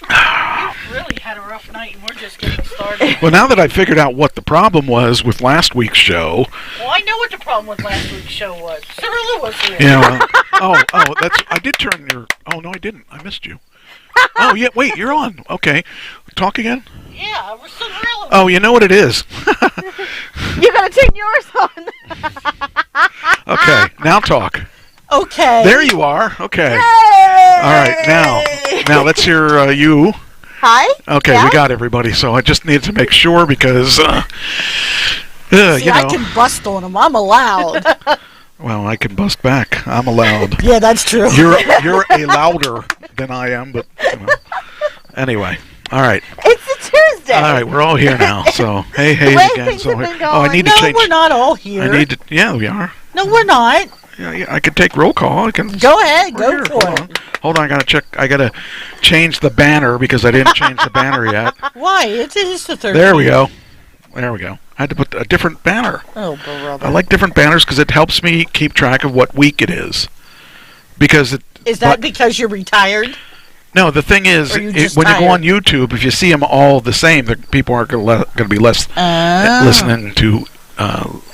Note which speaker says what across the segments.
Speaker 1: You've really had a rough night, and we're just getting started.
Speaker 2: Well, now that I figured out what the problem was with last week's show.
Speaker 1: Well, I know what the problem with last week's show was. Cirilla was here.
Speaker 2: Yeah. That's. I did turn your. Oh no, I didn't. I missed you. Oh yeah. Wait, you're on. Okay. Talk again.
Speaker 1: Yeah, we're Cirilla.
Speaker 2: Oh, you know what it is.
Speaker 3: You gotta turn yours on.
Speaker 2: Okay. Now talk.
Speaker 1: Okay.
Speaker 2: There you are. Okay.
Speaker 3: Yay!
Speaker 2: All right. Now let's hear you.
Speaker 3: Hi.
Speaker 2: Okay,
Speaker 3: Yeah?
Speaker 2: we got everybody. So I just needed to make sure because,
Speaker 1: See,
Speaker 2: you
Speaker 1: I
Speaker 2: know.
Speaker 1: can bust on them. I'm allowed.
Speaker 2: Well, I can bust back. I'm allowed.
Speaker 1: Yeah, that's true.
Speaker 2: You're a louder than I am, but you know. Anyway. All right.
Speaker 3: It's a Tuesday.
Speaker 2: All right, we're all here now. So hey
Speaker 3: The way
Speaker 2: again.
Speaker 3: things
Speaker 2: So
Speaker 3: have been
Speaker 2: oh, I
Speaker 3: going.
Speaker 2: need to
Speaker 1: No,
Speaker 2: change.
Speaker 1: we're not all here.
Speaker 2: I need to. Yeah, we are.
Speaker 1: No, we're not.
Speaker 2: Yeah, I can take roll call. I can.
Speaker 1: Go ahead.
Speaker 2: We're
Speaker 1: Go
Speaker 2: here.
Speaker 1: for
Speaker 2: Hold
Speaker 1: it.
Speaker 2: on. Hold on. I gotta check. I gotta change the banner because I didn't change the banner yet.
Speaker 1: Why? It is the 13th.
Speaker 2: There we go. There we go. I had to put a different banner.
Speaker 1: Oh, brother.
Speaker 2: I like different banners because it helps me keep track of what week it is. Because it.
Speaker 1: Is that because you're retired?
Speaker 2: No, the thing is,
Speaker 1: Or you just
Speaker 2: when you go
Speaker 1: tired?
Speaker 2: on YouTube, if you see them all the same, the people aren't going to be less listening to.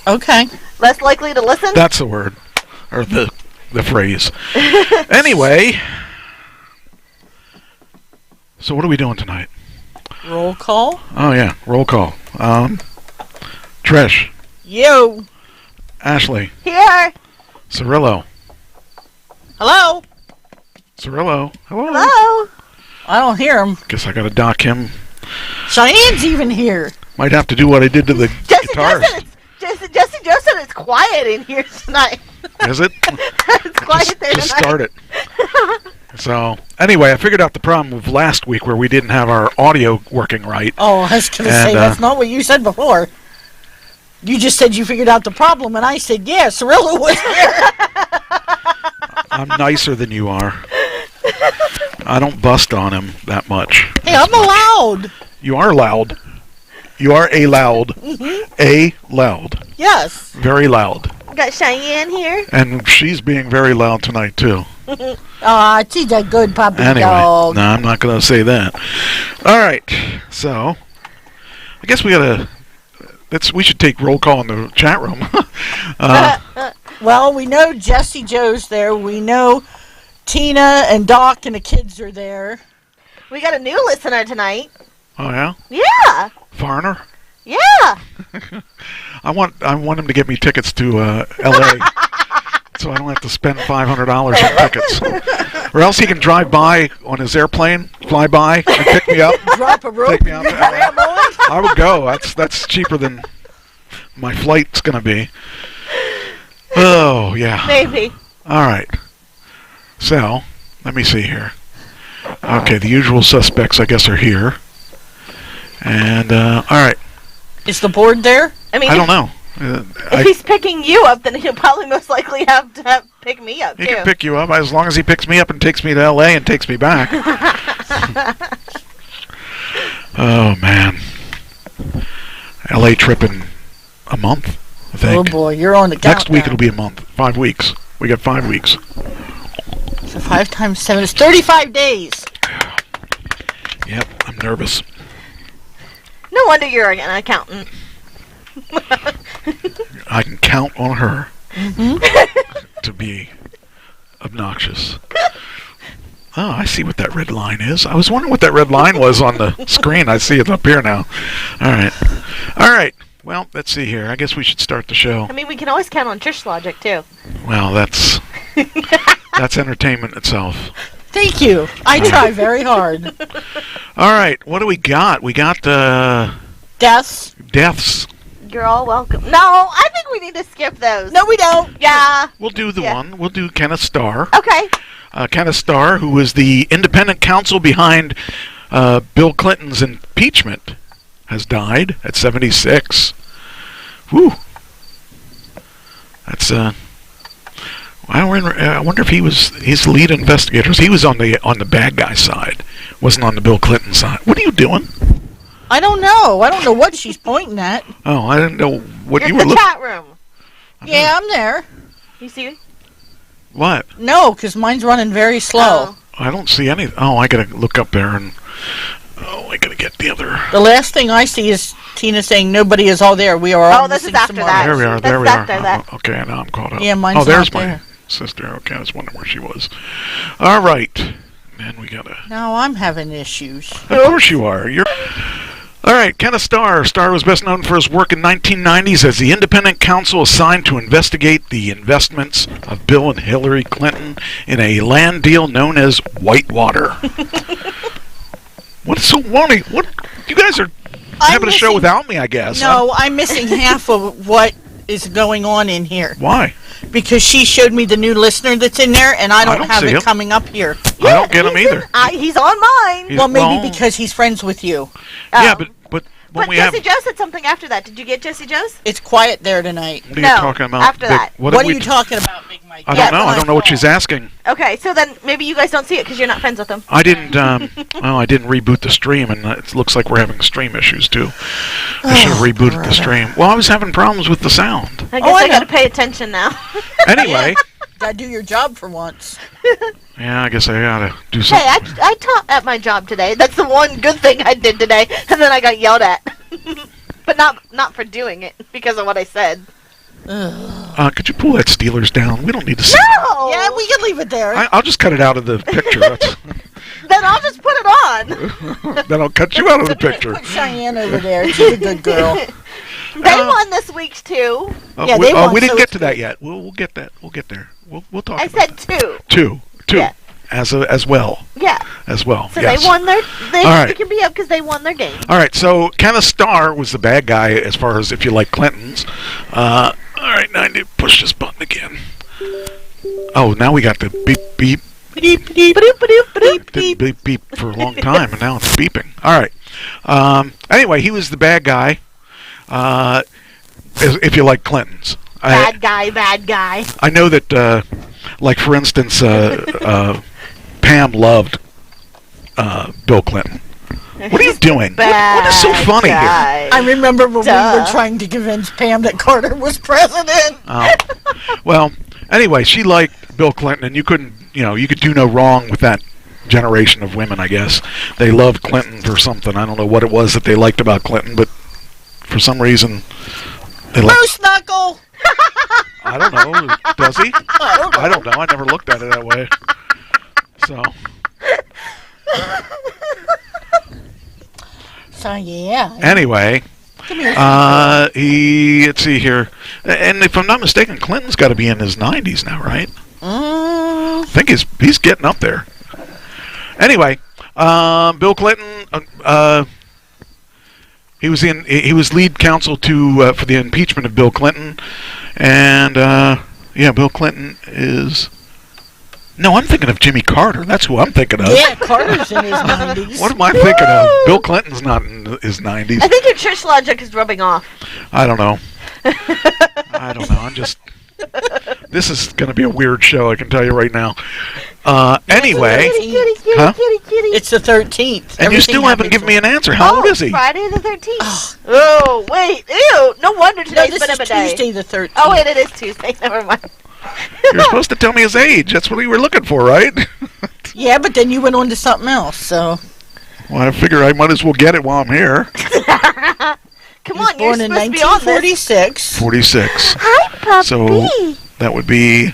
Speaker 1: Okay.
Speaker 3: Less likely to listen.
Speaker 2: That's the word, or the phrase. Anyway, so what are we doing tonight?
Speaker 1: Roll call.
Speaker 2: Oh yeah, roll call. Trish,
Speaker 1: Yo.
Speaker 2: Ashley,
Speaker 3: Here.
Speaker 2: Cirillo,
Speaker 1: Hello.
Speaker 2: Cirillo. Hello.
Speaker 3: Hello.
Speaker 1: I don't hear him.
Speaker 2: Guess I got to dock him.
Speaker 1: Cheyenne's even here.
Speaker 2: Might have to do what I did to the guitars.
Speaker 3: Jesse Joe said it's quiet in here tonight.
Speaker 2: Is it?
Speaker 3: It's quiet there
Speaker 2: Just
Speaker 3: tonight.
Speaker 2: start it. So, anyway, I figured out the problem with last week where we didn't have our audio working right.
Speaker 1: Oh, I was going to
Speaker 2: And,
Speaker 1: say, that's not what you said before. You just said you figured out the problem, and I said, yeah, Cirilla was here.
Speaker 2: I'm nicer than you are. I don't bust on him that much.
Speaker 1: Hey, I'm allowed.
Speaker 2: You are loud. You are a loud. A loud.
Speaker 1: Yes.
Speaker 2: Very loud.
Speaker 3: Got Cheyenne here.
Speaker 2: And she's being very loud tonight, too.
Speaker 1: She's a good puppy
Speaker 2: Anyway,
Speaker 1: dog.
Speaker 2: no, I'm not going to say that. All right. So, I guess we got to... We should take roll call in the chat room.
Speaker 1: Well, we know Jesse Joe's there. We know Tina and Doc and the kids are there.
Speaker 3: We got a new listener tonight.
Speaker 2: Oh, yeah?
Speaker 3: Yeah.
Speaker 2: Foreigner?
Speaker 3: Yeah.
Speaker 2: I want him to get me tickets to L.A. so I don't have to spend $500 on tickets. Or else he can drive by on his airplane, fly by, and pick me up.
Speaker 1: Drop a rope.
Speaker 2: Take me out to LA. I would go. That's cheaper than my flight's going to be. Oh, yeah.
Speaker 3: Maybe.
Speaker 2: All right. So, let me see here. Okay, the usual suspects, I guess, are here. And, all right.
Speaker 1: Is the board there?
Speaker 3: I mean,
Speaker 2: I don't know.
Speaker 3: if he's picking you up, then he'll probably most likely have to pick me up,
Speaker 2: He
Speaker 3: too.
Speaker 2: can pick you up as long as he picks me up and takes me to L.A. and takes me back. Oh, man. L.A. trip in a month, I think.
Speaker 1: Oh, boy, you're on the countdown.
Speaker 2: Next week it'll be a month. 5 weeks. We got 5 weeks.
Speaker 1: So 5 times 7 is 35 days.
Speaker 2: Yep, I'm nervous.
Speaker 3: No wonder you're an accountant.
Speaker 2: I can count on her to be obnoxious. Oh, I see what that red line is. I was wondering what that red line was on the screen. I see it up here now. All right. All right. Well, let's see here. I guess we should start the show.
Speaker 3: I mean, we can always count on Trish Logic, too.
Speaker 2: Well, that's entertainment itself.
Speaker 1: Thank you. I try very hard.
Speaker 2: All right. What do we got? We got
Speaker 1: Deaths?
Speaker 2: deaths.
Speaker 3: You're all welcome. No, I think we need to skip those.
Speaker 1: No, we don't.
Speaker 3: Yeah.
Speaker 2: We'll do the
Speaker 3: Yeah.
Speaker 2: one. We'll do Kenneth Starr.
Speaker 3: Okay.
Speaker 2: Kenneth Starr, who was the independent counsel behind Bill Clinton's impeachment, has died at 76. Whew. That's I wonder if he's the lead investigator. He was on the bad guy side, wasn't on the Bill Clinton side. What are you doing?
Speaker 1: I don't know. I don't know what she's pointing at.
Speaker 2: Oh, I didn't know what
Speaker 3: You're
Speaker 2: you
Speaker 3: in
Speaker 2: were
Speaker 3: the
Speaker 2: looking.
Speaker 3: chat room.
Speaker 1: Yeah, I'm there.
Speaker 3: You see?
Speaker 2: What?
Speaker 1: No, because mine's running very slow.
Speaker 3: Oh.
Speaker 2: I don't see any. Oh, I gotta look up there and. Oh, I gotta get the other.
Speaker 1: The last thing I see is Tina saying nobody is all there. We are all
Speaker 3: this is
Speaker 1: missing
Speaker 3: after
Speaker 1: tomorrow.
Speaker 3: that.
Speaker 2: There we are.
Speaker 3: That's
Speaker 2: There we are.
Speaker 3: after that.
Speaker 2: Okay, now I'm caught up.
Speaker 1: Yeah, mine's
Speaker 2: Oh, there's
Speaker 1: not
Speaker 2: my
Speaker 1: there.
Speaker 2: sister. Okay, I was wondering where she was. All right. Man, we gotta.
Speaker 1: Now I'm having issues.
Speaker 2: Of course you are. You're. All right, Kenneth Starr. Starr was best known for his work in 1990s as the independent counsel assigned to investigate the investments of Bill and Hillary Clinton in a land deal known as Whitewater. What's so funny? What? You guys are having a show
Speaker 1: missing-
Speaker 2: without me, I guess. huh?
Speaker 1: No, I'm missing half of what is going on in here
Speaker 2: Why?
Speaker 1: because she showed me the new listener that's in there, and I don't,
Speaker 2: don't
Speaker 1: have
Speaker 2: see
Speaker 1: it
Speaker 2: him.
Speaker 1: coming up here.
Speaker 2: I don't get him either.
Speaker 3: He's on mine.
Speaker 2: He's-
Speaker 1: Well, maybe
Speaker 2: well,
Speaker 1: because he's friends with you.
Speaker 2: Yeah,
Speaker 3: Oh.
Speaker 2: but when
Speaker 3: But
Speaker 2: we have.
Speaker 3: Jesse Joe said something after that. Did you get Jesse Joe's?
Speaker 1: It's quiet there tonight.
Speaker 2: What are you
Speaker 3: No,
Speaker 2: talking about?
Speaker 3: after
Speaker 2: Big-
Speaker 3: that.
Speaker 1: What
Speaker 2: are
Speaker 1: are
Speaker 2: we
Speaker 1: you talking about, Big Mike?
Speaker 2: I
Speaker 3: Yeah,
Speaker 2: don't know. I don't know what she's asking.
Speaker 3: Okay, so then maybe you guys don't see it because you're not friends with him.
Speaker 2: I didn't. Well, I didn't reboot the stream, and it looks like we're having stream issues too. I should have rebooted the stream. Well, I was having problems with the sound.
Speaker 3: I guess
Speaker 1: I
Speaker 3: I
Speaker 1: know.
Speaker 3: gotta pay attention now.
Speaker 2: Anyway,
Speaker 1: Gotta do your job for once.
Speaker 2: yeah, I guess I gotta do
Speaker 3: Hey,
Speaker 2: something.
Speaker 3: I taught at my job today. That's the one good thing I did today, and then I got yelled at. But not for doing it because of what I said.
Speaker 2: Could you pull that Steelers down? We don't need to see.
Speaker 3: No.
Speaker 1: Yeah, we can leave it there.
Speaker 2: I'll just cut it out of the picture. That's,
Speaker 3: Then I'll just put it on.
Speaker 2: then I'll cut you out of the picture.
Speaker 1: Put Cheyenne over there. She's a good girl.
Speaker 3: They won this week too.
Speaker 1: Yeah, they won,
Speaker 2: we
Speaker 1: so
Speaker 2: didn't get
Speaker 1: it's
Speaker 2: to that yet. We'll get that. We'll get there. We'll talk.
Speaker 3: I
Speaker 2: about
Speaker 3: said two.
Speaker 2: two.
Speaker 3: Yeah.
Speaker 2: As well.
Speaker 3: Yeah.
Speaker 2: As well.
Speaker 3: So
Speaker 2: yes.
Speaker 3: they won their. They
Speaker 2: All right.
Speaker 3: can be up because they won their game.
Speaker 2: All right, so Kenneth Starr was the bad guy as far as if you like Clinton's. All right, now I need to push this button again. Oh, now we got the beep beep.
Speaker 1: Beep, beep,
Speaker 3: Ba-doop, ba-doop, ba-doop.
Speaker 2: Didn't beep beep for a long time, and now it's beeping. All right. Anyway, he was the bad guy. If you like Clinton's.
Speaker 3: Bad guy, bad guy.
Speaker 2: I know that, like for instance, Pam loved Bill Clinton. What are you doing? What is so funny here?
Speaker 1: I remember when we
Speaker 3: Duh.
Speaker 1: were trying to convince Pam that Carter was president.
Speaker 2: Well, anyway, she liked Bill Clinton, and you couldn't, you could do no wrong with that generation of women, I guess. They loved Clinton for something. I don't know what it was that they liked about Clinton, but for some reason, they liked.
Speaker 1: Moose Knuckle.
Speaker 2: I don't know. Does he? I don't know. I never looked at it that way. So,
Speaker 1: So yeah.
Speaker 2: anyway,
Speaker 1: Come here.
Speaker 2: let's see here. And if I'm not mistaken, Clinton's got to be in his 90s now, right? I think he's getting up there. Anyway, Bill Clinton, he was lead counsel for the impeachment of Bill Clinton, and Bill Clinton is. No, I'm thinking of Jimmy Carter. That's who I'm thinking of.
Speaker 1: Yeah, Carter's in his 90s.
Speaker 2: What am I thinking of? Bill Clinton's not in his 90s.
Speaker 3: I think your church logic is rubbing off.
Speaker 2: I don't know. I'm just. This is going to be a weird show, I can tell you right now. Anyway,
Speaker 3: Kitty, kitty, kitty,
Speaker 2: Huh?
Speaker 3: kitty, kitty.
Speaker 1: It's the 13th.
Speaker 2: and you still haven't given me an answer. How old is he?
Speaker 3: Friday the 13th. Oh, wait. Ew. No wonder
Speaker 1: No,
Speaker 3: today's
Speaker 1: this
Speaker 3: been
Speaker 1: is
Speaker 3: a day.
Speaker 1: Tuesday the 13th.
Speaker 3: Oh, wait, it is Tuesday. Never mind.
Speaker 2: You're supposed to tell me his age. That's what we were looking for, right?
Speaker 1: Yeah, but then you went on to something else, so.
Speaker 2: Well, I figure I might as well get it while I'm here.
Speaker 3: Come
Speaker 1: He was
Speaker 3: on, you're
Speaker 1: born in
Speaker 3: supposed to be on this.
Speaker 1: 1946.
Speaker 2: 46.
Speaker 3: Hi, puppy.
Speaker 2: So that would be.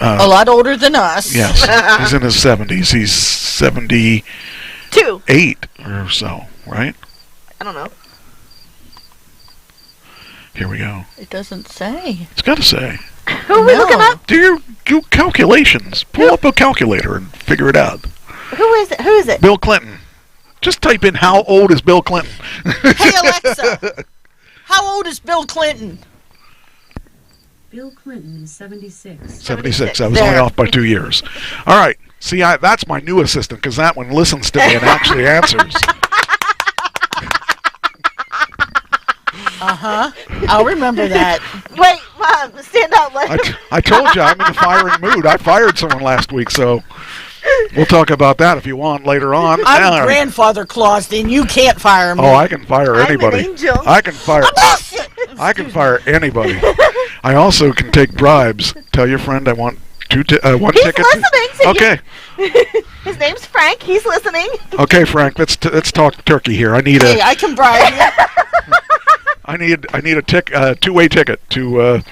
Speaker 1: A lot older than us.
Speaker 2: Yes, he's in his 70s. He's 78
Speaker 3: Two.
Speaker 2: or so, right?
Speaker 3: I don't know.
Speaker 2: Here we go.
Speaker 1: It doesn't say.
Speaker 2: It's got to say.
Speaker 3: Who are we
Speaker 1: No.
Speaker 3: looking up?
Speaker 2: Do your calculations. Pull up a calculator and figure it out.
Speaker 3: Who is it? Who is it?
Speaker 2: Bill Clinton. Just type in how old is Bill Clinton.
Speaker 1: Hey, Alexa. How old is Bill Clinton?
Speaker 4: Bill Clinton is 76.
Speaker 2: 76. I was only
Speaker 1: There.
Speaker 2: off by 2 years. All right. See, that's my new assistant because that one listens to me and actually answers.
Speaker 1: Uh-huh. I'll remember that.
Speaker 3: Wait, Mom, stand out.
Speaker 2: I told you I'm in the firing mood. I fired someone last week, so we'll talk about that if you want later on.
Speaker 1: I'm
Speaker 2: Now-
Speaker 1: grandfather claused in. You can't fire me.
Speaker 2: Oh, I can fire
Speaker 3: I'm an
Speaker 2: anybody.
Speaker 3: angel.
Speaker 2: I can fire. I can fire anybody. I also can take bribes. Tell your friend I want one
Speaker 3: He's
Speaker 2: ticket.
Speaker 3: listening. So
Speaker 2: Okay.
Speaker 3: His name's Frank. He's listening.
Speaker 2: Okay, Frank. Let's talk turkey here. I need
Speaker 1: Hey,
Speaker 2: a
Speaker 1: I can bribe you.
Speaker 2: I need a two-way ticket to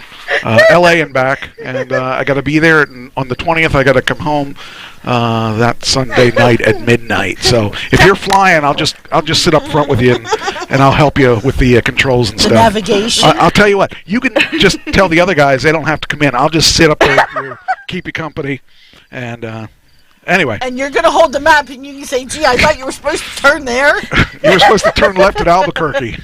Speaker 2: L.A. and back, and I got to be there on the 20th. I got to come home that Sunday night at midnight. So if you're flying, I'll just sit up front with you, and I'll help you with the controls and
Speaker 1: The
Speaker 2: stuff.
Speaker 1: navigation.
Speaker 2: I'll tell you what. You can just tell the other guys they don't have to come in. I'll just sit up there with you, keep you company, and anyway.
Speaker 1: And you're going to hold the map and you can say, gee, I thought you were supposed to turn there.
Speaker 2: You were supposed to turn left at Albuquerque.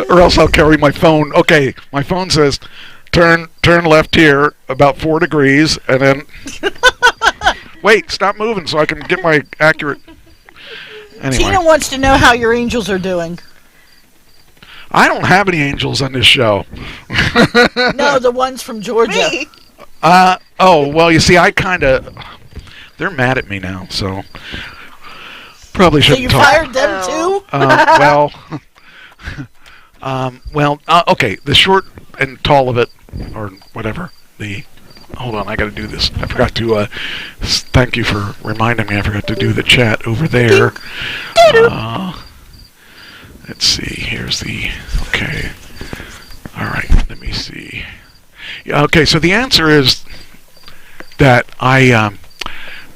Speaker 2: Or else I'll carry my phone. Okay, my phone says turn left here about 4 degrees, and then wait, stop moving so I can get my accurate. Anyway,
Speaker 1: Tina wants to know how your angels are doing.
Speaker 2: I don't have any angels on this show.
Speaker 1: No, the ones from Georgia.
Speaker 3: Me.
Speaker 2: Oh, well, you see, they're mad at me now, so probably
Speaker 1: So
Speaker 2: shouldn't
Speaker 1: you
Speaker 2: talk.
Speaker 1: fired them too?
Speaker 2: Okay, the short and tall of it, or whatever, hold on, I gotta do this. I forgot to, thank you for reminding me, I forgot to do the chat over there. Let's see, here's okay. Alright, let me see. Yeah, okay, so the answer is that I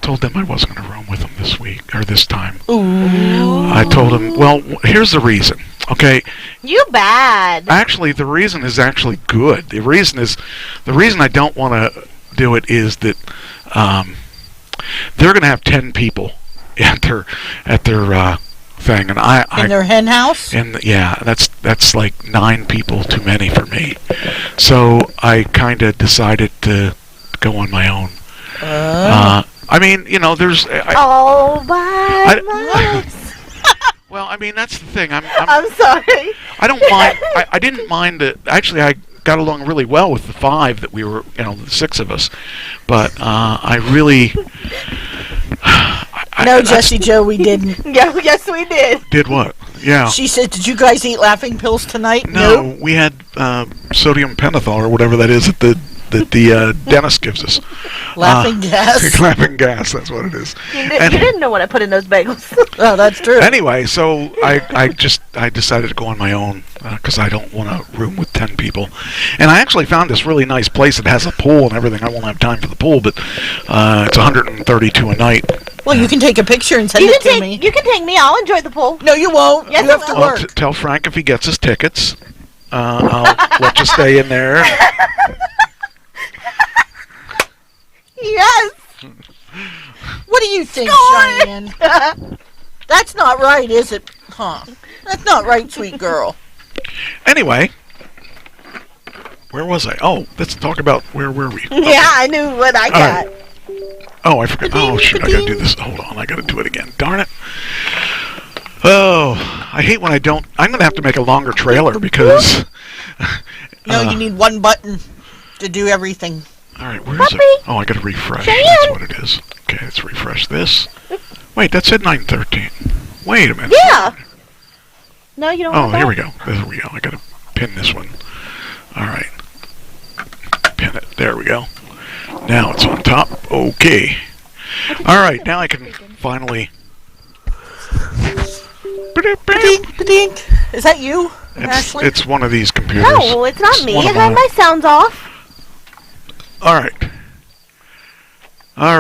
Speaker 2: told them I wasn't going to roam with them this week, or this time.
Speaker 1: Ooh.
Speaker 2: I told them, well, here's the reason, okay?
Speaker 3: You bad.
Speaker 2: Actually, the reason is actually good. The reason I don't want to do it is that they're going to have 10 people at their thing, and
Speaker 1: In their hen house?
Speaker 2: yeah, that's like 9 people too many for me. So I kind of decided to go on my own. I mean, you know, there's.
Speaker 3: All by myself.
Speaker 2: Well, I mean, that's the thing.
Speaker 3: I'm sorry.
Speaker 2: I don't mind. I didn't mind it. Actually, I got along really well with the 5 that we were, you know, the 6 of us. But I really.
Speaker 1: No, Jesse Joe, we didn't.
Speaker 3: Yeah, yes, we did.
Speaker 2: Did what? Yeah.
Speaker 1: She said, did you guys eat laughing pills tonight?
Speaker 2: No,
Speaker 1: Nope.
Speaker 2: we had sodium pentothal or whatever that is that the dentist gives us.
Speaker 1: Laughing gas.
Speaker 2: Laughing gas. That's what it is.
Speaker 3: You didn't know what I put in those bagels.
Speaker 1: Oh, that's true.
Speaker 2: Anyway, so I decided to go on my own because I don't want to room with 10 people, and I actually found this really nice place that has a pool and everything. I won't have time for the pool, but it's $132 a night.
Speaker 1: Well, you can take a picture and send it to me.
Speaker 3: You can take me. I'll enjoy the pool.
Speaker 1: No, you won't.
Speaker 3: Yes,
Speaker 1: you have
Speaker 3: I
Speaker 1: to
Speaker 3: will.
Speaker 2: Well,
Speaker 1: work.
Speaker 2: tell Frank if he gets his tickets, I'll let you stay in there.
Speaker 3: Yes.
Speaker 1: What do you think,
Speaker 3: Score!
Speaker 1: Cheyenne? That's not right, is it? Huh? That's not right, sweet girl.
Speaker 2: Anyway, where was I? Oh, let's talk about where were we?
Speaker 3: Yeah, I knew what I got.
Speaker 2: Alright. Oh, I forgot. Oh, shoot, I gotta do this. Hold on, I gotta do it again. Darn it. Oh, I hate when I don't. I'm gonna have to make a longer trailer because.
Speaker 1: No, you need one button to do everything.
Speaker 2: Alright, where is
Speaker 3: Puppy.
Speaker 2: it? Oh, I gotta refresh.
Speaker 3: Cheyenne.
Speaker 2: That's what it is. Okay, let's refresh this. Wait, that said 9:13. Wait a minute.
Speaker 3: Yeah. No, you don't
Speaker 2: Oh,
Speaker 3: want that?
Speaker 2: here we go. There we go. I gotta pin this one. Alright. Pin it. There we go. Now it's on top. Okay. Alright, now I can finally.
Speaker 1: Ba-dink, ba-dink. Is that you, Ashley?
Speaker 2: It's one of these computers.
Speaker 3: No, it's not me.
Speaker 2: one
Speaker 3: I
Speaker 2: of
Speaker 3: have
Speaker 2: mine.
Speaker 3: my sounds off.
Speaker 2: All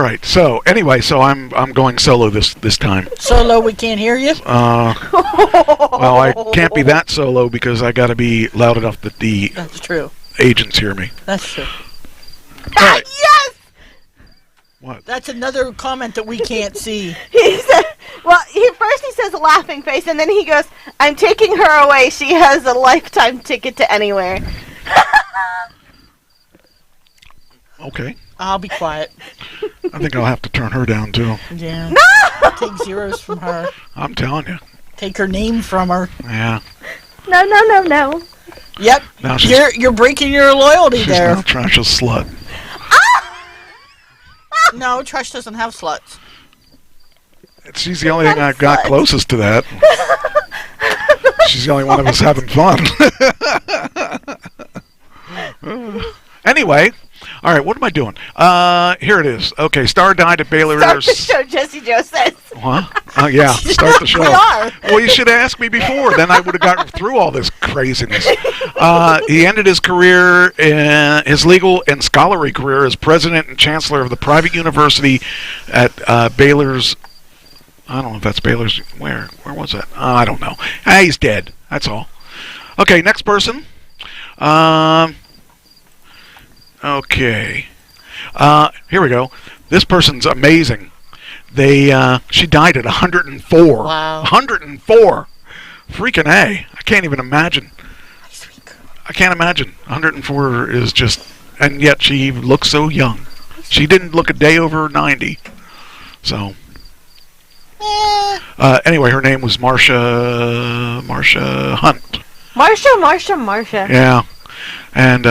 Speaker 2: right. So anyway, I'm going solo this time.
Speaker 1: Solo, we can't hear you.
Speaker 2: Well, I can't be that solo because I got to be loud enough that the
Speaker 1: That's true.
Speaker 2: agents hear me.
Speaker 1: That's true.
Speaker 2: Right.
Speaker 3: Yes.
Speaker 2: What?
Speaker 1: That's another comment that we can't see.
Speaker 3: He said, well, first he says a laughing face, and then he goes, I'm taking her away. She has a lifetime ticket to anywhere.
Speaker 2: Okay.
Speaker 1: I'll be quiet.
Speaker 2: I think I'll have to turn her down too.
Speaker 1: Yeah.
Speaker 3: No!
Speaker 1: Take zeros from her.
Speaker 2: I'm telling you.
Speaker 1: Take her name from her.
Speaker 2: Yeah.
Speaker 3: No, no, no, no.
Speaker 1: Yep.
Speaker 2: Now she's
Speaker 1: You're breaking your loyalty
Speaker 2: she's
Speaker 1: there.
Speaker 2: now trash as slut.
Speaker 1: No, Trush doesn't have sluts.
Speaker 2: She's the only thing
Speaker 3: not a
Speaker 2: I've got
Speaker 3: slut.
Speaker 2: closest to that. She's the only one of us having fun. Anyway, all right, what am I doing? Here it is. Okay, Star died at Baylor.
Speaker 3: Start the show, Jesse Joe says.
Speaker 2: What? Yeah, start the show.
Speaker 1: We are.
Speaker 2: Well, you should have asked me before. Then I would have gotten through all this craziness. He ended his career, his legal and scholarly career as president and chancellor of the private university at Baylor's. I don't know if that's Baylor's. Where was that? I don't know. He's dead. That's all. Okay, next person. Okay. Here we go. This person's amazing. She died at 104.
Speaker 1: Wow.
Speaker 2: 104. Freaking A. I can't even imagine. I can't imagine. 104 is just, and yet she looks so young. She didn't look a day over 90. So. Anyway, her name was Marcia Hunt.
Speaker 3: Marsha.
Speaker 2: Yeah. And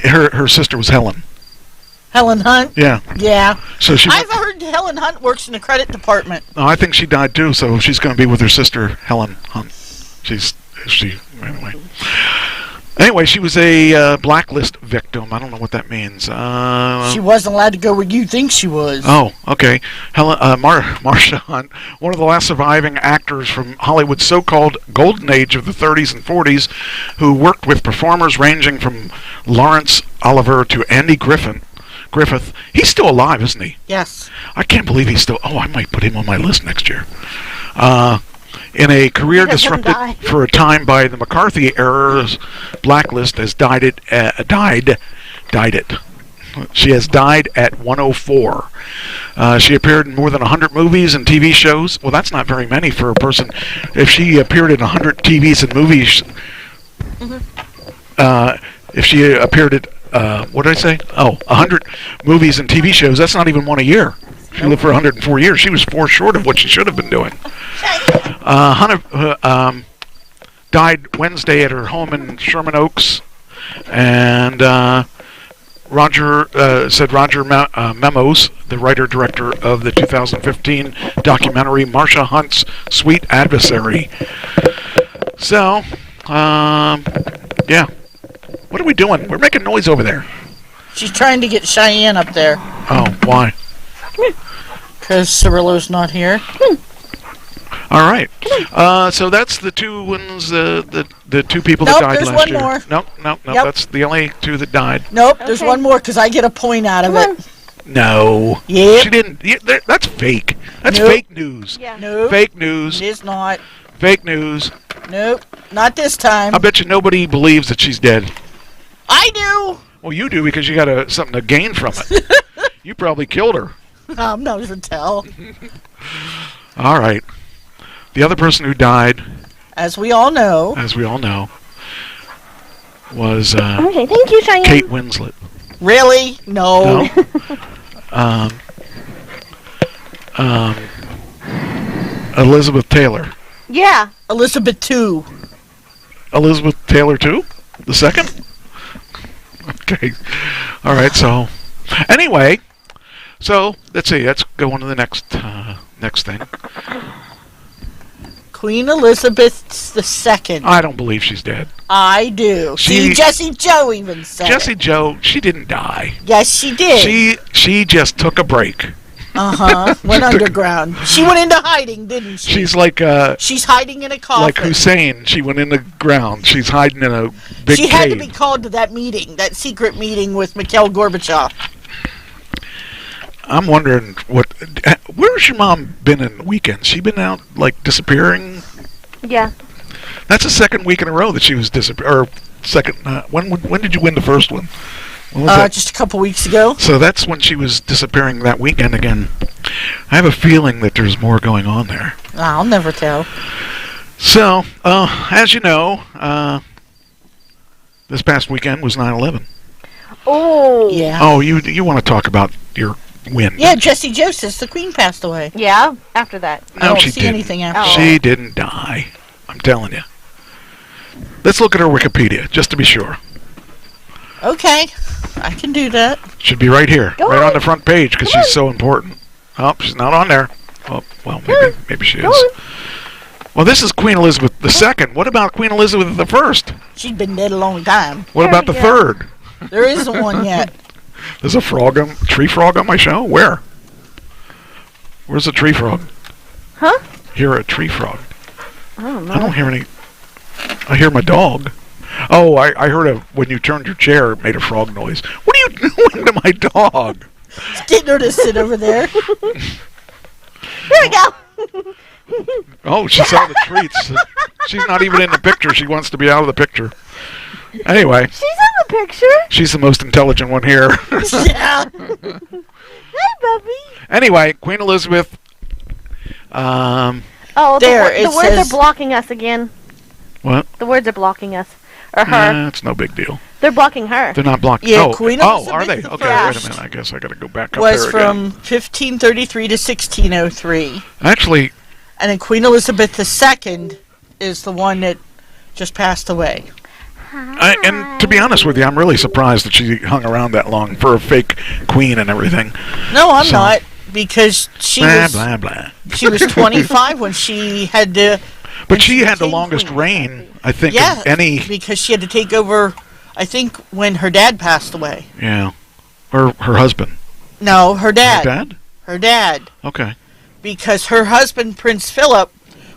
Speaker 2: her sister was Helen.
Speaker 1: Helen Hunt?
Speaker 2: Yeah.
Speaker 1: Yeah.
Speaker 2: So she.
Speaker 1: I've heard Helen Hunt works in the credit department.
Speaker 2: No, I think she died too. So she's going to be with her sister Helen Hunt. Anyway, she was a blacklist victim. I don't know what that means.
Speaker 1: She wasn't allowed to go where you think she was.
Speaker 2: Oh, okay. Marcia Hunt, one of the last surviving actors from Hollywood's so-called golden age of the 30s and 40s, who worked with performers ranging from Laurence Olivier to Andy Griffith. He's still alive, isn't he?
Speaker 1: Yes.
Speaker 2: I can't believe he's still. Oh, I might put him on my list next year. In a career disrupted for a time by the McCarthy era's blacklist, has died it. She has died at 104. She appeared in more than 100 movies and TV shows. Well, that's not very many for a person. If she appeared in 100 TVs and movies, if she appeared at what did I say? 100 movies and TV shows. That's not even one a year. She lived for 104 years. She was 4 short of what she should have been doing. Hunter died Wednesday at her home in Sherman Oaks, and Roger Memos, the writer-director of the 2015 documentary Marcia Hunt's Sweet Adversary. So, yeah. What are we doing? We're making noise over there.
Speaker 1: She's trying to get Cheyenne up there.
Speaker 2: Oh, why?
Speaker 1: Because Cirillo's not here.
Speaker 2: All right. So that's the two ones, the two people that died
Speaker 1: there's
Speaker 2: last year.
Speaker 1: one more.
Speaker 2: Nope.
Speaker 1: Yep.
Speaker 2: That's the only two that died.
Speaker 1: Nope, there's
Speaker 3: Okay.
Speaker 1: one more because I get a point out of it.
Speaker 2: No.
Speaker 1: Yep.
Speaker 2: She didn't. That's fake. That's
Speaker 1: Nope.
Speaker 2: fake news.
Speaker 3: Yeah.
Speaker 1: Nope.
Speaker 2: Fake news.
Speaker 1: It is not.
Speaker 2: Fake news.
Speaker 1: Nope. Not this time.
Speaker 2: I bet you nobody believes that she's dead.
Speaker 1: I do.
Speaker 2: Well, you do because you got something to gain from it. You probably killed her.
Speaker 1: I'm not going to tell.
Speaker 2: All right. The other person who died,
Speaker 1: As we all know.
Speaker 2: as we all know, was
Speaker 3: Okay, thank you, Cheyenne.
Speaker 2: Kate Winslet.
Speaker 1: Really? No.
Speaker 2: No. Elizabeth Taylor.
Speaker 3: Yeah.
Speaker 1: Elizabeth too.
Speaker 2: Elizabeth Taylor too? The second? Okay. All right. So, anyway, so let's see. Let's go on to the next thing.
Speaker 1: Queen Elizabeth II.
Speaker 2: I don't believe she's dead.
Speaker 1: I do. See, Jesse Joe even said
Speaker 2: Jessie
Speaker 1: it.
Speaker 2: Joe, she didn't die.
Speaker 1: Yes, she did.
Speaker 2: She just took a break.
Speaker 1: Went underground. She went into hiding, didn't she?
Speaker 2: She's like
Speaker 1: She's hiding in a coffin.
Speaker 2: like Hussein. She went in the ground. She's hiding in a big
Speaker 1: She
Speaker 2: cave.
Speaker 1: had to be called to that meeting, that secret meeting with Mikhail Gorbachev.
Speaker 2: I'm wondering where's your mom been in the weekends? She been out like disappearing?
Speaker 3: Yeah.
Speaker 2: That's the second week in a row that she was or second. When did you win the first one? When was that?
Speaker 1: Just a couple weeks ago.
Speaker 2: So that's when she was disappearing that weekend again. I have a feeling that there's more going on there.
Speaker 1: I'll never tell.
Speaker 2: So, as you know, this past weekend was 9/11.
Speaker 3: Oh.
Speaker 1: Yeah.
Speaker 2: Oh, you want to talk about your win?
Speaker 1: Yeah, Jesse Joe says the Queen passed away.
Speaker 3: Yeah, after that.
Speaker 1: I don't
Speaker 2: she
Speaker 1: see
Speaker 2: didn't.
Speaker 1: anything after
Speaker 3: Oh.
Speaker 1: that.
Speaker 2: She didn't die. I'm telling you. Let's look at her Wikipedia just to be sure.
Speaker 1: Okay, I can do that.
Speaker 2: Should be right here,
Speaker 3: Go
Speaker 2: right
Speaker 3: on.
Speaker 2: on the front page, because she's so important. Oh, she's not on there. Oh, well, maybe she
Speaker 3: Go
Speaker 2: is.
Speaker 3: on.
Speaker 2: Well, this is Queen Elizabeth II. What about Queen Elizabeth I?
Speaker 1: She's been dead a long time.
Speaker 2: What
Speaker 3: There
Speaker 2: about
Speaker 3: we
Speaker 2: the
Speaker 3: go.
Speaker 2: third?
Speaker 1: There isn't one yet.
Speaker 2: There's a tree frog on my show? Where? Where's the tree frog?
Speaker 3: Huh?
Speaker 2: Hear a tree frog.
Speaker 3: I don't know.
Speaker 2: I don't hear any. I hear my dog. Oh, I heard when you turned your chair, it made a frog noise. What are you doing to my dog?
Speaker 1: Getting her to sit over there.
Speaker 3: Here we go.
Speaker 2: Oh, she's out of the treats. She's not even in the picture. She wants to be out of the picture. Anyway,
Speaker 3: She's in the picture.
Speaker 2: she's the most intelligent one here.
Speaker 1: Yeah.
Speaker 3: Hi, Bubby.
Speaker 2: Anyway, Queen Elizabeth.
Speaker 3: Oh,
Speaker 1: There,
Speaker 3: the
Speaker 1: it
Speaker 3: words
Speaker 1: says-
Speaker 3: are blocking us again.
Speaker 2: What?
Speaker 3: The words are blocking us. Or her.
Speaker 2: It's no big deal.
Speaker 3: They're blocking her.
Speaker 2: They're not blocking.
Speaker 1: Yeah,
Speaker 2: oh,
Speaker 1: Queen
Speaker 2: oh, are they?
Speaker 1: Elizabeth
Speaker 2: Okay, wait a
Speaker 1: first
Speaker 2: minute. I guess I got to go back up
Speaker 1: Was
Speaker 2: there
Speaker 1: from
Speaker 2: again.
Speaker 1: 1533 to 1603.
Speaker 2: Actually,
Speaker 1: And then Queen Elizabeth II is the one that just passed away.
Speaker 2: and to be honest with you, I'm really surprised that she hung around that long for a fake queen and everything.
Speaker 1: No, I'm
Speaker 2: So-
Speaker 1: not, because she
Speaker 2: Blah
Speaker 1: was
Speaker 2: blah blah.
Speaker 1: she was 25 when she had to.
Speaker 2: But
Speaker 1: when
Speaker 2: she had the
Speaker 1: became
Speaker 2: longest
Speaker 1: queen.
Speaker 2: reign, I think,
Speaker 1: Yeah,
Speaker 2: of any.
Speaker 1: because she had to take over. I think when her dad passed away.
Speaker 2: Yeah, or her husband.
Speaker 1: No, her dad.
Speaker 2: Her dad?
Speaker 1: Her dad.
Speaker 2: Okay.
Speaker 1: Because her husband, Prince Philip,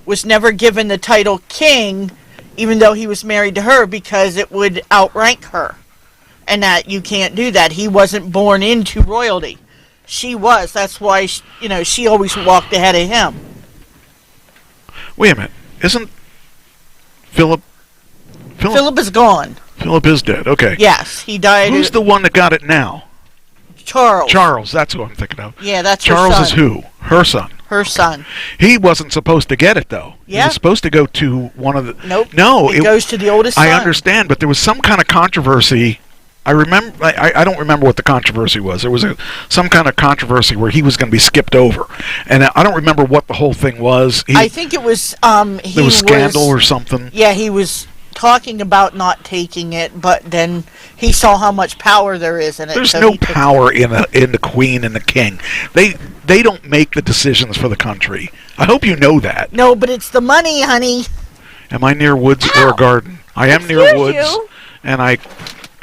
Speaker 1: was never given the title king, even though he was married to her, because it would outrank her. And that you can't do that. He wasn't born into royalty. She was. That's why, she always walked ahead of him.
Speaker 2: Wait a minute. Isn't Philip?
Speaker 1: Philip is gone.
Speaker 2: Philip is dead. Okay.
Speaker 1: Yes, he died.
Speaker 2: Who's the one that got it now?
Speaker 1: Charles.
Speaker 2: Charles. That's who I'm thinking of.
Speaker 1: Yeah, that's
Speaker 2: Charles
Speaker 1: her
Speaker 2: is
Speaker 1: son.
Speaker 2: who? Her son.
Speaker 1: Her son.
Speaker 2: He wasn't supposed to get it though. He
Speaker 1: Yeah.
Speaker 2: was supposed to go to one of the.
Speaker 1: Nope.
Speaker 2: No,
Speaker 1: It goes to the oldest son.
Speaker 2: I understand, but there was some kind of controversy. I remember. I don't remember what the controversy was. There was some kind of controversy where he was going to be skipped over, and I don't remember what the whole thing was.
Speaker 1: I think it was.
Speaker 2: There was scandal or something.
Speaker 1: Yeah, he was talking about not taking it, but then he saw how much power there is in it.
Speaker 2: There's
Speaker 1: so
Speaker 2: no
Speaker 1: he took it.
Speaker 2: power in the queen and the king. They don't make the decisions for the country. I hope you know that.
Speaker 1: No, but it's the money, honey.
Speaker 2: Am I near woods or a garden? I am near
Speaker 3: Excuse
Speaker 2: woods,
Speaker 3: you?
Speaker 2: and I.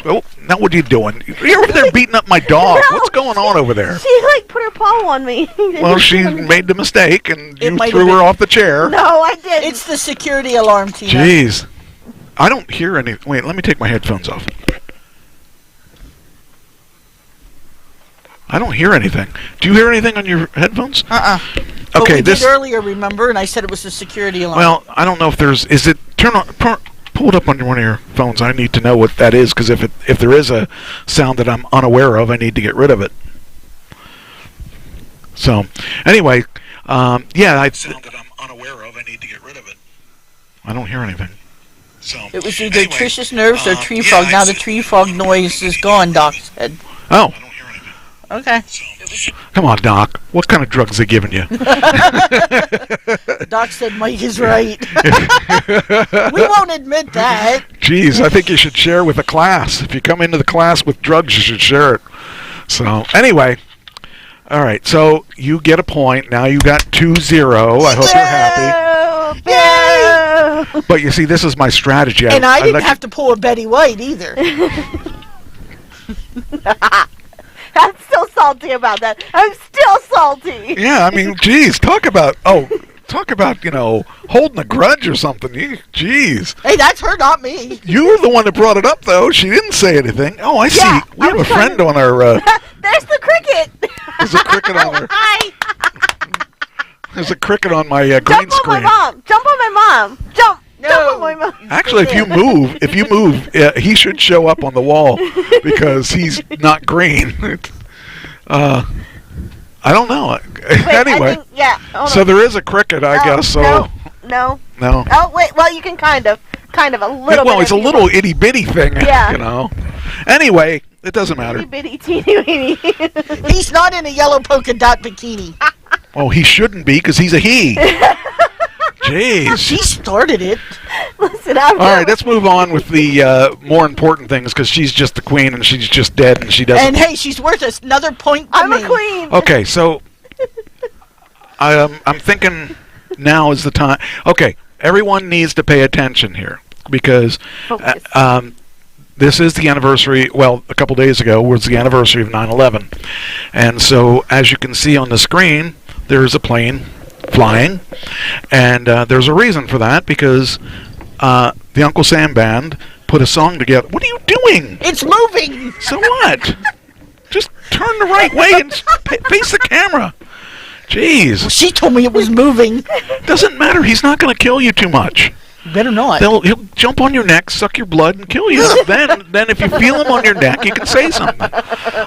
Speaker 2: Oh, now what are you doing? You're over there beating up my dog.
Speaker 3: No,
Speaker 2: What's going on over there?
Speaker 3: She put her paw on me.
Speaker 2: Well, she made the mistake, and
Speaker 1: It
Speaker 2: you
Speaker 1: might
Speaker 2: threw
Speaker 1: have
Speaker 2: her
Speaker 1: been-
Speaker 2: off the chair.
Speaker 3: No, I didn't.
Speaker 1: It's the security alarm, Tina.
Speaker 2: Jeez. I don't hear any. Wait, let me take my headphones off. I don't hear anything. Do you hear anything on your headphones?
Speaker 1: But
Speaker 2: Okay,
Speaker 1: we
Speaker 2: this.
Speaker 1: did earlier, remember? And I said it was the security alarm.
Speaker 2: Well, I don't know if there's. Is it pull it up on one of your phones? I need to know what that is because if there is a sound that I'm unaware of, I need to get rid of it. So, anyway, yeah, sound that I'm unaware of, I need to get rid of it. I don't hear anything. So
Speaker 1: it was either Trish's nerves or tree frog. Now the tree frog noise is gone, Doc said.
Speaker 2: Oh,
Speaker 1: Okay.
Speaker 2: come on, Doc. What kind of drugs they giving you?
Speaker 1: Doc said Mike is right. We won't admit that.
Speaker 2: Jeez, I think you should share with the class. If you come into the class with drugs, you should share it. So, anyway. All right, so you get a point. Now you got 2-0. I hope you're happy.
Speaker 3: Yay!
Speaker 2: But you see, this is my strategy.
Speaker 1: And I didn't
Speaker 2: let
Speaker 1: have to pull a Betty White either.
Speaker 3: I'm still salty about that. I'm still salty.
Speaker 2: Yeah, I mean, geez, talk about, holding a grudge or something. Jeez.
Speaker 1: Hey, that's her, not me.
Speaker 2: You were the one that brought it up, though. She didn't say anything. Oh, I see.
Speaker 3: Yeah,
Speaker 2: We have a friend on our,
Speaker 3: There's the cricket.
Speaker 2: there's a cricket on our,
Speaker 3: Hi.
Speaker 2: there's a cricket on my green
Speaker 3: Jump on my
Speaker 2: screen.
Speaker 3: mom. Jump on my mom. Jump. Jump on my mom.
Speaker 2: Actually, if you move, he should show up on the wall because he's not green. I don't know.
Speaker 3: Wait,
Speaker 2: Anyway,
Speaker 3: hold
Speaker 2: so
Speaker 3: on.
Speaker 2: there is a cricket, I guess. So
Speaker 3: No.
Speaker 2: no.
Speaker 3: Oh wait. Well, you can kind of a little.
Speaker 2: Well,
Speaker 3: bit
Speaker 2: it's a
Speaker 3: if you
Speaker 2: little
Speaker 3: want.
Speaker 2: itty bitty thing,
Speaker 3: Yeah.
Speaker 2: Anyway, it doesn't matter.
Speaker 3: Itty bitty teeny weeny.
Speaker 1: He's not in a yellow polka dot bikini.
Speaker 2: Oh, he shouldn't be because he's a he. Jeez.
Speaker 1: She started it.
Speaker 3: Listen, I'm.
Speaker 2: All right, let's move on with the more important things because she's just the queen and she's just dead and she doesn't.
Speaker 1: And hey, she's worth us another point to
Speaker 3: I'm
Speaker 1: me.
Speaker 3: a queen.
Speaker 2: Okay, so I'm thinking now is the time. Okay, everyone needs to pay attention here because
Speaker 3: Focus.
Speaker 2: this is the anniversary. Well, a couple days ago was the anniversary of 9/11, and so as you can see on the screen, there's a plane flying, and there's a reason for that because the Uncle Sam Band put a song together. What are you doing?
Speaker 1: It's moving.
Speaker 2: So what? Just turn the right way and face the camera. Jeez.
Speaker 1: She told me it was moving.
Speaker 2: Doesn't matter. He's not going to kill you too much.
Speaker 1: Better not.
Speaker 2: He'll jump on your neck, suck your blood, and kill you. then if you feel him on your neck, you can say something.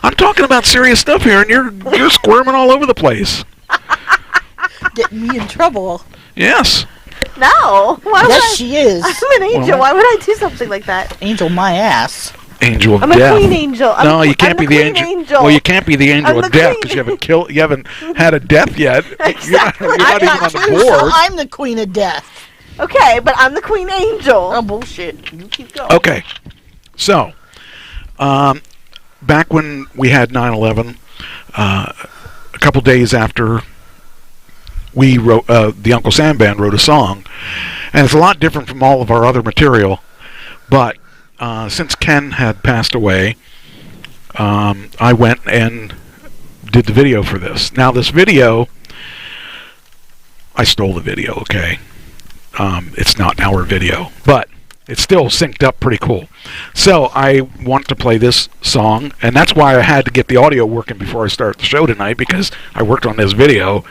Speaker 2: I'm talking about serious stuff here, and you're squirming all over the place.
Speaker 1: Getting me in trouble.
Speaker 2: Yes.
Speaker 3: No. Why would
Speaker 1: Yes, she is.
Speaker 3: I'm an angel.
Speaker 2: Well,
Speaker 3: Why would I do something like that?
Speaker 1: Angel my ass.
Speaker 2: Angel of
Speaker 3: I'm
Speaker 2: death.
Speaker 3: a queen angel.
Speaker 2: No, you can't
Speaker 3: I'm
Speaker 2: be the angel. Well, you can't be the angel
Speaker 3: I'm
Speaker 2: of
Speaker 3: the
Speaker 2: death
Speaker 3: queen.
Speaker 2: because you haven't had a death yet.
Speaker 3: Exactly.
Speaker 2: You're not
Speaker 1: I'm
Speaker 2: even on
Speaker 1: not
Speaker 2: the
Speaker 1: too, so
Speaker 2: board.
Speaker 1: I'm the queen of death.
Speaker 3: Okay, but I'm the queen angel.
Speaker 1: Oh, bullshit. You keep going.
Speaker 2: Okay, so back when we had 9/11, a couple days after we wrote, the Uncle Sam Band wrote a song, and it's a lot different from all of our other material. But since Ken had passed away, I went and did the video for this. Now, this video, I stole the video. Okay. It's not our video, but it's still synced up pretty cool. So I want to play this song, and that's why I had to get the audio working before I start the show tonight, because I worked on this video.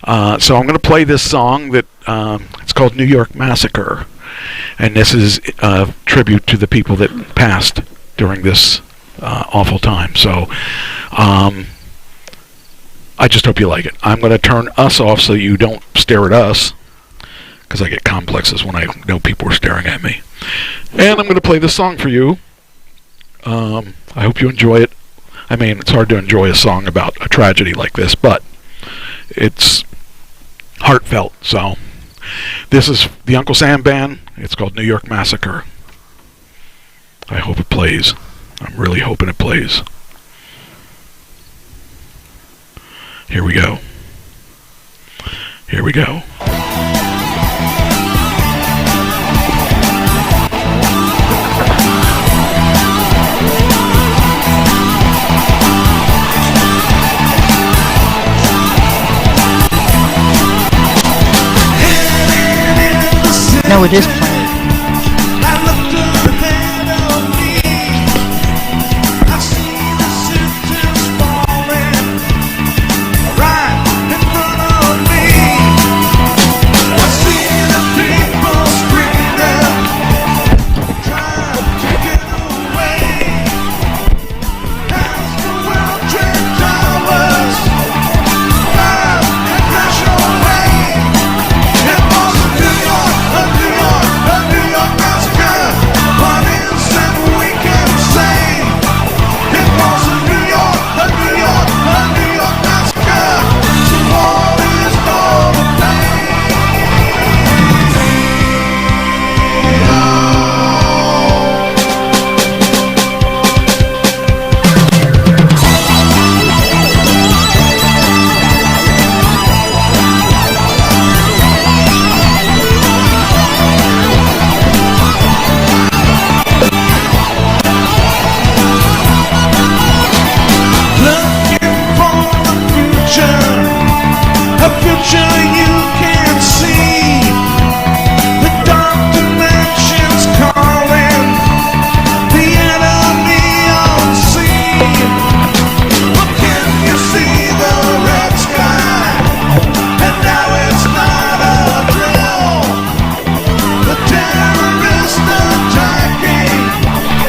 Speaker 2: So I'm going to play this song that it's called New York Massacre, and this is a tribute to the people that passed during this awful time. So I just hope you like it. I'm going to turn us off so you don't stare at us, because I get complexes when I know people are staring at me. And I'm going to play this song for you. I hope you enjoy it. I mean, it's hard to enjoy a song about a tragedy like this, but it's heartfelt. So this is the Uncle Sam Band. It's called New York Massacre. I hope it plays. I'm really hoping it plays. Here we go. Here we go.
Speaker 1: No, it is playing.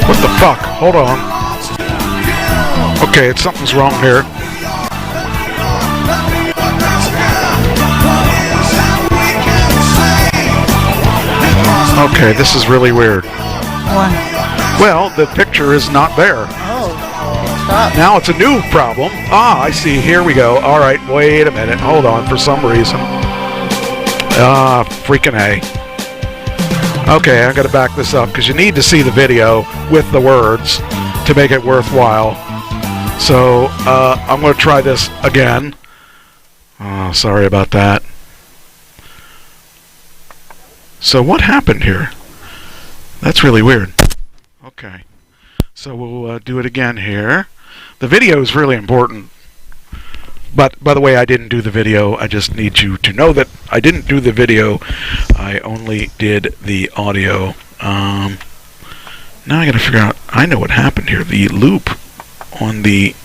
Speaker 1: What the fuck? Hold on. Okay, something's wrong here. Okay, this is really weird. What?
Speaker 2: Well, the picture is not there.
Speaker 1: Oh, stop.
Speaker 2: Now it's a new problem. Ah, I see. Here we go. All right, wait a minute. Hold on. For some reason. Ah, freaking A. Okay, I'm going to back this up because you need to see the video with the words to make it worthwhile. So, I'm going to try this again. Oh, sorry about that. So what happened here? That's really weird. Okay. So we'll do it again here. The video is really important. But, by the way, I didn't do the video. I just need you to know that I didn't do the video. I only did the audio. Now I gotta figure out... I know what happened here. The loop on the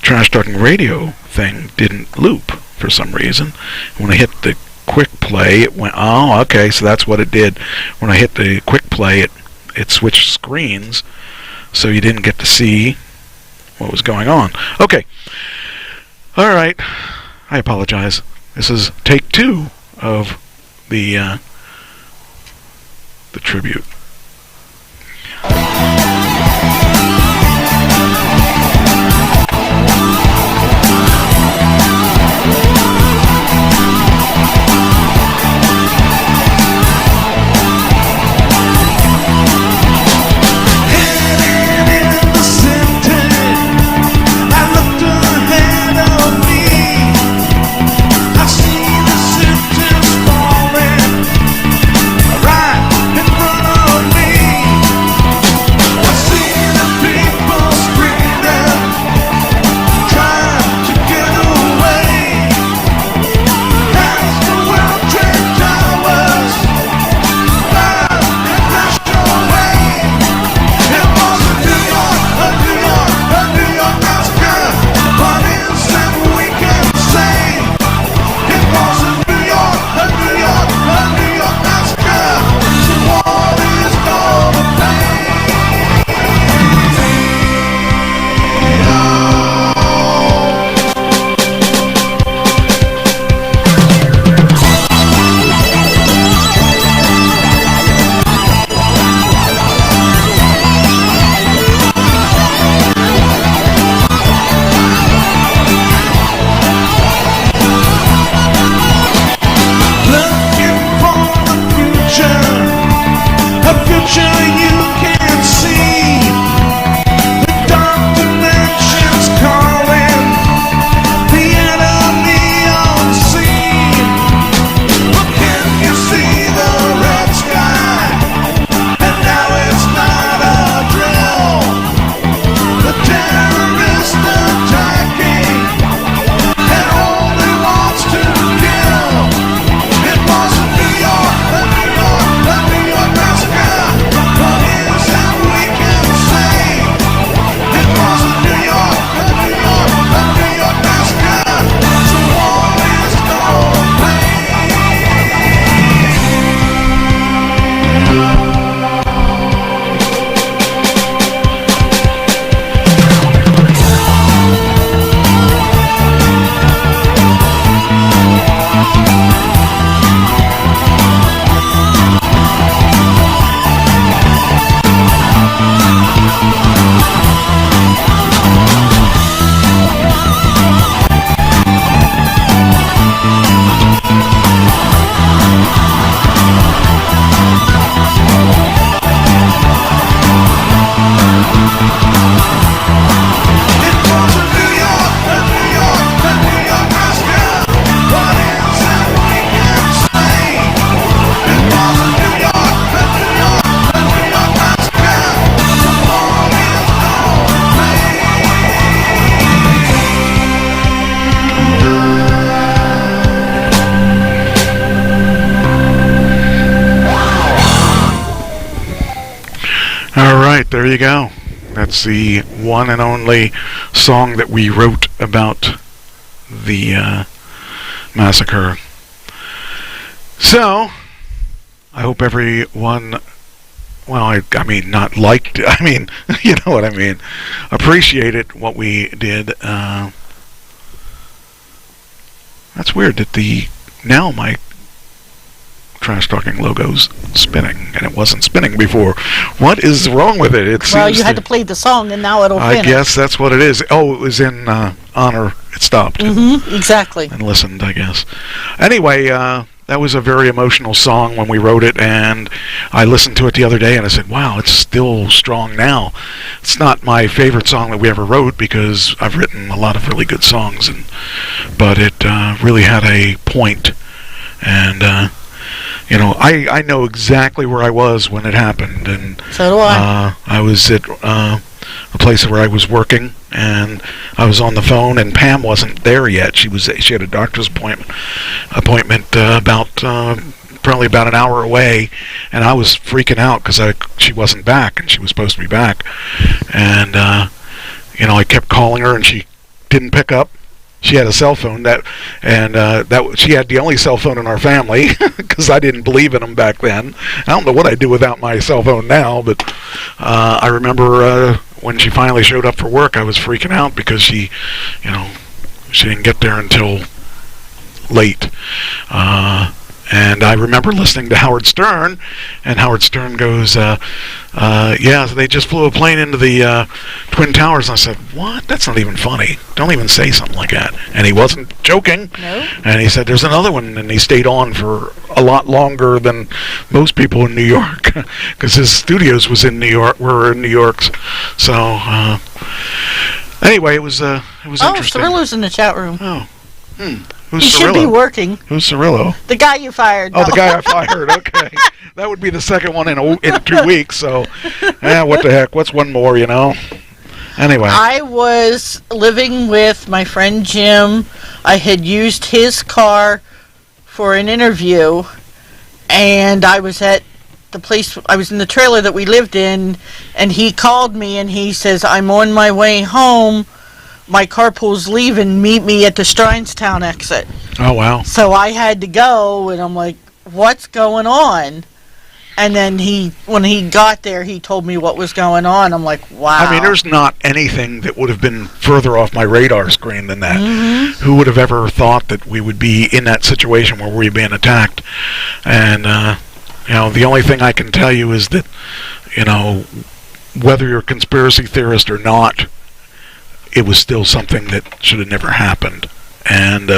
Speaker 2: Trash Talking Radio thing didn't loop for some reason. When I hit the quick play, it went... Oh, okay, so that's what it did. When I hit the quick play, it switched screens, so you didn't get to see what was going on. Okay. All right, I apologize. This is take 2 of the tribute. There you go. That's the one and only song that we wrote about the massacre. So, I hope everyone, well, I mean, not liked, I mean, you know what I mean, appreciated what we did. That's weird that now my Trash Talking logo's spinning, and it wasn't spinning before. What is wrong with it?
Speaker 1: Well, you had to play the song, and now it'll finish.
Speaker 2: I guess that's what it is. Oh, it was in honor. It stopped.
Speaker 1: Exactly.
Speaker 2: And listened, I guess. Anyway, that was a very emotional song when we wrote it, and I listened to it the other day, and I said, wow, it's still strong now. It's not my favorite song that we ever wrote, because I've written a lot of really good songs, but it really had a point, and I know exactly where I was when it happened, and
Speaker 1: So do I.
Speaker 2: I was at a place where I was working, and I was on the phone, and Pam wasn't there yet. She had a doctor's appointment about probably about an hour away, and I was freaking out because she wasn't back, and she was supposed to be back, and I kept calling her, and she didn't pick up. She had a cell phone she had the only cell phone in our family because I didn't believe in them back then. I don't know what I'd do without my cell phone now, but I remember when she finally showed up for work, I was freaking out because she didn't get there until late. And I remember listening to Howard Stern, and Howard Stern goes, yeah, they just flew a plane into the Twin Towers. And I said, what? That's not even funny. Don't even say something like that. And he wasn't joking.
Speaker 1: No.
Speaker 2: And he said, there's another one, and he stayed on for a lot longer than most people in New York, because his studios were in New York. So, anyway, it was interesting.
Speaker 1: Cirillo's in the chat room.
Speaker 2: Oh.
Speaker 1: He
Speaker 2: Who's
Speaker 1: should be
Speaker 2: Cirillo?
Speaker 1: working.
Speaker 2: Who's Cirillo?
Speaker 1: The guy you fired.
Speaker 2: Oh, the guy I fired. Okay, that would be the second one in 2 weeks. So, what the heck? What's one more? Anyway,
Speaker 1: I was living with my friend Jim. I had used his car for an interview, and I was at the place. I was in the trailer that we lived in, and he called me and he says, "I'm on my way home. My carpool's leaving. Meet me at the Strinestown exit."
Speaker 2: oh wow.
Speaker 1: So I had to go, and I'm like, what's going on? And then when he got there, he told me what was going on. I'm like, wow.
Speaker 2: I mean, there's not anything that would have been further off my radar screen than that.
Speaker 1: Mm-hmm.
Speaker 2: Who would have ever thought that we would be in that situation where we were being attacked? And the only thing I can tell you is that, whether you're a conspiracy theorist or not, it was still something that should have never happened. And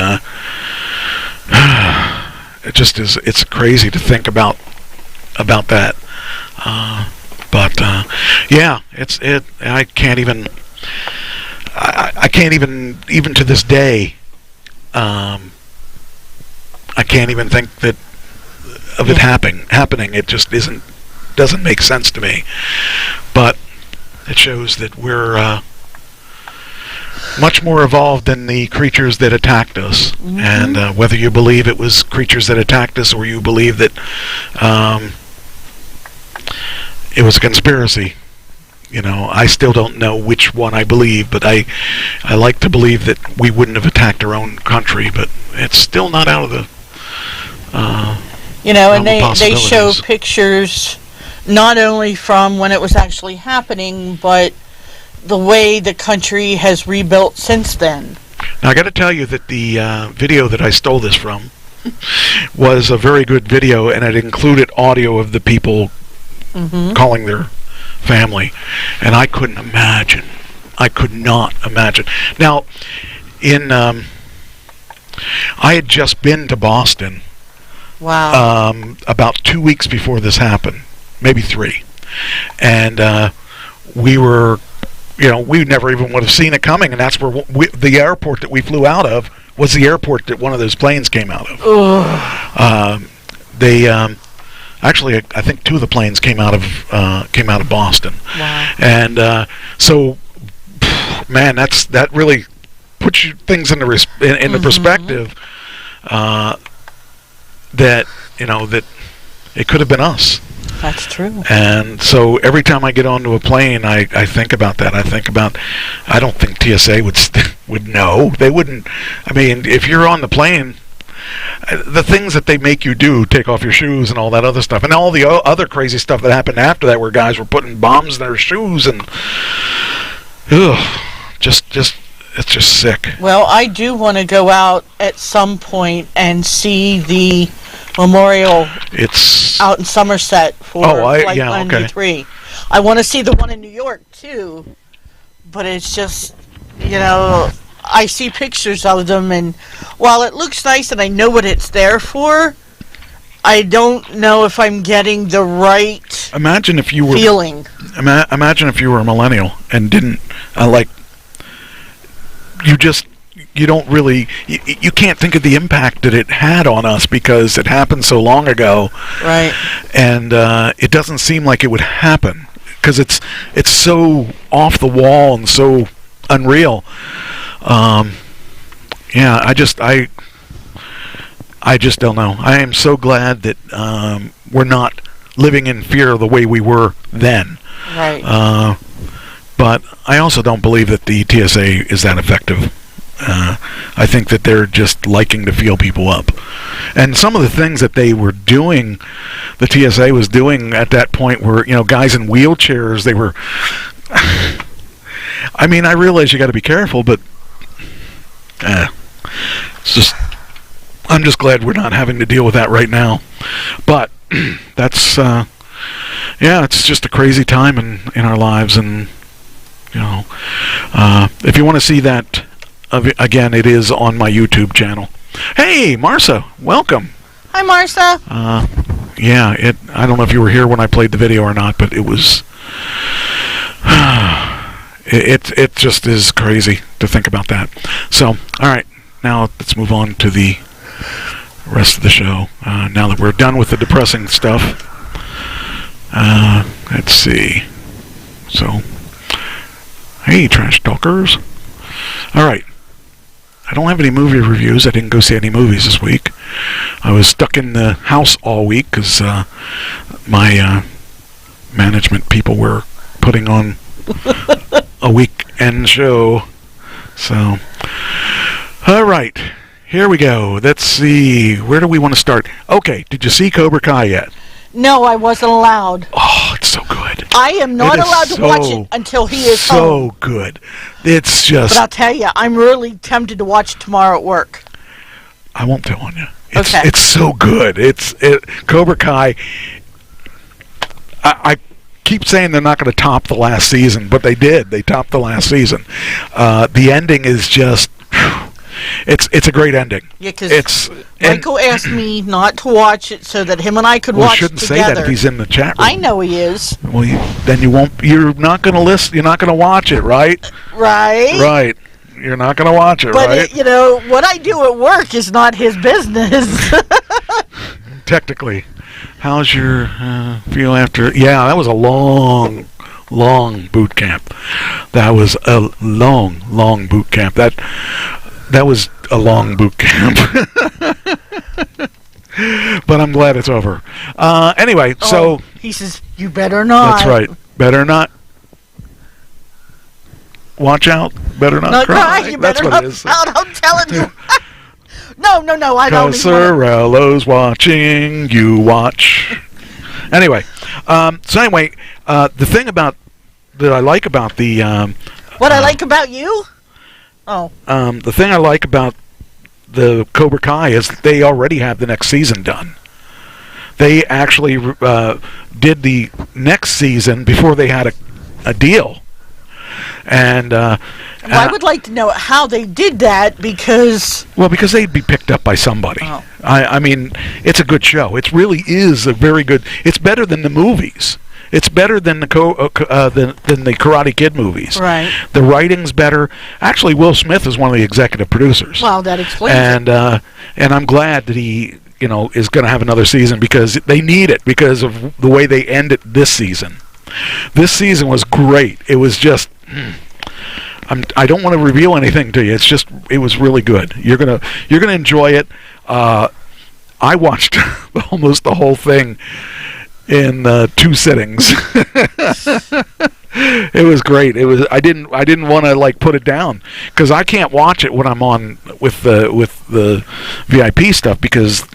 Speaker 2: it just is. It's crazy to think about that. But yeah, I can't even. I can't even to this day. I can't even think that of it happening. It just doesn't make sense to me. But it shows that we're much more evolved than the creatures that attacked us. Mm-hmm. And whether you believe it was creatures that attacked us or you believe that it was a conspiracy, I still don't know which one I believe, but I like to believe that we wouldn't have attacked our own country, but it's still not out of the
Speaker 1: and they show pictures not only from when it was actually happening, but the way the country has rebuilt since then.
Speaker 2: Now, I got to tell you that the video that I stole this from was a very good video, and it included audio of the people calling their family, and I could not imagine. Now, I had just been to Boston.
Speaker 1: Wow.
Speaker 2: About 2 weeks before this happened, maybe 3, and we were. We never even would have seen it coming, and that's where the airport that we flew out of was the airport that one of those planes came out of. They actually, I think 2 of the planes came out of Boston.
Speaker 1: Wow.
Speaker 2: And so, man, that really puts things into perspective. That that it could have been us.
Speaker 1: That's true.
Speaker 2: And so every time I get onto a plane, I think about that. I don't think TSA would know. They wouldn't. I mean, if you're on the plane, the things that they make you do, take off your shoes and all that other stuff, and all the other crazy stuff that happened after that, where guys were putting bombs in their shoes, and it's just sick.
Speaker 1: Well, I do want to go out at some point and see the memorial. It's out in Somerset for Flight 93. I want to see the one in New York too, but it's just, I see pictures of them, and while it looks nice and I know what it's there for, I don't know if I'm getting the right feeling.
Speaker 2: Imagine if you were a millennial and didn't you don't really, you can't think of the impact that it had on us because it happened so long ago,
Speaker 1: Right.
Speaker 2: and it doesn't seem like it would happen because it's so off the wall and so unreal. Yeah, I just don't know. I am so glad that we're not living in fear the way we were then.
Speaker 1: Right.
Speaker 2: But I also don't believe that the TSA is that effective. I think that they're just liking to feel people up. And some of the things that they were doing, the TSA was doing at that point were, guys in wheelchairs, they were... I mean, I realize you got to be careful, but it's just... I'm just glad we're not having to deal with that right now. But that's... it's just a crazy time in our lives, and if you want to see that again, it is on my YouTube channel. Hey, Marcia, welcome.
Speaker 1: Hi, Marcia.
Speaker 2: I don't know if you were here when I played the video or not, but it was it just is crazy to think about that. So, all right, now let's move on to the rest of the show. Now that we're done with the depressing stuff. Let's see. So, hey, trash talkers. All right. I don't have any movie reviews. I didn't go see any movies this week. I was stuck in the house all week because my management people were putting on a weekend show. So, all right. Here we go. Let's see. Where do we want to start? Okay. Did you see Cobra Kai yet?
Speaker 1: No, I wasn't allowed.
Speaker 2: Oh, it's so good.
Speaker 1: I am not allowed to watch it until he is home.
Speaker 2: So good. It's just...
Speaker 1: But I'll tell you, I'm really tempted to watch it tomorrow at work.
Speaker 2: I won't tell on you.
Speaker 1: Okay.
Speaker 2: It's so good. Cobra Kai... I keep saying they're not going to top the last season, but they did. They topped the last season. The ending is just... It's a great ending.
Speaker 1: Yeah, because Michael asked me not to watch it so that him and I could watch it together.
Speaker 2: Well, shouldn't say that if he's in the chat room.
Speaker 1: I know he is.
Speaker 2: Well, then you won't. You're not going to listen. You're not going to watch it, right?
Speaker 1: Right.
Speaker 2: Right. You're not going to watch it,
Speaker 1: but
Speaker 2: right?
Speaker 1: But what I do at work is not his business.
Speaker 2: Technically, how's your feel after? Yeah, that was a long boot camp. That was a long boot camp. That was a long boot camp. But I'm glad it's over. Anyway, so...
Speaker 1: He says, you better not.
Speaker 2: That's right. Better not. Watch out. Better not cry.
Speaker 1: You
Speaker 2: That's
Speaker 1: better
Speaker 2: what
Speaker 1: not
Speaker 2: it is.
Speaker 1: out, I'm telling you. No, I don't.
Speaker 2: Cosarello's watching. You watch. Anyway. The thing that I like about the...
Speaker 1: what I like about you? Oh.
Speaker 2: The thing I like about the Cobra Kai is that they already have the next season done. They actually did the next season before they had a deal. And
Speaker 1: I would like to know how they did that because...
Speaker 2: Well, because they'd be picked up by somebody.
Speaker 1: Oh.
Speaker 2: I mean, it's a good show. It really is a very good... It's better than the movies. It's better than the Karate Kid movies.
Speaker 1: Right.
Speaker 2: The writing's better. Actually, Will Smith is one of the executive producers.
Speaker 1: Well, that explains
Speaker 2: it. And I'm glad that he, is going to have another season because they need it because of the way they ended this season. This season was great. It was just... I don't want to reveal anything to you. It was really good. You're gonna enjoy it. I watched almost the whole thing in 2 sittings. It was great. I didn't want to put it down because I can't watch it when I'm on with the VIP stuff because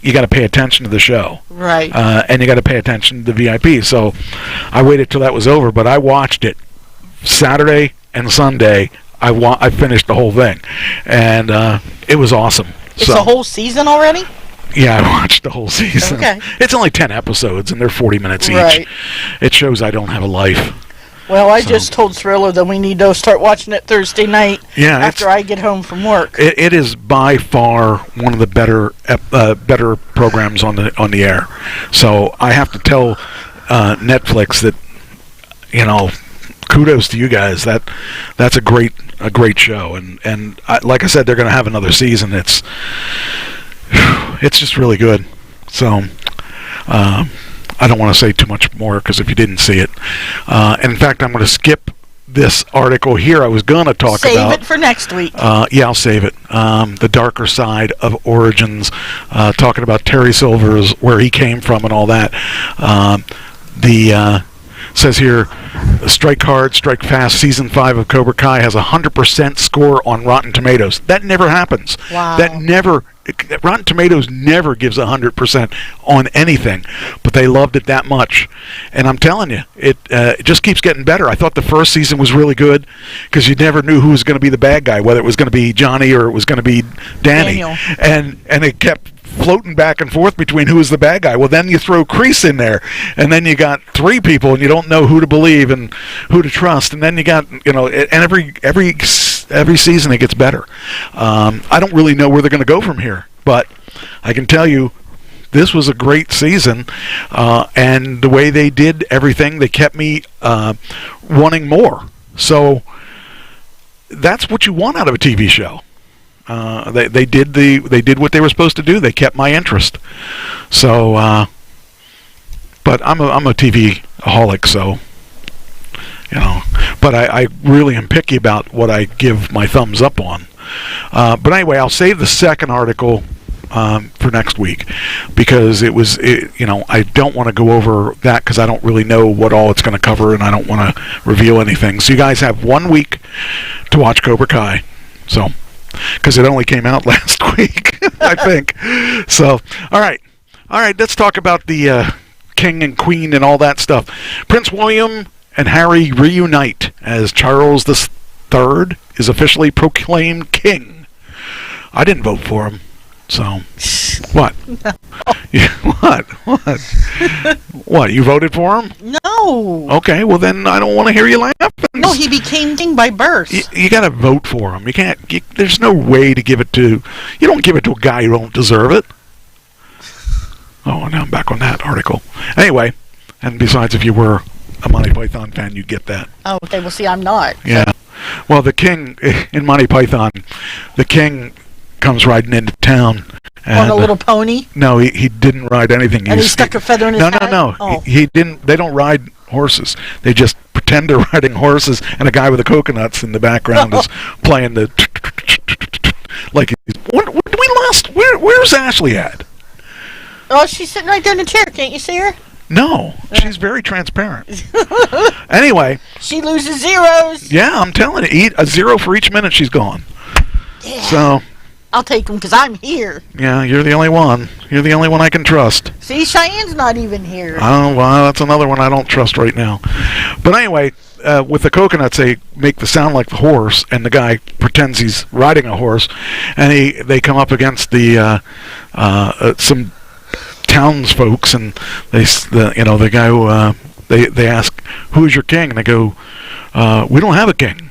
Speaker 2: you got to pay attention to the show,
Speaker 1: right?
Speaker 2: And you got to pay attention to the VIP. So I waited till that was over, but I watched it Saturday and Sunday. I finished the whole thing, and it was awesome.
Speaker 1: It's the whole season already?
Speaker 2: Yeah, I watched the whole season.
Speaker 1: Okay.
Speaker 2: It's only 10 episodes, and they're 40 minutes each.
Speaker 1: Right.
Speaker 2: It shows I don't have a life.
Speaker 1: Well, I just told Thriller that we need to start watching it Thursday night after I get home from work.
Speaker 2: It is by far one of the better programs on the air. So I have to tell Netflix that, kudos to you guys. That's a great show, and like I said, they're going to have another season. It's just really good. So I don't want to say too much more because if you didn't see it, and in fact, I'm going to skip this article here. I was going to talk about.
Speaker 1: Save it for next week.
Speaker 2: Yeah, I'll save it. The darker side of Origins, talking about Terry Silvers, where he came from, and all that. Says here, Strike Hard, Strike Fast, Season 5 of Cobra Kai has a 100% score on Rotten Tomatoes. That never happens.
Speaker 1: Wow.
Speaker 2: Rotten Tomatoes never gives 100% on anything, but they loved it that much. And I'm telling you, it just keeps getting better. I thought the first season was really good because you never knew who was going to be the bad guy, whether it was going to be Johnny or it was going to be Danny.
Speaker 1: Daniel.
Speaker 2: And it kept floating back and forth between who was the bad guy. Well, then you throw Kreese in there, and then you got three people, and you don't know who to believe and who to trust. And then you got, and every season it gets better. I don't really know where they're going to go from here, but I can tell you this was a great season, and the way they did everything, they kept me wanting more. So that's what you want out of a TV show. They did what they were supposed to do. They kept my interest. So, but I'm a TV-aholic, so But I really am picky about what I give my thumbs up on. But anyway, I'll save the second article for next week because I don't want to go over that because I don't really know what all it's going to cover, and I don't want to reveal anything. So you guys have 1 week to watch Cobra Kai. So. Because it only came out last week, I think. So, all right, let's talk about the king and queen and all that stuff. Prince William and Harry reunite as Charles III is officially proclaimed king. I didn't vote for him, so what? What? You voted for him?
Speaker 1: No.
Speaker 2: Okay, well then I don't want to hear you laugh.
Speaker 1: No, he became king by birth.
Speaker 2: You got to vote for him. You can't. There's no way to give it to. You don't give it to a guy who don't deserve it. Oh, now I'm back on that article. Anyway, and besides, if you were a Monty Python fan, you'd get that.
Speaker 1: Oh, okay. Well, see, I'm not.
Speaker 2: Yeah. Well, the king in Monty Python, the king comes riding into town.
Speaker 1: On a little pony?
Speaker 2: No, he didn't ride anything.
Speaker 1: And he stuck a feather in his hat?
Speaker 2: No.
Speaker 1: Oh.
Speaker 2: He didn't. They don't ride horses. They just pretend they're riding horses, and a guy with the coconuts in the background is playing the like. When we lost? Where's Ashley at?
Speaker 1: Oh, she's sitting right there in the chair. Can't you see her?
Speaker 2: No, she's very transparent. Anyway.
Speaker 1: She loses zeros.
Speaker 2: Yeah, I'm telling you, a zero for each minute she's gone.
Speaker 1: Yeah.
Speaker 2: So.
Speaker 1: I'll take them because I'm here.
Speaker 2: Yeah, you're the only one. You're the only one I can trust.
Speaker 1: See, Cheyenne's not even here.
Speaker 2: Oh, well, that's another one I don't trust right now. But anyway, with the coconuts, they make the sound like the horse, and the guy pretends he's riding a horse, and they come up against the some townsfolks, and the guy who they ask, "Who's your king?" And they go, "We don't have a king."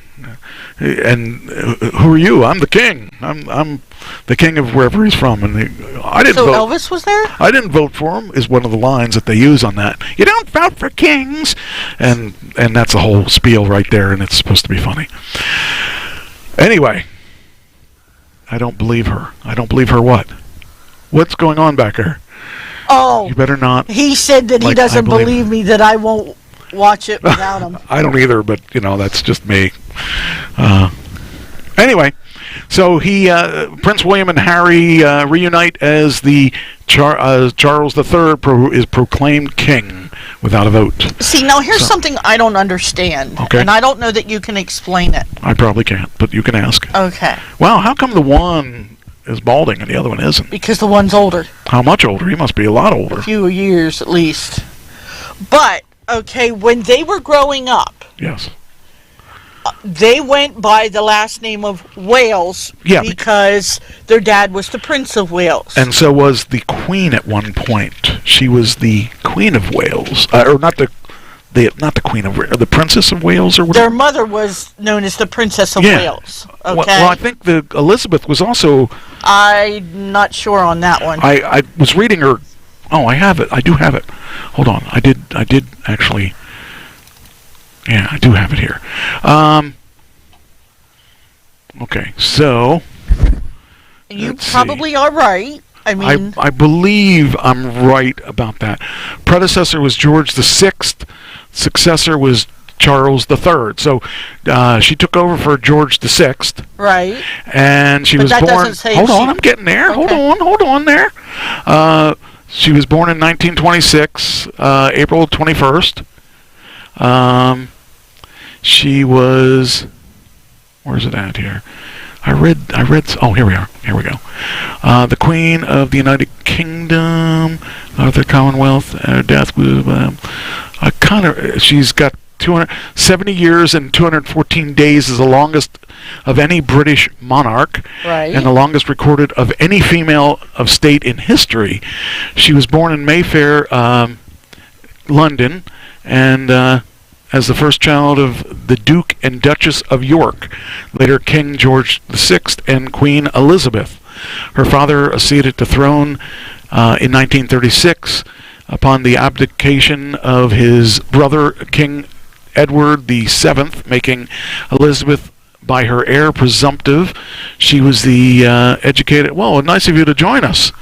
Speaker 2: And who are you? I'm the king. I'm the king of wherever he's from. And I didn't vote.
Speaker 1: So Elvis was there?
Speaker 2: I didn't vote for him. Is one of the lines that they use on that. You don't vote for kings, and that's a whole spiel right there. And it's supposed to be funny. Anyway, I don't believe her. I don't believe her. What? What's going on back there?
Speaker 1: Oh,
Speaker 2: you better not.
Speaker 1: He said that he doesn't believe me that I won't watch it without him.
Speaker 2: I don't either, but that's just me. Anyway, so Prince William and Harry reunite as the Charles III is proclaimed king without a vote.
Speaker 1: See, now here's something I don't understand,
Speaker 2: okay.
Speaker 1: And I don't know that you can explain it.
Speaker 2: I probably can't, but you can ask.
Speaker 1: Okay.
Speaker 2: Wow, how come the one is balding and the other one isn't?
Speaker 1: Because the one's older.
Speaker 2: How much older? He must be a lot older.
Speaker 1: A few years at least. But, okay, when they were growing up,
Speaker 2: yes,
Speaker 1: they went by the last name of Wales because their dad was the Prince of Wales.
Speaker 2: And so was the Queen at one point. She was the Queen of Wales, or not the Queen of Wales, the Princess of Wales, or whatever.
Speaker 1: Their mother was known as the Princess of Wales. Okay.
Speaker 2: Well, I think the Elizabeth was also.
Speaker 1: I'm not sure on that one.
Speaker 2: I was reading her. Oh, I have it. I do have it. Hold on. I did actually. Yeah, I do have it here. Okay, so
Speaker 1: And you
Speaker 2: let's see.
Speaker 1: probably are right. I mean,
Speaker 2: I believe I'm right about that. Predecessor was George the Sixth. Successor was Charles the Third. So she took over for George the Sixth,
Speaker 1: right.
Speaker 2: and she
Speaker 1: But
Speaker 2: was
Speaker 1: that
Speaker 2: born.
Speaker 1: doesn't say
Speaker 2: Hold
Speaker 1: she-
Speaker 2: on, I'm getting there.
Speaker 1: Okay.
Speaker 2: Hold on there. She was born in 1926, April 21st. She was. Where's it at here? I read. Oh, here we are. Here we go. The Queen of the United Kingdom, of the Commonwealth. Death was she's got 270 years and 214 days is the longest of any British monarch,
Speaker 1: Right.
Speaker 2: and the longest recorded of any female of state in history. She was born in Mayfair, London, and as the first child of the Duke and Duchess of York, later King George VI and Queen Elizabeth. Her father acceded to the throne in 1936 upon the abdication of his brother King Edward VII, making Elizabeth by her heir presumptive. She was the educated. Well, nice of you to join us.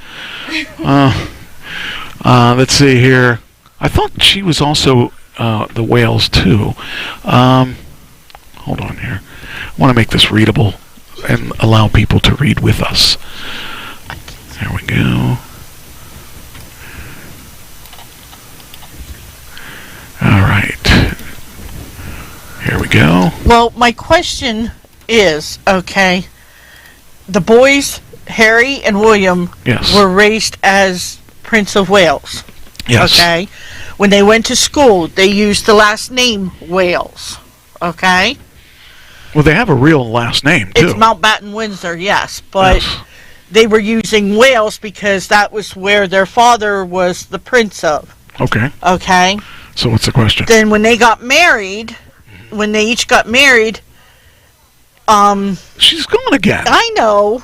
Speaker 2: Let's see here. I thought she was also the Wales too. Hold on here. I want to make this readable and allow people to read with us. There we go. All right. Here we go.
Speaker 1: Well, my question is, okay, the boys, Harry and William,
Speaker 2: Yes.
Speaker 1: were raised as Prince of Wales.
Speaker 2: Yes.
Speaker 1: Okay. When they went to school, they used the last name Wales. Okay.
Speaker 2: Well, they have a real last name too.
Speaker 1: It's Mountbatten Windsor, yes, but
Speaker 2: Yes.
Speaker 1: they were using Wales because that was where their father was the prince of.
Speaker 2: Okay.
Speaker 1: Okay.
Speaker 2: So what's the question?
Speaker 1: Then when they got married, when they each got married,
Speaker 2: She's gone again.
Speaker 1: I know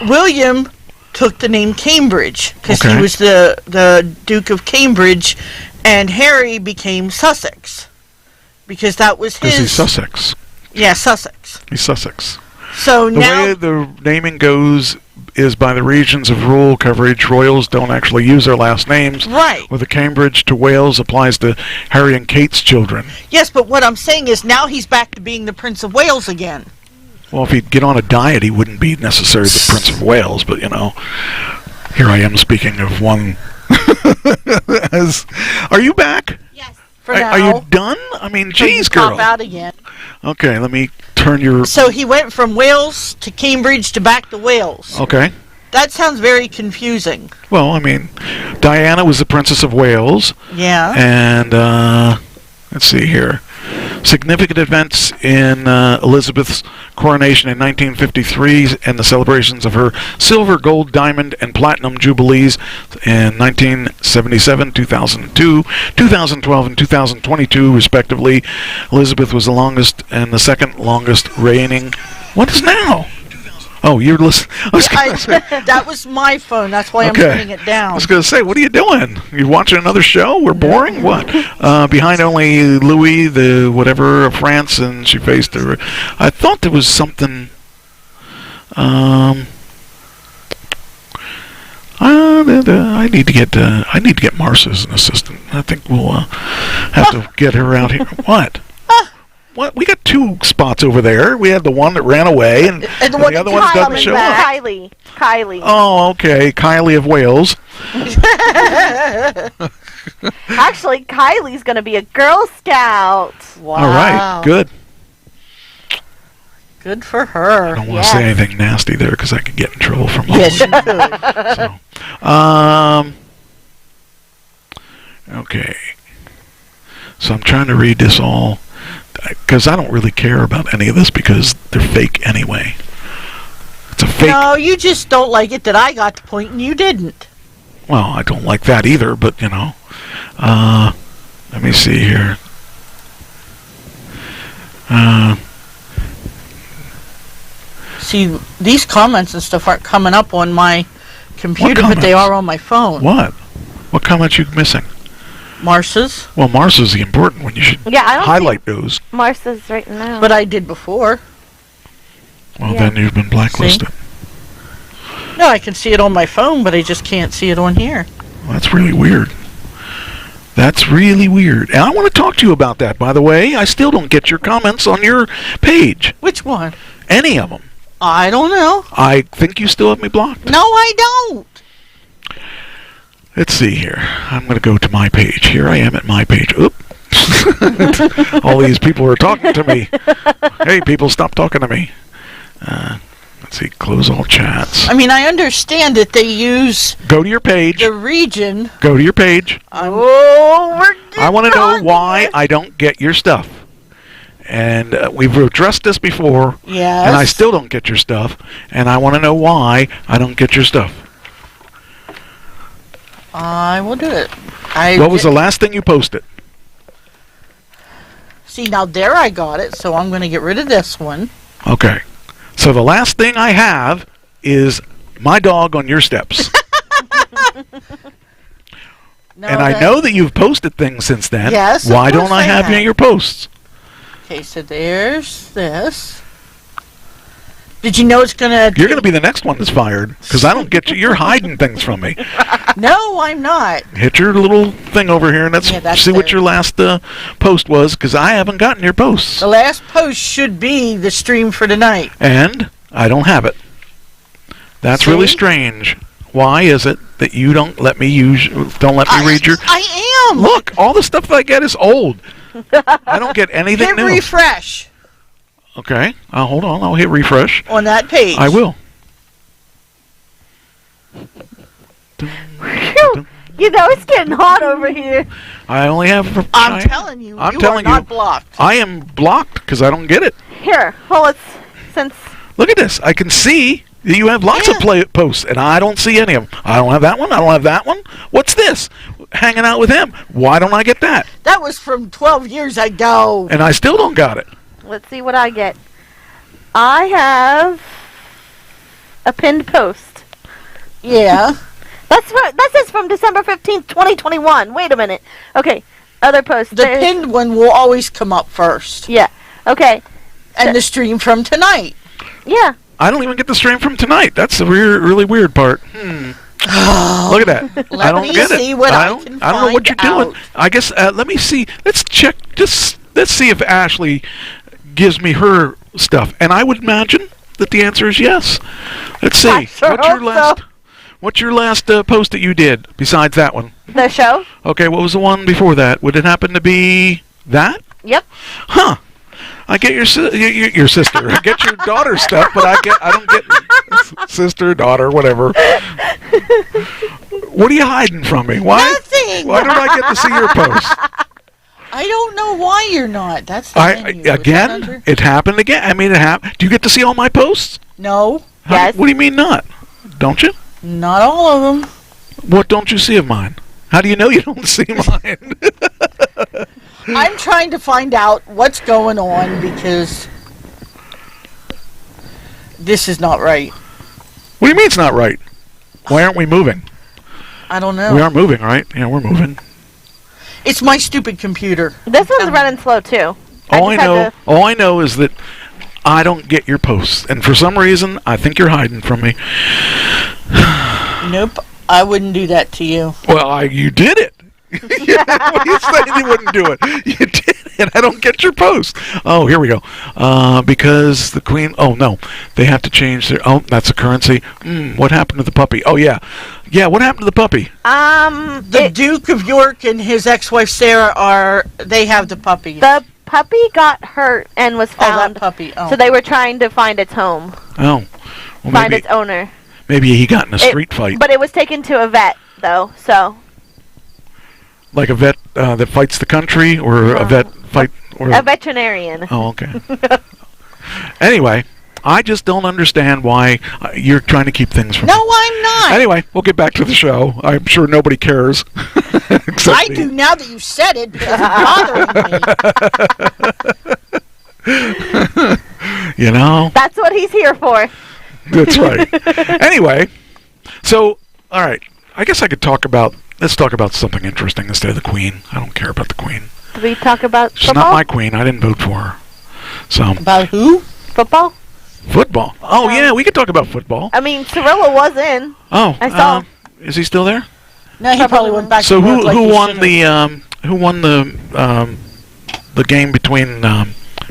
Speaker 1: William took the name Cambridge because
Speaker 2: Okay.
Speaker 1: he was the Duke of Cambridge, and Harry became Sussex because that was
Speaker 2: Because
Speaker 1: his.
Speaker 2: he's Sussex.
Speaker 1: Yeah, Sussex.
Speaker 2: He's Sussex.
Speaker 1: So
Speaker 2: The
Speaker 1: now
Speaker 2: way the naming goes is by the regions of rural coverage. Royals don't actually use their last names.
Speaker 1: right.
Speaker 2: Where the Cambridge to Wales applies to Harry and Kate's children.
Speaker 1: Yes, but what I'm saying is now he's back to being the Prince of Wales again.
Speaker 2: Well, if he'd get on a diet, he wouldn't be necessarily the Prince of Wales, but, you know, here I am speaking of one. Are you back?
Speaker 3: Yes.
Speaker 1: For
Speaker 2: Are,
Speaker 1: now.
Speaker 2: are you done? I mean,
Speaker 1: So you
Speaker 2: geez,
Speaker 1: pop
Speaker 2: girl.
Speaker 1: out again.
Speaker 2: Okay, let me turn your...
Speaker 1: So he went from Wales to Cambridge to back to Wales.
Speaker 2: Okay.
Speaker 1: That sounds very confusing.
Speaker 2: Well, I mean, Diana was the Princess of Wales,
Speaker 1: Yeah.
Speaker 2: and let's see here. Significant events in Elizabeth's coronation in 1953 and the celebrations of her silver, gold, diamond, and platinum jubilees in 1977, 2002, 2012, and 2022, respectively. Elizabeth was the longest and the second longest reigning. What is now? Oh, you're listening.
Speaker 1: That was my phone. That's why I'm turning it
Speaker 2: I
Speaker 1: down.
Speaker 2: was going to say, what are you doing? You watching another show? We're boring? What? Behind only Louis, the whatever of France, and she faced her. I thought there was something. I need to get Marcia as an assistant. I think we'll have to get her out here. What? What? We got two spots over there. We had the one that ran away, and
Speaker 1: the one
Speaker 2: the other
Speaker 1: that
Speaker 2: one doesn't
Speaker 3: Kylie,
Speaker 2: show up.
Speaker 3: Kylie.
Speaker 2: Oh, okay. Kylie of Wales.
Speaker 3: Actually, Kylie's gonna be a Girl Scout.
Speaker 1: Wow.
Speaker 2: All right. Good.
Speaker 1: Good for
Speaker 2: I
Speaker 1: her.
Speaker 2: don't want to say anything nasty there because I could get in trouble from Mom.
Speaker 1: Yes, you could.
Speaker 2: Okay. So I'm trying to read this all because I don't really care about any of this because they're fake anyway. It's a fake.
Speaker 1: No, you just don't like it that I got the point and you didn't.
Speaker 2: Well, I don't like that either, but you know. Let me see here.
Speaker 1: See, these comments and stuff aren't coming up on my computer, but they
Speaker 2: comments?
Speaker 1: are on my phone.
Speaker 2: What? What comment you missing?
Speaker 1: Marcia's,
Speaker 2: Well, Marcia's the important one. You should
Speaker 3: Yeah, I don't
Speaker 2: highlight those.
Speaker 3: see Marcia's right now.
Speaker 1: but I did before.
Speaker 2: Well,
Speaker 3: Yeah.
Speaker 2: then you've been blacklisted.
Speaker 1: No, I can see it on my phone, but I just can't see it on here.
Speaker 2: Well, that's really weird. That's really weird. And I want to talk to you about that, by the way. I still don't get your comments on your page.
Speaker 1: Which one?
Speaker 2: Any of them.
Speaker 1: I don't know.
Speaker 2: I think you still have me blocked.
Speaker 1: No, I don't.
Speaker 2: Let's see here. I'm going to go to my page. Here I am at my page. Oop. All these people are talking to me. Hey, people, stop talking to me. Let's see. Close all chats.
Speaker 1: I mean, I understand that they use
Speaker 2: Go to your page.
Speaker 1: the region.
Speaker 2: Go to your page.
Speaker 3: Oh, we're
Speaker 2: I want to know why I don't get your stuff. And we've addressed this before,
Speaker 1: Yes.
Speaker 2: and I still don't get your stuff. And I want to know why I don't get your stuff.
Speaker 1: I will do it.
Speaker 2: What was the last thing you posted?
Speaker 1: See, now there I got it, so I'm going to get rid of this one.
Speaker 2: Okay. So the last thing I have is my dog on your steps.
Speaker 1: No,
Speaker 2: And I know that you've posted things since then.
Speaker 1: Yes, of
Speaker 2: Why don't
Speaker 1: course
Speaker 2: I
Speaker 1: I
Speaker 2: have
Speaker 1: have.
Speaker 2: your posts?
Speaker 1: Okay, so there's this. Did you know it's going to...
Speaker 2: You're going to be the next one that's fired because I don't get you. You're hiding things from me.
Speaker 1: No, I'm not.
Speaker 2: Hit your little thing over here and let's
Speaker 1: Yeah, that's
Speaker 2: see what
Speaker 1: there.
Speaker 2: your last post was because I haven't gotten your posts.
Speaker 1: The last post should be the stream for tonight.
Speaker 2: And I don't have it. That's really
Speaker 1: See?
Speaker 2: strange. Why is it that you don't let me read your...
Speaker 1: I am.
Speaker 2: Look, all the stuff that I get is old. I don't get anything
Speaker 1: Hit
Speaker 2: new.
Speaker 1: refresh
Speaker 2: Okay, hold on. I'll hit refresh.
Speaker 1: on that page.
Speaker 2: I will.
Speaker 3: Phew. You know, it's getting hot over here.
Speaker 2: I only have...
Speaker 1: I'm telling you,
Speaker 2: I'm
Speaker 1: you
Speaker 2: telling
Speaker 1: are not
Speaker 2: you.
Speaker 1: blocked.
Speaker 2: I am blocked because I don't get it.
Speaker 3: Here, well, it's since
Speaker 2: Look at this. I can see that you have lots of posts, and I don't see any of them. I don't have that one. I don't have that one. What's this? Hanging out with him. Why don't I get that?
Speaker 1: That was from 12 years ago.
Speaker 2: And I still don't got it.
Speaker 3: let's see what I get. I have a pinned post.
Speaker 1: Yeah.
Speaker 3: That says from December 15th, 2021. Wait a minute. Okay, other posts.
Speaker 1: The pinned one will always come up first.
Speaker 3: Yeah. Okay.
Speaker 1: And the stream from tonight.
Speaker 3: Yeah.
Speaker 2: I don't even get the stream from tonight. That's the really weird part. Look at that.
Speaker 1: Let
Speaker 2: I don't
Speaker 1: me
Speaker 2: get
Speaker 1: see
Speaker 2: it.
Speaker 1: what I
Speaker 2: don't,
Speaker 1: can
Speaker 2: I don't know what you're
Speaker 1: find
Speaker 2: doing. I guess let me see. Let's check. Let's see if Ashley gives me her stuff. And I would imagine that the answer is yes. Let's see.
Speaker 3: I sure
Speaker 2: what's your
Speaker 3: hope
Speaker 2: last?
Speaker 3: so.
Speaker 2: What's your last post that you did besides that one?
Speaker 3: The show?
Speaker 2: Okay. What was the one before that? Would it happen to be that?
Speaker 3: Yep.
Speaker 2: Huh. I get your sister. I get your daughter's stuff, but I don't get sister, daughter, whatever. What are you hiding from me? Why?
Speaker 1: Nothing.
Speaker 2: Why don't I get to see your post?
Speaker 1: I don't know why you're not. That's the menu. Is that
Speaker 2: Again,
Speaker 1: under?
Speaker 2: it happened again. I mean, it happened. Do you get to see all my posts?
Speaker 1: No,
Speaker 3: Yes.
Speaker 2: What do you mean not? Don't you?
Speaker 1: not all of them.
Speaker 2: What don't you see of mine? How do you know you don't see mine?
Speaker 1: I'm trying to find out what's going on because this is not right.
Speaker 2: What do you mean it's not right? Why aren't we moving?
Speaker 1: I don't know.
Speaker 2: We are moving, right? Yeah, we're moving.
Speaker 1: It's my stupid computer.
Speaker 3: This one's running slow too.
Speaker 2: All
Speaker 3: just had to-
Speaker 2: all I know is that I don't get your posts, and for some reason, I think you're hiding from me.
Speaker 1: Nope, I wouldn't do that to you.
Speaker 2: Well, you did it. You said you wouldn't do it. You did it. I don't get your post. Oh, here we go. Because the Queen. Oh no, they have to change their. Oh, that's a currency. What happened to the puppy? Oh yeah, yeah. What happened to the puppy?
Speaker 1: The Duke of York and his ex-wife Sarah they have the puppies.
Speaker 3: The puppy got hurt and was
Speaker 1: that
Speaker 3: found.
Speaker 1: puppy. Oh.
Speaker 3: So they were trying to find its home,
Speaker 2: Oh, well,
Speaker 3: find its owner.
Speaker 2: maybe he got in a street fight,
Speaker 3: But it was taken to a vet though, so
Speaker 2: like a vet that fights the country, or a vet fight, or
Speaker 3: a veterinarian.
Speaker 2: Oh, okay. Anyway, I just don't understand why you're trying to keep things from
Speaker 1: No,
Speaker 2: me.
Speaker 1: I'm not.
Speaker 2: Anyway, we'll get back to the show. I'm sure nobody cares. Except
Speaker 1: I
Speaker 2: me.
Speaker 1: do now that you said it because it's bothering me.
Speaker 2: You know,
Speaker 3: That's what he's here for.
Speaker 2: that's right. Anyway, so, all right. I guess I could talk about let's talk about something interesting instead of the Queen. I don't care about the Queen.
Speaker 3: Did we talk about
Speaker 2: She's
Speaker 3: football?
Speaker 2: not my Queen. I didn't vote for her. So
Speaker 1: About who?
Speaker 3: Football?
Speaker 2: football. Oh yeah, we could talk about football.
Speaker 3: I mean, Cirilla was in.
Speaker 2: Oh,
Speaker 3: I saw.
Speaker 2: is he still there?
Speaker 1: No, he probably went back
Speaker 2: So
Speaker 1: to work
Speaker 2: who
Speaker 1: like he
Speaker 2: won the game between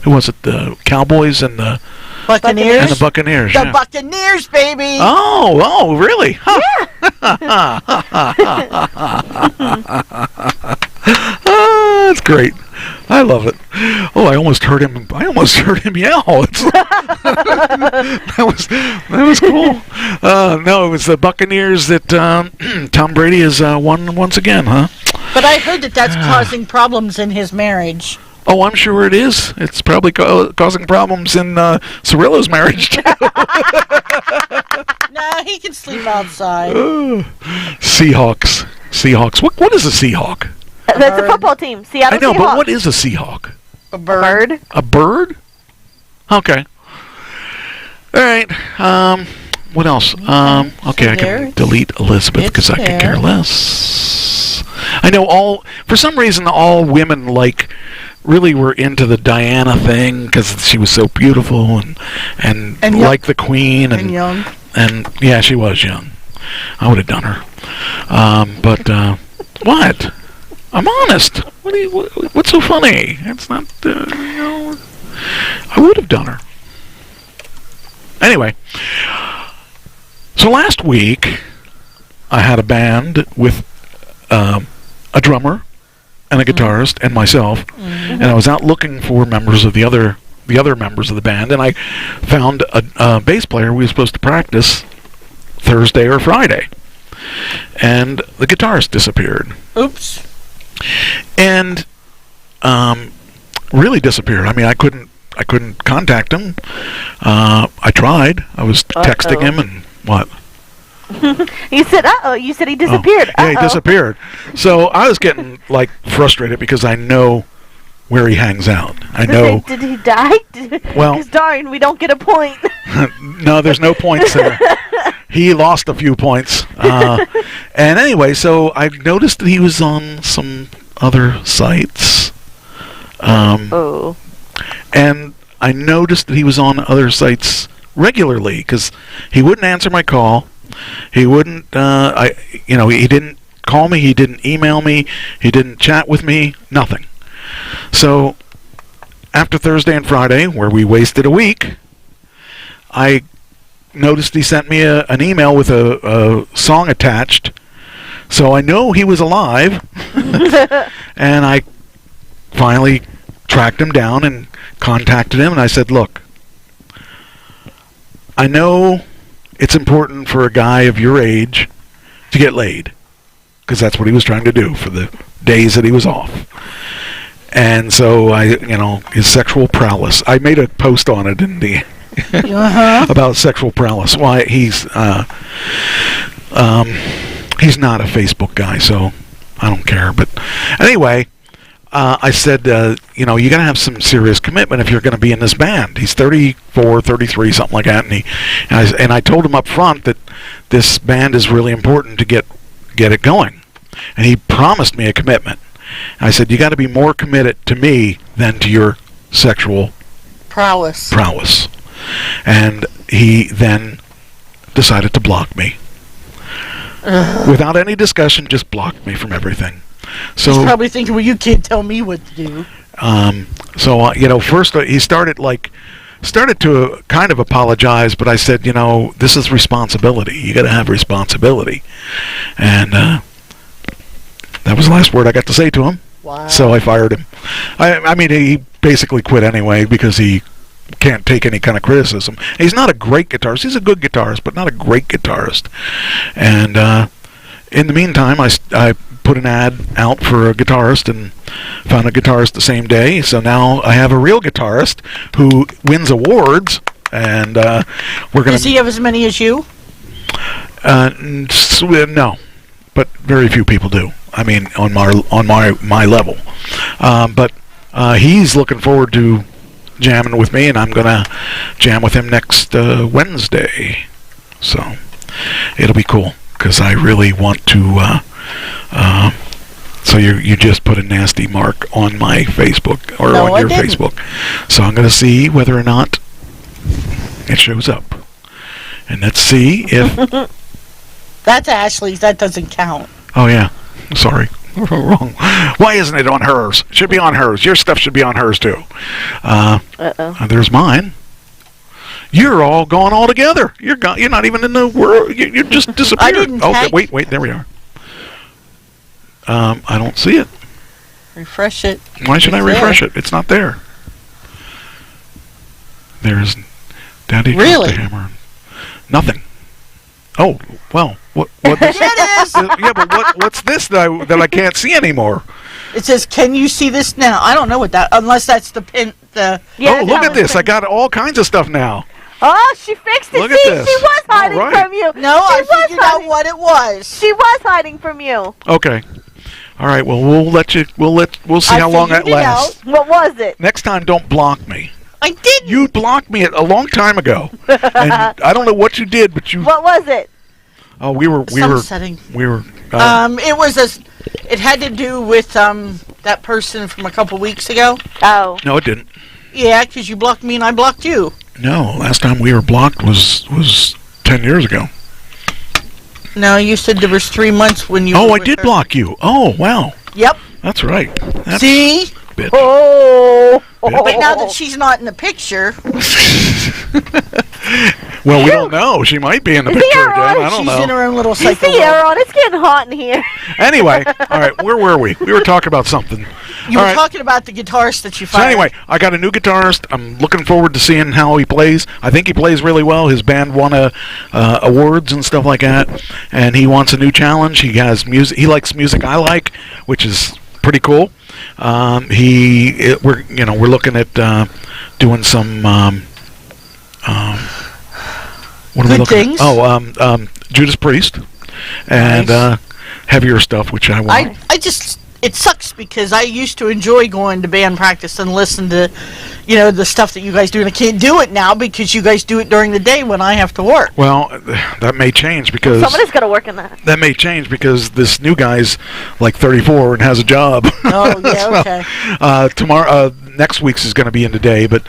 Speaker 2: who was it, the Cowboys and the
Speaker 1: Buccaneers?
Speaker 2: Buccaneers?
Speaker 1: The
Speaker 2: Yeah.
Speaker 1: Buccaneers, baby!
Speaker 2: Oh, really? Huh. Ah, that's great. I love it. Oh, I almost heard him yell. That was cool. No, it was the Buccaneers that Tom Brady has won once again, huh?
Speaker 1: But I heard that that's causing problems in his marriage.
Speaker 2: Oh, I'm sure it is. It's probably causing problems in Cirilla's marriage too.
Speaker 1: No, he can sleep outside.
Speaker 2: Seahawks. What is a Seahawk?
Speaker 3: That's a
Speaker 1: bird.
Speaker 3: football team. Seattle
Speaker 2: I know,
Speaker 3: Seahawks.
Speaker 2: but what is a Seahawk?
Speaker 1: A
Speaker 3: A bird?
Speaker 2: A bird? Okay. All right. What else? Okay, I
Speaker 1: there.
Speaker 2: can delete Elizabeth because I could
Speaker 1: It's
Speaker 2: care
Speaker 1: there.
Speaker 2: less. I know for some reason, all women really were into the Diana thing because she was so beautiful and
Speaker 1: young.
Speaker 2: like the Queen
Speaker 1: And young.
Speaker 2: and yeah, she was young. I would have done her. But what? I'm honest. What's so funny? It's not. I would have done her. Anyway, so last week I had a band with a drummer and a guitarist and myself, and I was out looking for members of the other members of the band, and I found a bass player we were supposed to practice Thursday or Friday, and the guitarist disappeared.
Speaker 1: Oops.
Speaker 2: And really disappeared. I mean, I couldn't contact him. I tried. I was texting him and what?
Speaker 3: You said, uh-oh. You said he disappeared.
Speaker 2: Yeah, he
Speaker 3: Uh-oh.
Speaker 2: disappeared. So I was getting frustrated because I know where he hangs out. I know.
Speaker 3: Did he die?
Speaker 2: Well-
Speaker 3: Because darn, we don't get a point.
Speaker 2: No, there's no points there. He lost a few points. And anyway, so I noticed that he was on some other sites.
Speaker 3: Oh.
Speaker 2: And I noticed that he was on other sites regularly because he wouldn't answer my call. He wouldn't. He didn't call me. He didn't email me. He didn't chat with me. Nothing. So after Thursday and Friday, where we wasted a week, I noticed he sent me an email with a song attached. So I know he was alive, and I finally tracked him down and contacted him, and I said, look, I know it's important for a guy of your age to get laid, because that's what he was trying to do for the days that he was off. And so his sexual prowess. I made a post on it in the about sexual prowess. Why he's not a Facebook guy, so I don't care. But anyway, I said, you got to have some serious commitment if you're going to be in this band. He's 34, 33, something like that, and I told him up front that this band is really important to get it going. And he promised me a commitment. I said, you got to be more committed to me than to your sexual
Speaker 1: Prowess.
Speaker 2: And he then decided to block me. Without any discussion, just blocked me from everything. So
Speaker 1: He's probably thinking, well, you can't tell me what to do.
Speaker 2: First he started to kind of apologize, but I said, this is responsibility. You got to have responsibility. And that was the last word I got to say to him.
Speaker 1: Wow.
Speaker 2: So I fired him. I mean, he basically quit anyway because he can't take any kind of criticism. He's not a great guitarist. He's a good guitarist, but not a great guitarist. And in the meantime, I put an ad out for a guitarist and found a guitarist the same day. So now I have a real guitarist who wins awards, and we're going to.
Speaker 1: Does he have as many as you?
Speaker 2: No, but very few people do. I mean, on my level. But he's looking forward to jamming with me, and I'm going to jam with him next Wednesday. So it'll be cool because I really want to So you just put a nasty mark on my Facebook or
Speaker 1: No,
Speaker 2: on
Speaker 1: I
Speaker 2: your
Speaker 1: didn't.
Speaker 2: Facebook. So I'm going to see whether or not it shows up. And let's see if...
Speaker 1: That's Ashley's. That doesn't count.
Speaker 2: Oh, yeah. Sorry. Wrong. Why isn't it on hers? It should be on hers. Your stuff should be on hers, too.
Speaker 3: Uh-oh.
Speaker 2: There's mine. You're all gone all together. You're gone. You're not even in the world. You just disappeared.
Speaker 1: didn't
Speaker 2: Okay,
Speaker 1: tag-
Speaker 2: wait. There we are. I don't see it.
Speaker 1: Refresh it.
Speaker 2: Why should I
Speaker 1: It's
Speaker 2: refresh it? It's not there. There's Daddy dropped
Speaker 1: Really?
Speaker 2: the hammer. Nothing. Oh well. What? This?
Speaker 1: Yeah, it is.
Speaker 2: Yeah, but what's this that I can't see anymore?
Speaker 1: It says, "Can you see this now?" I don't know what that. Unless that's the pin. The
Speaker 3: Yeah,
Speaker 2: Oh, look
Speaker 3: that
Speaker 2: at
Speaker 3: was
Speaker 2: this!
Speaker 3: the-
Speaker 2: I got all kinds of stuff now.
Speaker 3: Oh, she fixed it.
Speaker 2: Look at
Speaker 3: See,
Speaker 2: this.
Speaker 3: she was hiding
Speaker 2: All right.
Speaker 3: from you.
Speaker 1: no,
Speaker 3: she
Speaker 1: I
Speaker 3: was
Speaker 1: figured out
Speaker 3: hiding.
Speaker 1: what it was.
Speaker 3: She was hiding from you.
Speaker 2: Okay. All right. Well, we'll see
Speaker 1: I
Speaker 2: how long that
Speaker 1: figured it
Speaker 2: lasts.
Speaker 3: What was it?
Speaker 2: Next time, don't block me.
Speaker 1: I didn't.
Speaker 2: You blocked me a long time ago, and I don't know what you did, but you.
Speaker 3: What was it?
Speaker 2: Oh, we were.
Speaker 1: Some setting. It was It had to do with that person from a couple weeks ago.
Speaker 3: Oh.
Speaker 2: No, it didn't.
Speaker 1: Yeah, because you blocked me and I blocked you.
Speaker 2: No, last time we were blocked was 10 years ago.
Speaker 1: No, you said there was 3 months when you.
Speaker 2: Oh,
Speaker 1: were
Speaker 2: I
Speaker 1: with
Speaker 2: did
Speaker 1: her.
Speaker 2: block you. Oh, wow.
Speaker 1: Yep.
Speaker 2: That's right. That's
Speaker 1: See,
Speaker 2: bitch.
Speaker 3: Oh.
Speaker 2: But
Speaker 1: but now that she's not in the picture,
Speaker 2: Well, we don't know. She might be in the
Speaker 3: Is he
Speaker 2: picture
Speaker 3: alright?
Speaker 2: again. I don't
Speaker 1: she's in
Speaker 2: know.
Speaker 1: her own little
Speaker 3: You
Speaker 1: psycho.
Speaker 3: see,
Speaker 1: world.
Speaker 3: Aaron, it's getting hot in here.
Speaker 2: Anyway, all right, where were we? We were talking about something.
Speaker 1: You
Speaker 2: All
Speaker 1: were
Speaker 2: right.
Speaker 1: talking about the guitarist that you
Speaker 2: So
Speaker 1: fired.
Speaker 2: anyway, I got a new guitarist. I'm looking forward to seeing how he plays. I think he plays really well. His band won awards and stuff like that, and he wants a new challenge. He has music. He likes music I like, which is pretty cool. We're looking at doing some. What are we
Speaker 1: Good
Speaker 2: looking
Speaker 1: things?
Speaker 2: at? Oh, Judas Priest, and
Speaker 1: Nice.
Speaker 2: heavier stuff, which I want.
Speaker 1: It sucks because I used to enjoy going to band practice and listen to, the stuff that you guys do, and I can't do it now because you guys do it during the day when I have to work.
Speaker 2: Well, that may change because
Speaker 3: Somebody's got to work in that.
Speaker 2: that may change because this new guy's like 34 and has a job.
Speaker 1: Oh, yeah, okay.
Speaker 2: Next week's is going to be in the day, but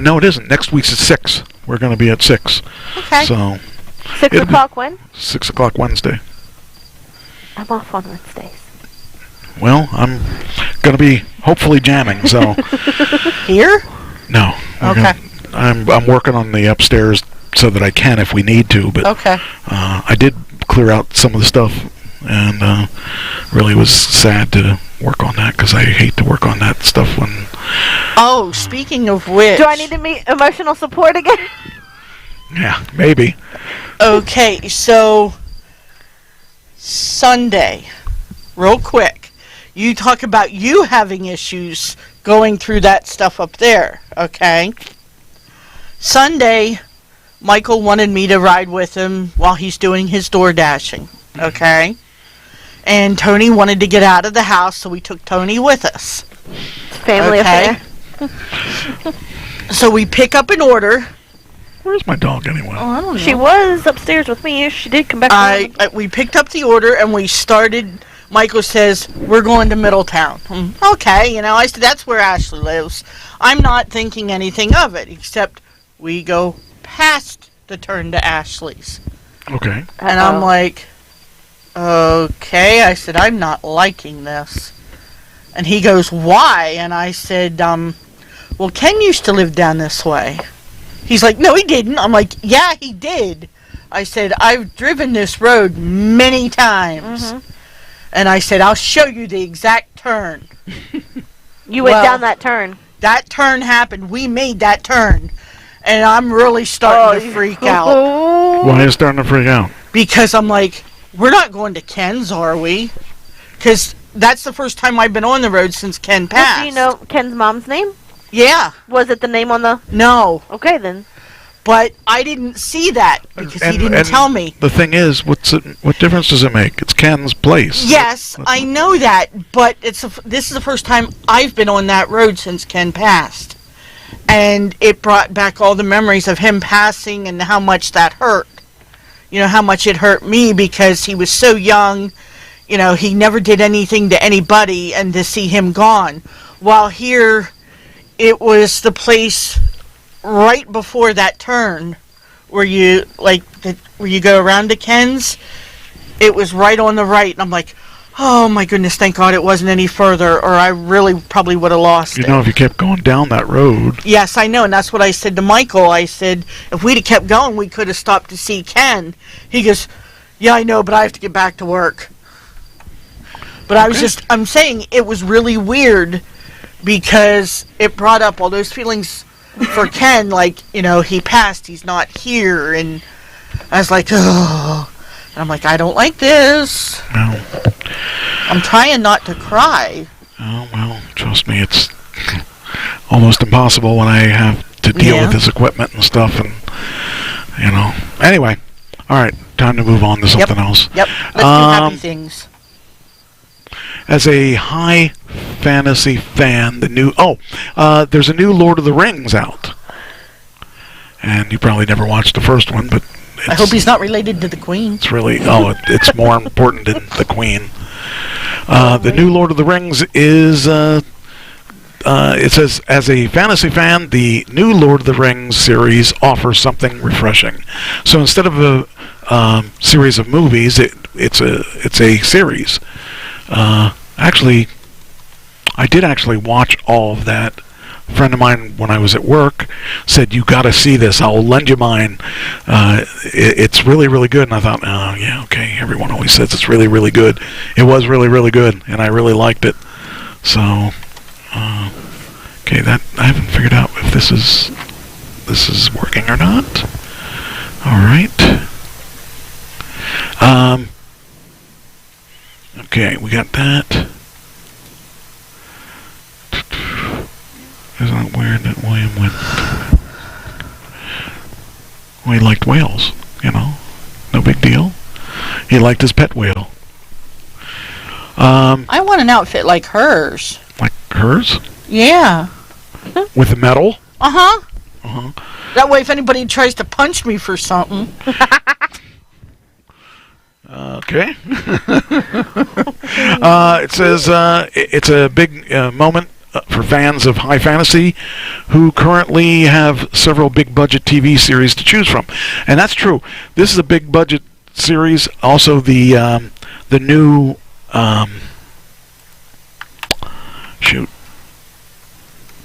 Speaker 2: no, it isn't. Next week's is 6. We're going to be at 6.
Speaker 1: Okay.
Speaker 2: So
Speaker 3: 6
Speaker 2: It'll be-
Speaker 3: o'clock when?
Speaker 2: 6 o'clock Wednesday.
Speaker 3: I'm off on Wednesdays.
Speaker 2: Well, I'm going to be hopefully jamming. So
Speaker 1: Here?
Speaker 2: no. we're
Speaker 1: Okay.
Speaker 2: I'm working on the upstairs so that I can if we need to, but
Speaker 1: Okay.
Speaker 2: I did clear out some of the stuff, and really was sad to work on that because I hate to work on that stuff when.
Speaker 1: Oh, speaking of which.
Speaker 3: Do I need to meet emotional support again?
Speaker 2: Yeah, maybe.
Speaker 1: Okay, so Sunday, real quick. You talk about you having issues going through that stuff up there, okay? Sunday, Michael wanted me to ride with him while he's doing his door dashing, okay? And Tony wanted to get out of the house, so we took Tony with us.
Speaker 3: Family
Speaker 1: Okay.
Speaker 3: affair.
Speaker 1: So we pick up an order.
Speaker 2: Where's my dog anyway?
Speaker 1: Oh, I don't know.
Speaker 3: She was upstairs with me. She did come back.
Speaker 1: We picked up the order and we started. Michael says, we're going to Middletown. Okay, I said, that's where Ashley lives. I'm not thinking anything of it, except we go past the turn to Ashley's.
Speaker 2: Okay.
Speaker 1: And I'm like, okay. I said, I'm not liking this. And he goes, why? And I said, well, Ken used to live down this way. He's like, no, he didn't. I'm like, yeah, he did. I said, I've driven this road many times.
Speaker 3: Mhm.
Speaker 1: And I said, I'll show you the exact turn.
Speaker 3: You went
Speaker 1: Well-
Speaker 3: down that turn.
Speaker 1: That turn happened. We made that turn. And I'm really starting to freak out.
Speaker 2: Why are you starting to freak out?
Speaker 1: Because I'm like, we're not going to Ken's, are we? Because that's the first time I've been on the road since Ken passed.
Speaker 3: Do you know Ken's mom's name?
Speaker 1: Yeah.
Speaker 3: Was it the name on the...
Speaker 1: No.
Speaker 3: Okay, then.
Speaker 1: But I didn't see that because he
Speaker 2: And-
Speaker 1: didn't
Speaker 2: and
Speaker 1: tell me.
Speaker 2: The thing is, what difference does it make? It's Ken's place.
Speaker 1: Yes, I know that, but this is the first time I've been on that road since Ken passed. And it brought back all the memories of him passing and how much that hurt. How much it hurt me because he was so young. he never did anything to anybody, and to see him gone. While here, it was the place right before that turn where you go around to Ken's. It was right on the right, and I'm like, oh my goodness, thank God it wasn't any further, or I really probably would have lost it.
Speaker 2: If you kept going down that road.
Speaker 1: Yes, I know, and that's what I said to Michael. I said, if we'd have kept going, we could have stopped to see Ken. He goes, yeah, I know, but I have to get back to work. But I'm saying it was really weird because it brought up all those feelings for Ken, like, he passed, he's not here, and I was like, oh. And I'm like, I don't like this.
Speaker 2: No.
Speaker 1: I'm trying not to cry.
Speaker 2: Oh, well, trust me, it's almost impossible when I have to deal with this equipment and stuff, and, Anyway, all right, time to move on to something else.
Speaker 1: Yep, let's do happy things.
Speaker 2: As a high fantasy fan, there's a new Lord of the Rings out. And you probably never watched the first one, but
Speaker 1: I hope he's not related to the Queen.
Speaker 2: It's really, it's more important than the Queen. The new Lord of the Rings is, it says, as a fantasy fan, the new Lord of the Rings series offers something refreshing. So instead of a series of movies, it's a series. Actually, I did watch all of that. A friend of mine, when I was at work, said, you got to see this. I'll lend you mine. It's really, really good. And I thought, oh, yeah, okay. Everyone always says it's really, really good. It was really, really good, and I really liked it. So, okay, that I haven't figured out if this is working or not. All right. Okay, we got that. Isn't it weird that William went... Well, he liked whales, No big deal. He liked his pet whale.
Speaker 1: I want an outfit like hers.
Speaker 2: Like hers?
Speaker 1: Yeah.
Speaker 2: With the metal?
Speaker 1: Uh-huh. Uh-huh. That way if anybody tries to punch me for something...
Speaker 2: Okay. It says it's a big moment for fans of high fantasy who currently have several big budget TV series to choose from. And that's true. This is a big budget series. Also the new shoot.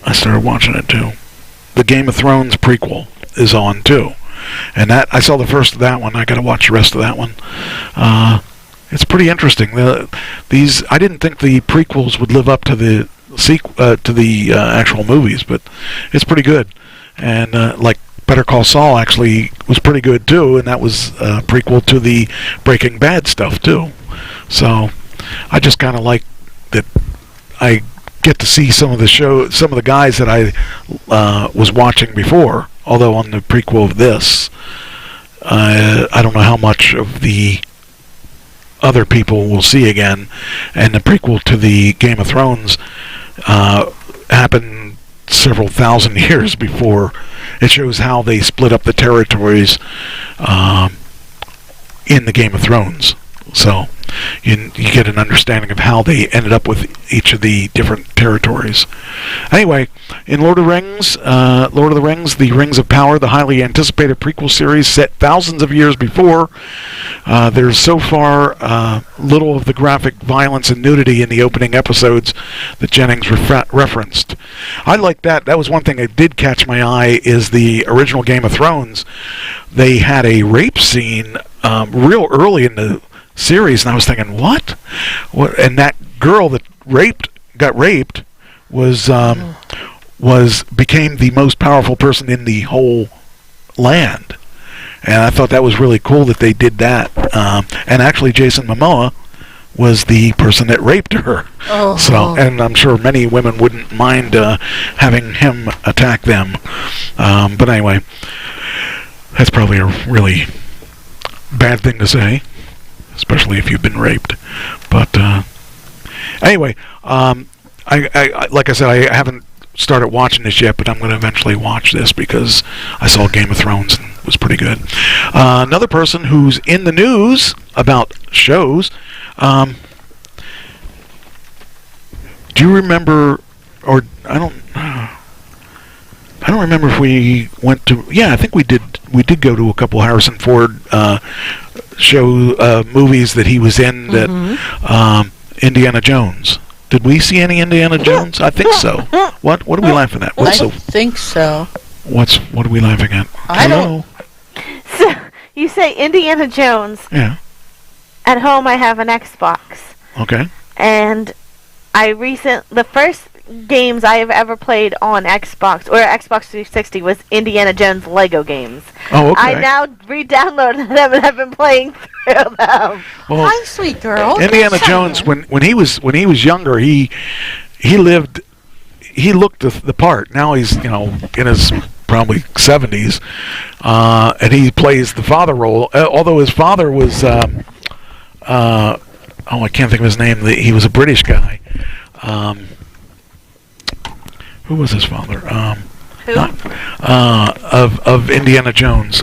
Speaker 2: I started watching it too. The Game of Thrones prequel is on too. And that I saw the first of that one. I got to watch the rest of that one. It's pretty interesting. I didn't think the prequels would live up to the actual movies, but it's pretty good. And like Better Call Saul actually was pretty good too, and that was a prequel to the Breaking Bad stuff too. So I just kind of like that. I get to see some of the guys that I was watching before. Although on the prequel of this, I don't know how much of the other people we'll see again. And the prequel to the Game of Thrones happened several thousand years before. It shows how they split up the territories in the Game of Thrones. So you get an understanding of how they ended up with each of the different territories. Anyway, in Lord of the Rings, The Rings of Power, the highly anticipated prequel series set thousands of years before, there's so far little of the graphic violence and nudity in the opening episodes that Jennings referenced. I like that. That was one thing that did catch my eye, is the original Game of Thrones. They had a rape scene real early in the series, and I was thinking, what? And that girl that got raped became the most powerful person in the whole land. And I thought that was really cool that they did that. And actually Jason Momoa was the person that raped her. Oh. So, and I'm sure many women wouldn't mind having him attack them. But anyway, that's probably a really bad thing to say, especially if you've been raped. But anyway, I like I said, I haven't started watching this yet, but I'm going to eventually watch this because I saw Game of Thrones and it was pretty good. Another person who's in the news about shows, Do you remember, or I don't remember if we went to. Yeah, I think we did. We did go to a couple Harrison Ford show movies that he was in. That Indiana Jones. Did we see any Indiana Jones? I think so. What are we laughing at?
Speaker 1: I think so.
Speaker 2: What are we laughing at?
Speaker 1: I don't.
Speaker 3: So you say Indiana Jones.
Speaker 2: Yeah.
Speaker 3: At home, I have an Xbox,
Speaker 2: Okay.
Speaker 3: and the first games I have ever played on Xbox or Xbox 360 was Indiana Jones Lego games.
Speaker 2: Oh, okay.
Speaker 3: I now re-downloaded them and have been playing through them.
Speaker 2: Well,
Speaker 1: Hi, sweet girl.
Speaker 2: Indiana
Speaker 1: Hi,
Speaker 2: Jones,
Speaker 1: Simon.
Speaker 2: when he was younger, he looked the part. Now he's in his probably 70s, and he plays the father role. Although his father was I can't think of his name. He was a British guy. Who was his father?
Speaker 3: Who?
Speaker 2: Of Indiana Jones.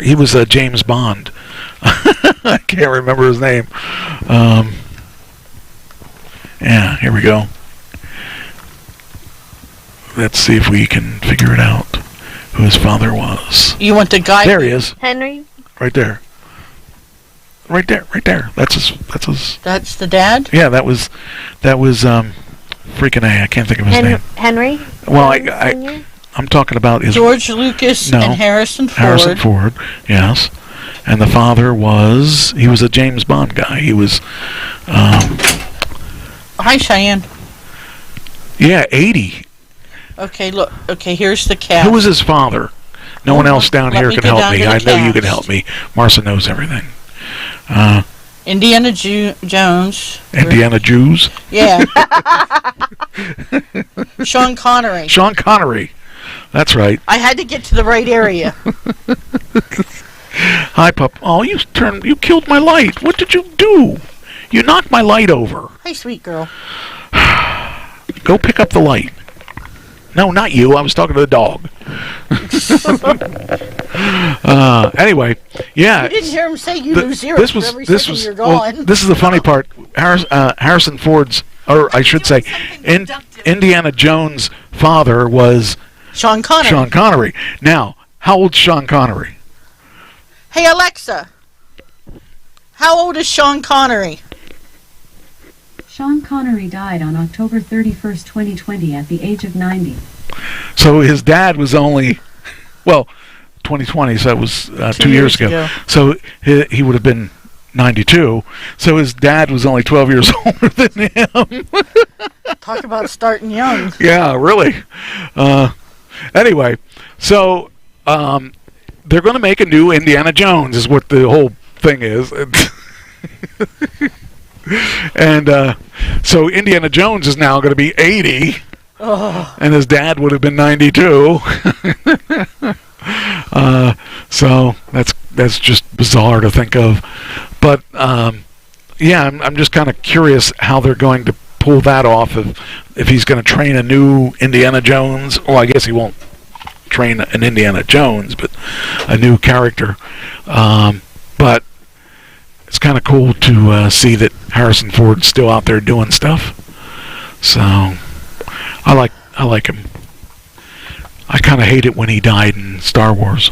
Speaker 2: He was James Bond. I can't remember his name. Yeah, here we go. Let's see if we can figure it out. Who his father was.
Speaker 1: You want the guy?
Speaker 2: There he is.
Speaker 3: Henry?
Speaker 2: Right there. Right there. That's his.
Speaker 1: That's the dad?
Speaker 2: Yeah, that was freaking A. I can't think of his name.
Speaker 3: Henry?
Speaker 2: Well,
Speaker 3: Sr.?
Speaker 2: I'm talking about his
Speaker 1: George Lucas
Speaker 2: No.
Speaker 1: and Harrison Ford.
Speaker 2: Harrison Ford. Yes, and the father was a James Bond guy. He was
Speaker 1: Hi, Cheyenne.
Speaker 2: 80.
Speaker 1: Okay, look. Okay, here's the cast.
Speaker 2: Who was his father? No one else down
Speaker 1: Let
Speaker 2: here
Speaker 1: me
Speaker 2: can
Speaker 1: go
Speaker 2: help
Speaker 1: down
Speaker 2: me.
Speaker 1: to the
Speaker 2: I know you can
Speaker 1: cast.
Speaker 2: help me. Marcia knows everything.
Speaker 1: Indiana Jones.
Speaker 2: Indiana Jews.
Speaker 1: Yeah. Sean Connery.
Speaker 2: Sean Connery. That's right.
Speaker 1: I had to get to the right area.
Speaker 2: Hi, pup. Oh, you killed my light. What did you do? You knocked my light over.
Speaker 1: Hi, sweet girl.
Speaker 2: Go pick up the light. No, not you. I was talking to the dog. Anyway, yeah.
Speaker 1: You didn't hear him say you lose zero
Speaker 2: this
Speaker 1: for
Speaker 2: was
Speaker 1: every
Speaker 2: this
Speaker 1: second
Speaker 2: was
Speaker 1: you're
Speaker 2: well,
Speaker 1: gone.
Speaker 2: this is the funny part. Harrison Ford's, or I should say, Indiana Jones' father was
Speaker 1: Sean Connery.
Speaker 2: Sean Connery. Now, how old's Sean Connery?
Speaker 1: Hey, Alexa. How old is Sean Connery?
Speaker 4: Sean Connery died on October 31st, 2020 at the age of 90.
Speaker 2: So his dad was only, 2020, so that was 2 years ago. So he would have been 92. So his dad was only 12 years older than him.
Speaker 1: Talk about starting young.
Speaker 2: Yeah, really. Anyway, so they're going to make a new Indiana Jones, is what the whole thing is. And so Indiana Jones is now going to be 80, and his dad would have been 92. So that's just bizarre to think of. But yeah, I'm just kind of curious how they're going to pull that off. If he's going to train a new Indiana Jones, well, I guess he won't train an Indiana Jones, but a new character. But it's kind of cool to see that Harrison Ford's still out there doing stuff. So I like him. I kind of hate it when he died in Star Wars.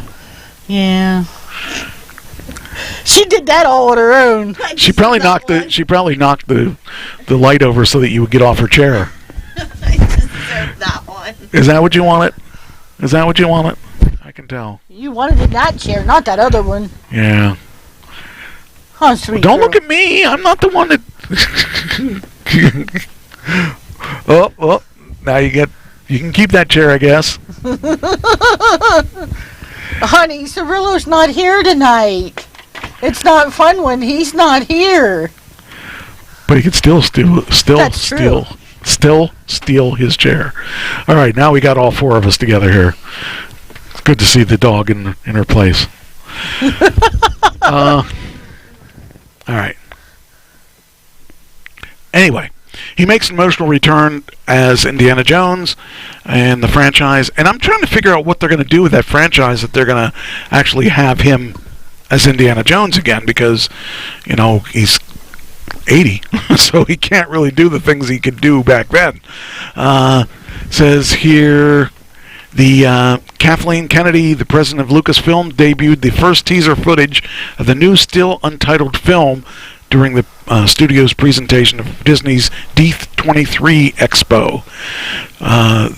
Speaker 1: Yeah. She did that all on her own.
Speaker 2: She probably knocked the light over so that you would get off her chair.
Speaker 3: I deserve that one.
Speaker 2: Is that what you wanted? Is that what you wanted? I can tell.
Speaker 1: You wanted in that chair, not that other one.
Speaker 2: Yeah.
Speaker 1: Oh, sweet
Speaker 2: Don't
Speaker 1: girl.
Speaker 2: look at me. I'm not the one that. Oh, now you can keep that chair, I guess.
Speaker 1: Honey, Cirillo's not here tonight. It's not fun when he's not here.
Speaker 2: But he could still
Speaker 1: That's true.
Speaker 2: steal his chair. All right, now we got all four of us together here. It's good to see the dog in her place. All right. Anyway, he makes an emotional return as Indiana Jones and the franchise, and I'm trying to figure out what they're going to do with that franchise, that they're going to actually have him as Indiana Jones again, because he's 80, so he can't really do the things he could do back then. Says here, the Kathleen Kennedy, the president of Lucasfilm, debuted the first teaser footage of the new still untitled film during the studio's presentation of Disney's D23 Expo.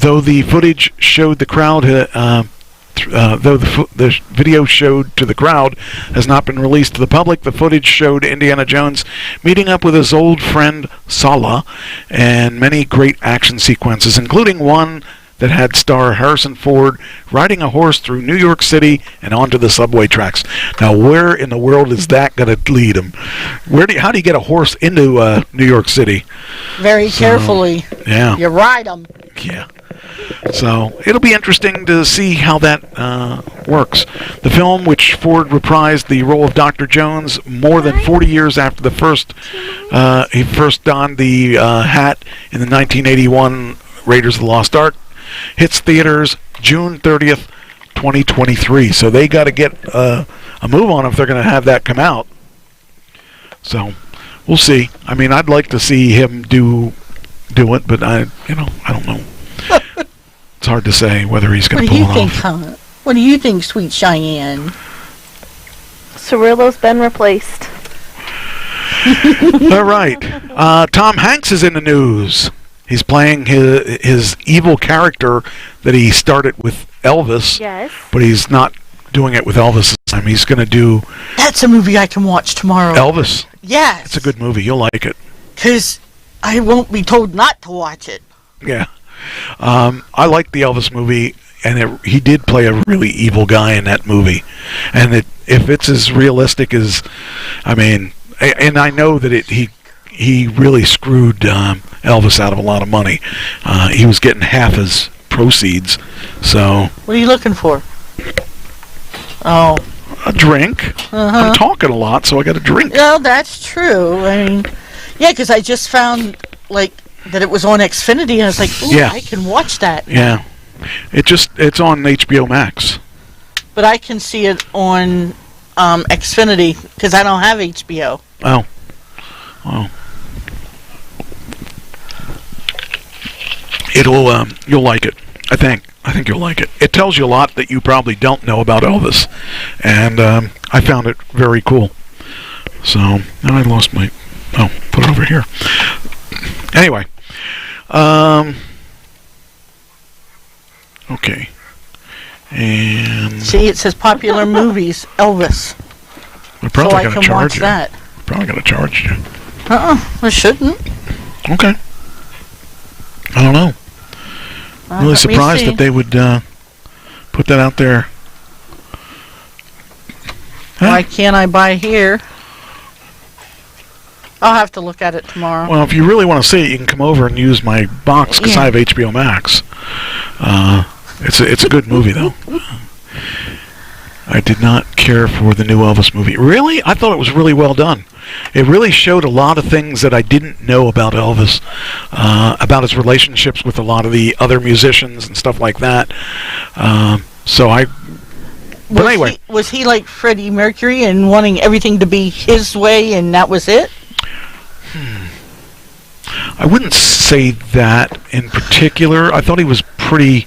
Speaker 2: Though the footage showed the crowd, though the video showed to the crowd has not been released to the public, the footage showed Indiana Jones meeting up with his old friend Sala and many great action sequences, including one that had star Harrison Ford riding a horse through New York City and onto the subway tracks. Now, where in the world is that going to lead him? How do you get a horse into New York City?
Speaker 1: Very carefully.
Speaker 2: Yeah.
Speaker 1: You ride them.
Speaker 2: Yeah. So it'll be interesting to see how that works. The film, which Ford reprised the role of Dr. Jones more than 40 years after the he first donned the hat in the 1981 Raiders of the Lost Ark, hits theaters June 30th, 2023. So they got to get a move on if they're going to have that come out. So we'll see. I mean, I'd like to see him do it, but I don't know. It's hard to say whether he's going to pull it off.
Speaker 1: What do you think, Sweet Cheyenne?
Speaker 3: Cirillo's been replaced.
Speaker 2: All right. Tom Hanks is in the news. He's playing his evil character that he started with Elvis.
Speaker 3: Yes.
Speaker 2: But he's not doing it with Elvis this time. He's going to do...
Speaker 1: That's a movie I can watch tomorrow.
Speaker 2: Elvis?
Speaker 1: Yes.
Speaker 2: It's a good movie. You'll like it.
Speaker 1: Because I won't be told not to watch it.
Speaker 2: Yeah. I like the Elvis movie, and he did play a really evil guy in that movie. And if it's as realistic as... I mean... And I know that he really screwed Elvis out of a lot of money. He was getting half his proceeds. So
Speaker 1: what are you looking for? Oh,
Speaker 2: a drink. I'm talking a lot, so I got a drink.
Speaker 1: No, that's true. I mean, yeah, because I just found that it was on Xfinity, and I was like, ooh,
Speaker 2: yeah.
Speaker 1: I can watch that.
Speaker 2: Yeah, it's on HBO Max.
Speaker 1: But I can see it on Xfinity because I don't have HBO.
Speaker 2: Oh. Well. You'll like it. I think you'll like it. It tells you a lot that you probably don't know about Elvis, and I found it very cool. So, now I lost my... Oh, put it over here. Anyway. Okay. And...
Speaker 1: See, it says popular movies, Elvis.
Speaker 2: We're probably
Speaker 1: so I
Speaker 2: going to
Speaker 1: can
Speaker 2: charge
Speaker 1: watch
Speaker 2: you.
Speaker 1: that.
Speaker 2: Probably going to charge you.
Speaker 1: I shouldn't.
Speaker 2: Okay. I don't know. Really surprised that they would put that out there.
Speaker 1: Why can't I buy here? I'll have to look at it tomorrow.
Speaker 2: Well, if you really want to see it, you can come over and use my box because I have HBO Max. It's a good movie, though. I did not care for the new Elvis movie. Really? I thought it was really well done. It really showed a lot of things that I didn't know about Elvis, about his relationships with a lot of the other musicians and stuff like that. But anyway.
Speaker 1: Was he like Freddie Mercury and wanting everything to be his way and that was it?
Speaker 2: I wouldn't say that in particular. I thought he was pretty...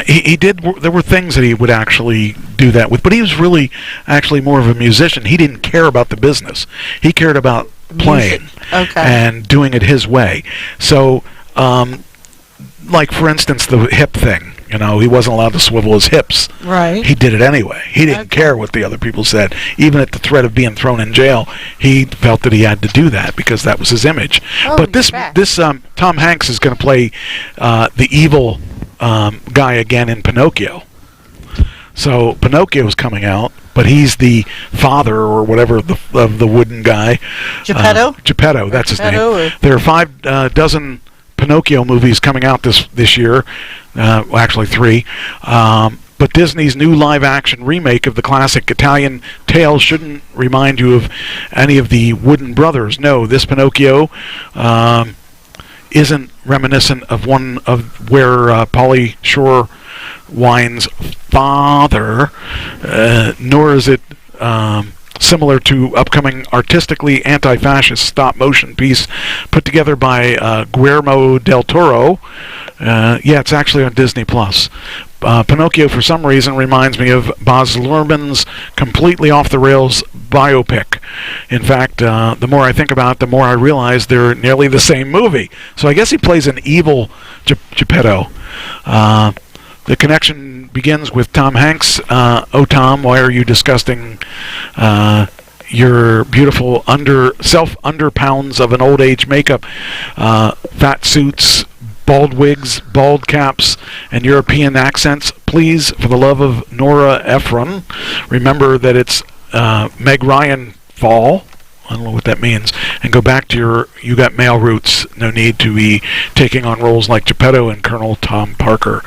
Speaker 2: he did. There were things that he would actually do that with, but he was really actually more of a musician. He didn't care about the business. He cared about playing and doing it his way. So, like for instance, the hip thing. You know, he wasn't allowed to swivel his hips.
Speaker 1: Right.
Speaker 2: He did it anyway. He didn't care what the other people said. Even at the threat of being thrown in jail, he felt that he had to do that because that was his image. But this Tom Hanks is going to play the evil guy again in Pinocchio. So Pinocchio's coming out, but he's the father or whatever of the wooden guy.
Speaker 1: Geppetto?
Speaker 2: Geppetto, that's his name. There are 5 dozen Pinocchio movies coming out this year. Well, actually 3. But Disney's new live-action remake of the classic Italian tale shouldn't remind you of any of the Wooden Brothers. No, this Pinocchio isn't reminiscent of one of where Pauly Shore Wine's father, nor is it similar to upcoming artistically anti-fascist stop-motion piece put together by Guillermo del Toro. Yeah, it's actually on Disney+. Pinocchio, for some reason, reminds me of Baz Luhrmann's completely off-the-rails biopic. In fact, the more I think about it, the more I realize they're nearly the same movie. So I guess he plays an evil Geppetto. The connection begins with Tom Hanks. Oh, Tom, why are you disgusting your beautiful under-pounds of an old age makeup, fat suits, bald wigs, bald caps, and European accents? Please, for the love of Nora Ephron, remember that it's Meg Ryan fall. I don't know what that means. And go back to you got male roots. No need to be taking on roles like Geppetto and Colonel Tom Parker.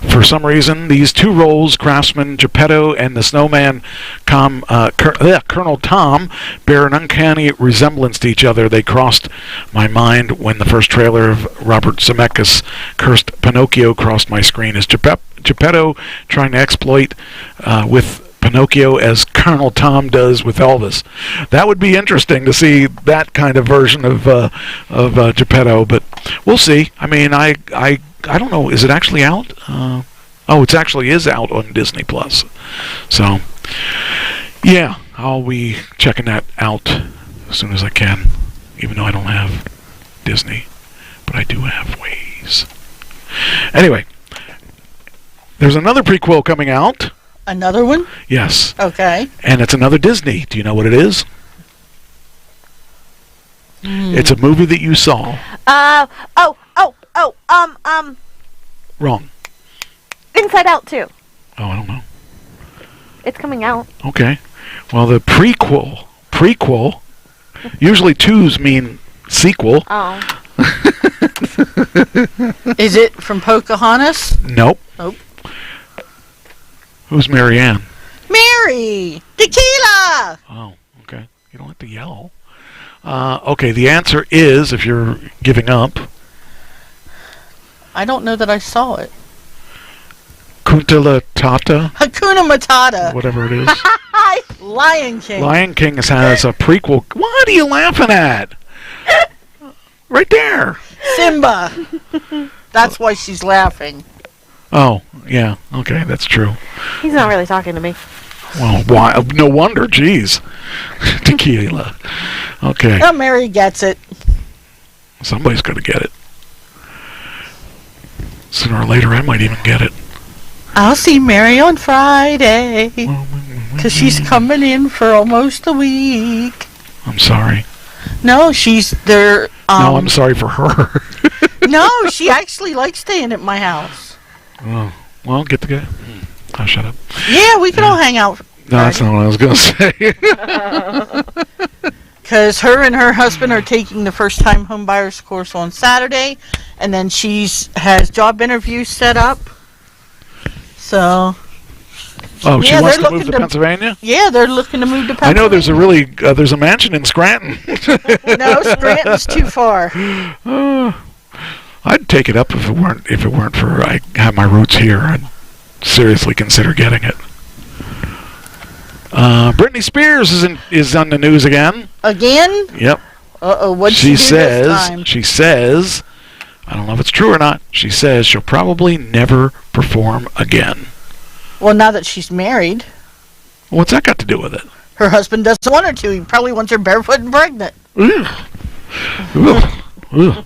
Speaker 2: For some reason, these two roles, Craftsman Geppetto and the Snowman Colonel Tom, bear an uncanny resemblance to each other. They crossed my mind when the first trailer of Robert Zemeckis' cursed Pinocchio crossed my screen. Is Geppetto trying to exploit with Pinocchio as Colonel Tom does with Elvis? That would be interesting to see that kind of version of Geppetto, but we'll see. I mean, I don't know. Is it actually out? It actually is out on Disney Plus. So, yeah, I'll be checking that out as soon as I can, even though I don't have Disney, but I do have Waze. Anyway, there's another prequel coming out.
Speaker 1: Another one?
Speaker 2: Yes.
Speaker 1: Okay.
Speaker 2: And it's another Disney. Do you know what it is? It's a movie that you saw. Wrong.
Speaker 3: Inside Out 2.
Speaker 2: Oh, I don't know.
Speaker 3: It's coming out.
Speaker 2: Okay. Well, the prequel, usually twos mean sequel.
Speaker 3: Oh.
Speaker 1: Is it from Pocahontas?
Speaker 2: Nope.
Speaker 1: Nope.
Speaker 2: Who's Marianne?
Speaker 1: Mary! Tequila!
Speaker 2: Oh, okay. You don't have to yell. Okay, the answer is, if you're giving up,
Speaker 1: I don't know that I saw it.
Speaker 2: Kunta Tata,
Speaker 1: Hakuna Matata.
Speaker 2: whatever it is.
Speaker 1: Lion King.
Speaker 2: Lion King has a prequel. What are you laughing at? Right there.
Speaker 1: Simba. That's why she's laughing.
Speaker 2: Oh, yeah. Okay, that's true.
Speaker 3: He's not really talking to me.
Speaker 2: Well, why? No wonder. Jeez. Tequila. Okay.
Speaker 1: Oh, Mary gets it.
Speaker 2: Somebody's going to get it. Sooner or later, I might even get it.
Speaker 1: I'll see Mary on Friday. Because she's coming in for almost a week.
Speaker 2: I'm sorry.
Speaker 1: No, she's there.
Speaker 2: No, I'm sorry for her.
Speaker 1: No, she actually likes staying at my house.
Speaker 2: Oh, well, get together. I'll shut up.
Speaker 1: Yeah, we can all hang out.
Speaker 2: No, that's not what I was going to say.
Speaker 1: Because her and her husband are taking the first-time homebuyers course on Saturday, and then has job interviews set up. So.
Speaker 2: Oh, she
Speaker 1: Yeah,
Speaker 2: wants
Speaker 1: they're
Speaker 2: to move to
Speaker 1: looking
Speaker 2: Pennsylvania?
Speaker 1: Yeah, they're looking to move to
Speaker 2: I
Speaker 1: Pennsylvania.
Speaker 2: know there's a mansion in Scranton.
Speaker 1: No, Scranton's too far.
Speaker 2: I'd take it up if it weren't for I have my roots here. I'd seriously consider getting it. Britney Spears is on the news again.
Speaker 1: Again?
Speaker 2: Yep.
Speaker 1: Uh-oh, what'd she do this time?
Speaker 2: She says, I don't know if it's true or not, she says she'll probably never perform again.
Speaker 1: Well, now that she's married.
Speaker 2: What's that got to do with it?
Speaker 1: Her husband doesn't want her to. He probably wants her barefoot and pregnant.
Speaker 2: Ugh. Ugh.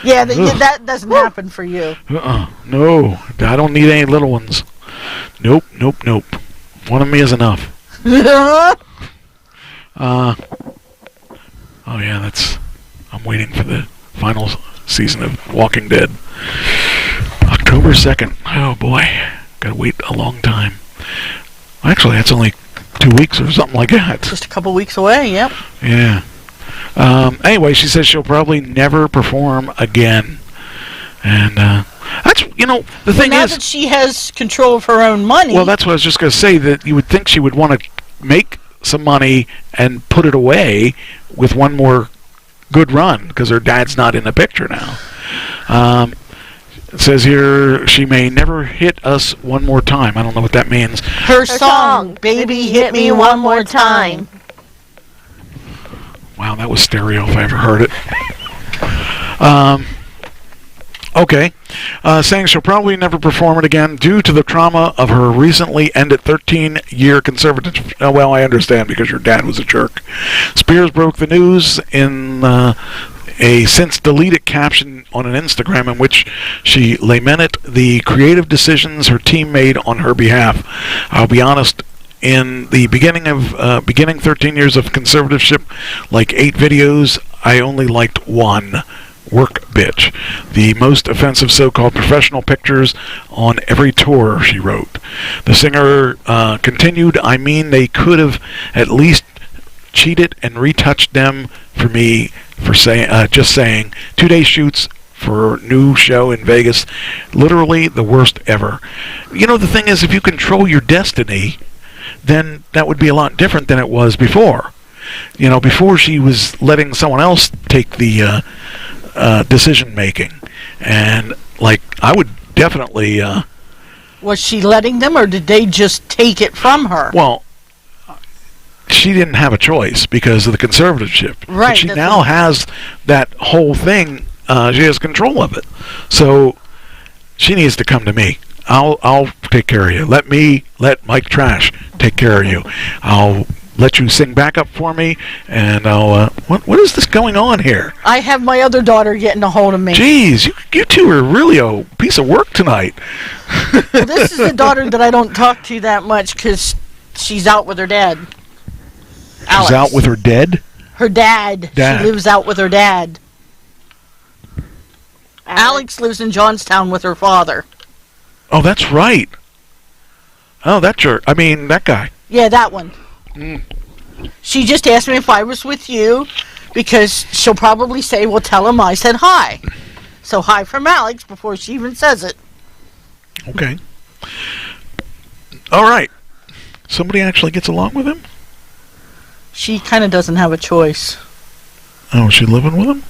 Speaker 1: Yeah, that doesn't happen for you.
Speaker 2: No, I don't need any little ones. Nope. One of me is enough. Oh yeah, I'm waiting for the final season of Walking Dead. October 2nd. Oh boy, gotta wait a long time. Actually, that's only 2 weeks or something like that.
Speaker 1: Just a couple weeks away, yep.
Speaker 2: Yeah. Anyway, she says she'll probably never perform again. And that's, the thing
Speaker 1: now
Speaker 2: is,
Speaker 1: that she has control of her own money.
Speaker 2: well, that's what I was just going to say, that you would think she would want to make some money and put it away with one more good run, because her dad's not in the picture now. It says here, she may never hit us one more time. I don't know what that means.
Speaker 1: Her song, Baby Hit Me One More Time.
Speaker 2: Wow, that was stereo if I ever heard it. Okay. Saying she'll probably never perform it again due to the trauma of her recently ended 13-year conservatorship. Well, I understand because your dad was a jerk. Spears broke the news in a since-deleted caption on an Instagram in which she lamented the creative decisions her team made on her behalf. I'll be honest, in the beginning 13 years of conservatorship, like 8 videos, I only liked one. Work bitch. The most offensive so-called professional pictures on every tour, she wrote. The singer continued, I mean, they could have at least cheated and retouched them for me for just saying 2-day shoots for new show in Vegas, literally the worst ever. You know, the thing is, if you control your destiny, then that would be a lot different than it was before. You know, before she was letting someone else take the decision making, and like I would definitely.
Speaker 1: Was she letting them, or did they just take it from her?
Speaker 2: Well, she didn't have a choice because of the conservatorship.
Speaker 1: Right.
Speaker 2: But she now has that whole thing. She has control of it, so she needs to come to me. I'll take care of you. Let Mike Trash take care of you. I'll let you sing backup for me, and I'll. What is this going on here?
Speaker 1: I have my other daughter getting a hold of me.
Speaker 2: Jeez, you two are really a piece of work tonight.
Speaker 1: Well, this is the daughter that I don't talk to that much because she's out with her dad. Alex.
Speaker 2: She's out with her dead?
Speaker 1: Her dad. She lives out with her dad. Alex lives in Johnstown with her father.
Speaker 2: Oh, that's right. Oh, that jerk. I mean, that guy.
Speaker 1: Yeah, that one. She just asked me if I was with you because she'll probably say, well, tell him I said hi. So hi from Alex before she even says it.
Speaker 2: Okay. All right. Somebody actually gets along with him?
Speaker 1: She kind of doesn't have a choice.
Speaker 2: Oh, is she living with him?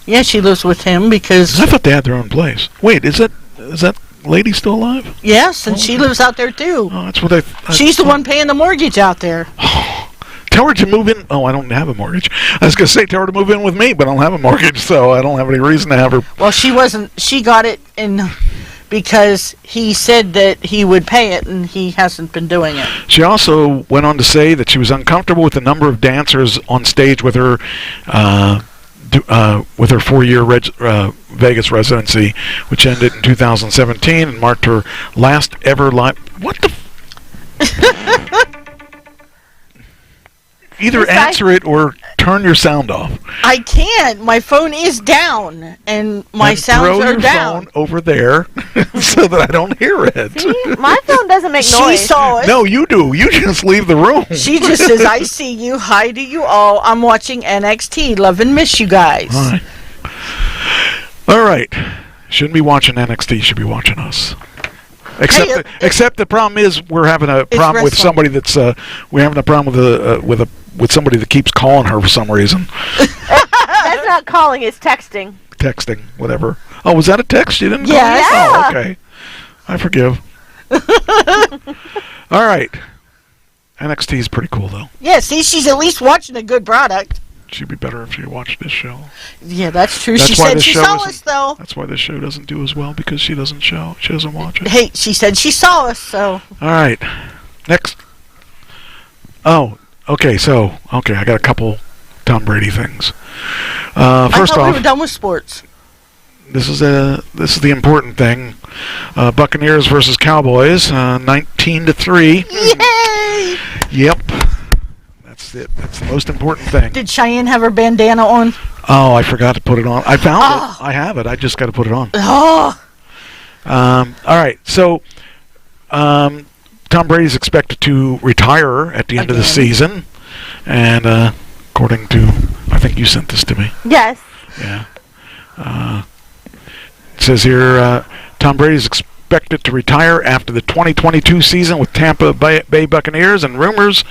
Speaker 1: Yeah, she lives with him because...
Speaker 2: I thought they had their own place. Wait, is that lady still alive?
Speaker 1: Yes, and she lives out there too.
Speaker 2: Oh, that's what I
Speaker 1: She's the one paying the mortgage out there.
Speaker 2: Tell her to move in. Oh, I don't have a mortgage. I was going to say tell her to move in with me, but I don't have a mortgage, so I don't have any reason to have her.
Speaker 1: Well, she got it in because he said that he would pay it, and he hasn't been doing it.
Speaker 2: She also went on to say that she was uncomfortable with the number of dancers on stage with her 4-year Vegas residency, which ended in 2017 and marked her last ever live. What the? Either answer it or turn your sound off.
Speaker 1: I can't. My phone is down, and my sounds
Speaker 2: throw
Speaker 1: are
Speaker 2: your
Speaker 1: down.
Speaker 2: phone over there so that I don't hear it.
Speaker 3: See, my phone doesn't make
Speaker 1: She
Speaker 3: noise.
Speaker 1: saw it.
Speaker 2: No, you do. You just leave the room.
Speaker 1: She just says, I see you. Hi to you all. I'm watching NXT. Love and miss you guys.
Speaker 2: Hi. All right. Shouldn't be watching NXT. Should be watching us. Except the problem is we're having a problem with somebody that's we're having a problem with somebody that keeps calling her for some reason.
Speaker 3: That's not calling, it's texting.
Speaker 2: Texting, whatever. Oh, was that a text? You didn't call?
Speaker 1: Yes.
Speaker 2: Oh, okay. I forgive. All right. NXT is pretty cool, though.
Speaker 1: Yeah, see, she's at least watching a good product.
Speaker 2: She'd be better if she watched this show.
Speaker 1: Yeah, that's true.
Speaker 2: That's
Speaker 1: She
Speaker 2: why
Speaker 1: said
Speaker 2: this
Speaker 1: she
Speaker 2: show
Speaker 1: saw
Speaker 2: isn't-
Speaker 1: us, though.
Speaker 2: That's why this show doesn't do as well, because she doesn't watch it.
Speaker 1: Hey, she said she saw us, so...
Speaker 2: All right. Next. Oh, okay, I got a couple Tom Brady things. First
Speaker 1: I thought
Speaker 2: off,
Speaker 1: we were done with sports.
Speaker 2: this is the important thing. Buccaneers versus Cowboys, 19-3.
Speaker 1: Yay!
Speaker 2: Yep. That's it. That's the most important thing.
Speaker 1: Did Cheyenne have her bandana on?
Speaker 2: Oh, I forgot to put it on. I found it. I have it. I just got to put it on.
Speaker 1: Oh!
Speaker 2: All right. So, Tom Brady's expected to retire at the end of the season, and according to, I think you sent this to me.
Speaker 3: Yes.
Speaker 2: Yeah. It says here, Tom Brady's expected to retire after the 2022 season with Tampa Bay Buccaneers, and rumors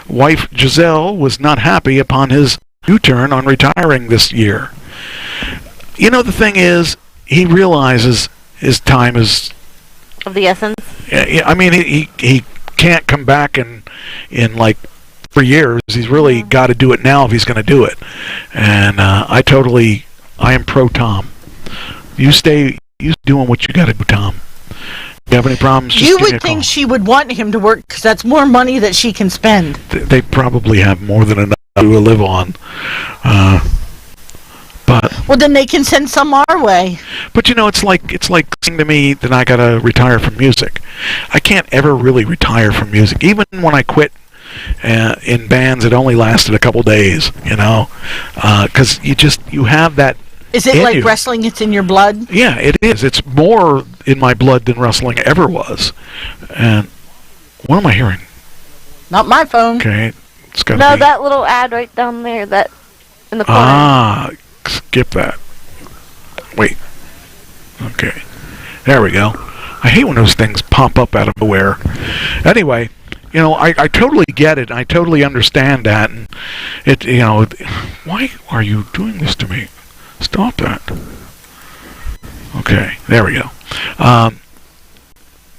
Speaker 2: wife Giselle was not happy upon his U-turn on retiring this year. You know, the thing is, he realizes his time is.
Speaker 3: Of the essence.
Speaker 2: Yeah, I mean, he can't come back in like for years. He's really got to do it now if he's going to do it. And I am pro Tom. You doing what you got to do, Tom. You have any problems? Just
Speaker 1: you
Speaker 2: give me a
Speaker 1: would think
Speaker 2: call.
Speaker 1: she would want him to work because that's more money that she can spend.
Speaker 2: They probably have more than enough to live on. But
Speaker 1: Well, then they can send some our way.
Speaker 2: But it's like saying to me that I gotta retire from music. I can't ever really retire from music. Even when I quit in bands, it only lasted a couple days. Because you have that.
Speaker 1: Is it
Speaker 2: in
Speaker 1: like
Speaker 2: you.
Speaker 1: wrestling? It's in your blood.
Speaker 2: Yeah, it is. It's more in my blood than wrestling ever was. And what am I hearing?
Speaker 1: Not my phone.
Speaker 2: Okay, it's gotta
Speaker 3: No,
Speaker 2: be.
Speaker 3: that little ad right down there, that in the corner.
Speaker 2: Skip that. Wait. Okay. There we go. I hate when those things pop up out of nowhere. Anyway, I totally get it. I totally understand that. And why are you doing this to me? Stop that. Okay. There we go.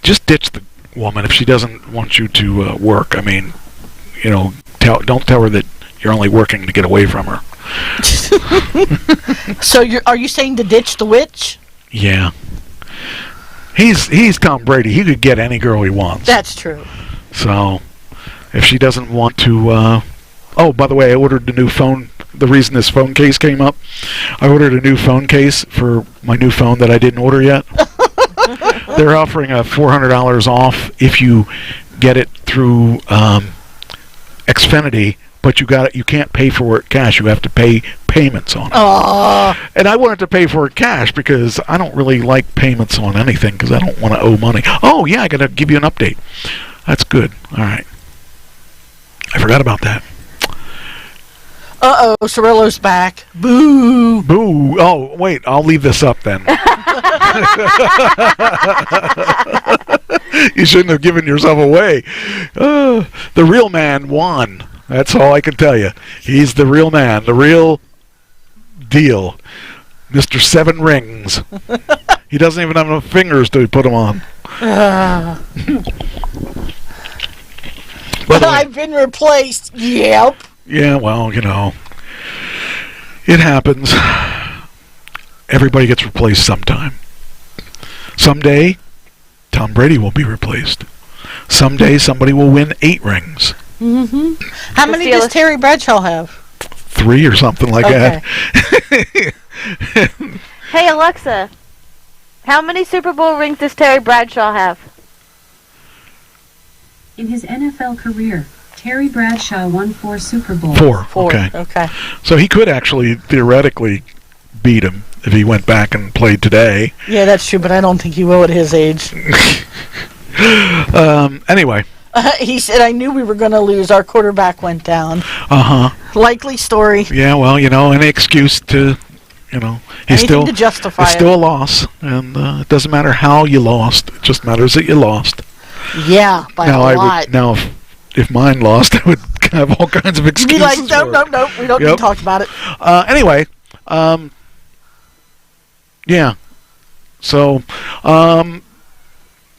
Speaker 2: Just ditch the woman if she doesn't want you to work. I mean, don't tell her that you're only working to get away from her.
Speaker 1: So are you saying to ditch the witch?
Speaker 2: Yeah. He's Tom Brady. He could get any girl he wants.
Speaker 1: That's true.
Speaker 2: So, if she doesn't want to... oh, by the way, I ordered the new phone. The reason this phone case came up, I ordered a new phone case for my new phone that I didn't order yet. They're offering $400 off if you get it through Xfinity, but you can't pay for it cash. You have to pay payments on it.
Speaker 1: Oh,
Speaker 2: And I wanted to pay for it cash because I don't really like payments on anything because I don't want to owe money. Oh, yeah, I got to give you an update. That's good. All right. I forgot about that.
Speaker 1: Cirillo's back. Boo.
Speaker 2: Boo. Oh, wait. I'll leave this up then. You shouldn't have given yourself away. The real man won. That's all I can tell you. He's the real man. The real deal. Mr. Seven Rings. He doesn't even have enough fingers to put them on. By the way-
Speaker 1: I've been replaced. Yep.
Speaker 2: Yeah, well, it happens. Everybody gets replaced sometime. Someday, Tom Brady will be replaced. Someday, somebody will win 8 rings.
Speaker 1: Mm-hmm. How
Speaker 3: The
Speaker 1: many does
Speaker 3: Steelers-
Speaker 1: Terry Bradshaw have?
Speaker 2: 3 or something like that.
Speaker 3: Hey, Alexa, how many Super Bowl rings does Terry Bradshaw have?
Speaker 4: In his NFL career, Terry Bradshaw won 4 Super Bowls.
Speaker 2: 4.
Speaker 1: 4.
Speaker 2: Okay.
Speaker 1: Okay.
Speaker 2: So he could actually theoretically beat him if he went back and played today.
Speaker 1: Yeah, that's true, but I don't think he will at his age.
Speaker 2: Anyway.
Speaker 1: He said, I knew we were going to lose. Our quarterback went down.
Speaker 2: Uh-huh.
Speaker 1: Likely story.
Speaker 2: Yeah, well, any excuse to, he's
Speaker 1: Anything
Speaker 2: still...
Speaker 1: to justify
Speaker 2: It's
Speaker 1: it.
Speaker 2: still a loss, and it doesn't matter how you lost. It just matters that you lost.
Speaker 1: Yeah, by a lot.
Speaker 2: Now, if mine lost, I would have all kinds of
Speaker 1: You'd
Speaker 2: excuses.
Speaker 1: be like,
Speaker 2: for it.
Speaker 1: nope, we don't need
Speaker 2: Yep.
Speaker 1: to talk about it.
Speaker 2: Anyway, yeah. So,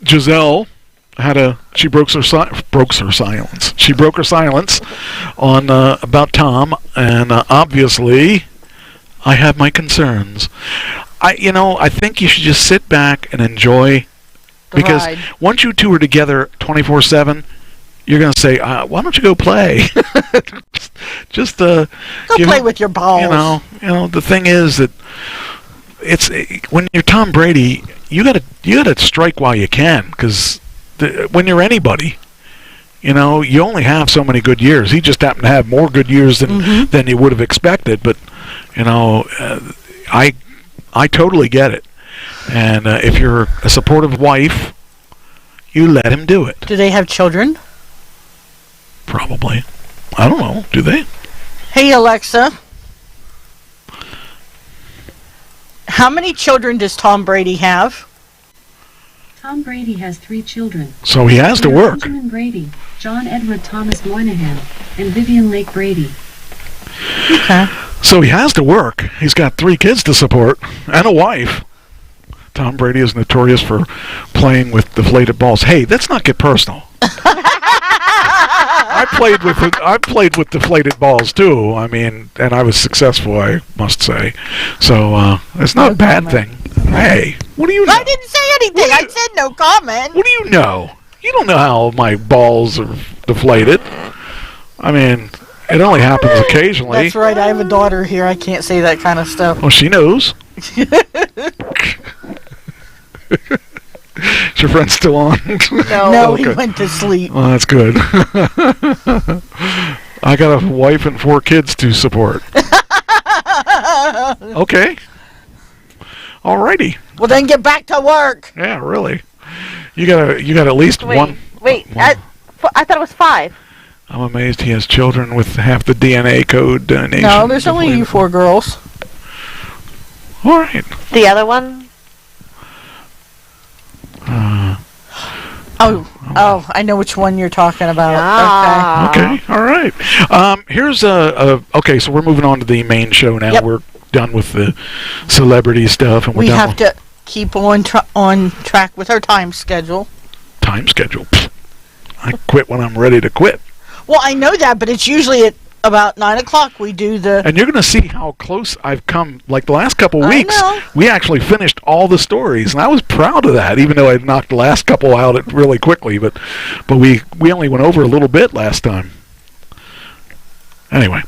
Speaker 2: Giselle she broke her silence. She broke her silence on about Tom, and obviously, I have my concerns. I think you should just sit back and enjoy, because
Speaker 1: ride.
Speaker 2: once you two are together 24/7, you're gonna say, "Why don't you go play?" just
Speaker 1: Go
Speaker 2: give
Speaker 1: play
Speaker 2: him-
Speaker 1: with your balls.
Speaker 2: The thing is that when you're Tom Brady, you gotta strike while you can, because when you're anybody, you only have so many good years. He just happened to have more good years than you would have expected. But I totally get it. And if you're a supportive wife, you let him do it.
Speaker 1: Do they have children?
Speaker 2: Probably. I don't know. Do they?
Speaker 1: Hey, Alexa. How many children does Tom Brady have?
Speaker 4: Tom Brady has 3 children.
Speaker 2: So he has to
Speaker 4: They're
Speaker 2: work.
Speaker 4: Benjamin Brady, John Edward Thomas Moynihan, and Vivian Lake Brady.
Speaker 1: Okay.
Speaker 2: So he has to work. He's got 3 kids to support and a wife. Tom Brady is notorious for playing with deflated balls. Hey, let's not get personal. I played with deflated balls too. I mean, and I was successful, I must say. So it's not a bad thing. Hey, what do you know?
Speaker 1: I didn't say anything. I said no comment.
Speaker 2: What do you know? You don't know how my balls are deflated. I mean, it only happens occasionally.
Speaker 1: That's right. I have a daughter here. I can't say that kind of stuff.
Speaker 2: Well, she knows. Is your friend still on?
Speaker 1: No, he
Speaker 2: Okay.
Speaker 1: went to sleep.
Speaker 2: Oh, that's good. I got a wife and 4 kids to support. Okay. Alrighty.
Speaker 1: Well, then get back to work.
Speaker 2: Yeah, really. You got at least one.
Speaker 3: Wait.
Speaker 2: one-
Speaker 3: I thought it was 5.
Speaker 2: I'm amazed he has children with half the DNA code. Nation.
Speaker 1: No, there's only you 4 girls.
Speaker 2: All right.
Speaker 3: The other one?
Speaker 1: Oh, I know which one you're talking about.
Speaker 3: Ah.
Speaker 2: Okay. All right. Here's okay. So we're moving on to the main show now.
Speaker 1: Yep.
Speaker 2: We're done with the celebrity stuff, and
Speaker 1: We
Speaker 2: we're done
Speaker 1: have to keep on track with our time schedule.
Speaker 2: with time schedule. Pfft. I quit when I'm ready to quit.
Speaker 1: Well, I know that, but it's usually at about 9 o'clock we do the...
Speaker 2: And you're going to see how close I've come. Like the last couple
Speaker 1: I
Speaker 2: weeks,
Speaker 1: know.
Speaker 2: we actually finished all the stories, and I was proud of that. Even though I knocked the last couple out really quickly, but we only went over a little bit last time. Anyway,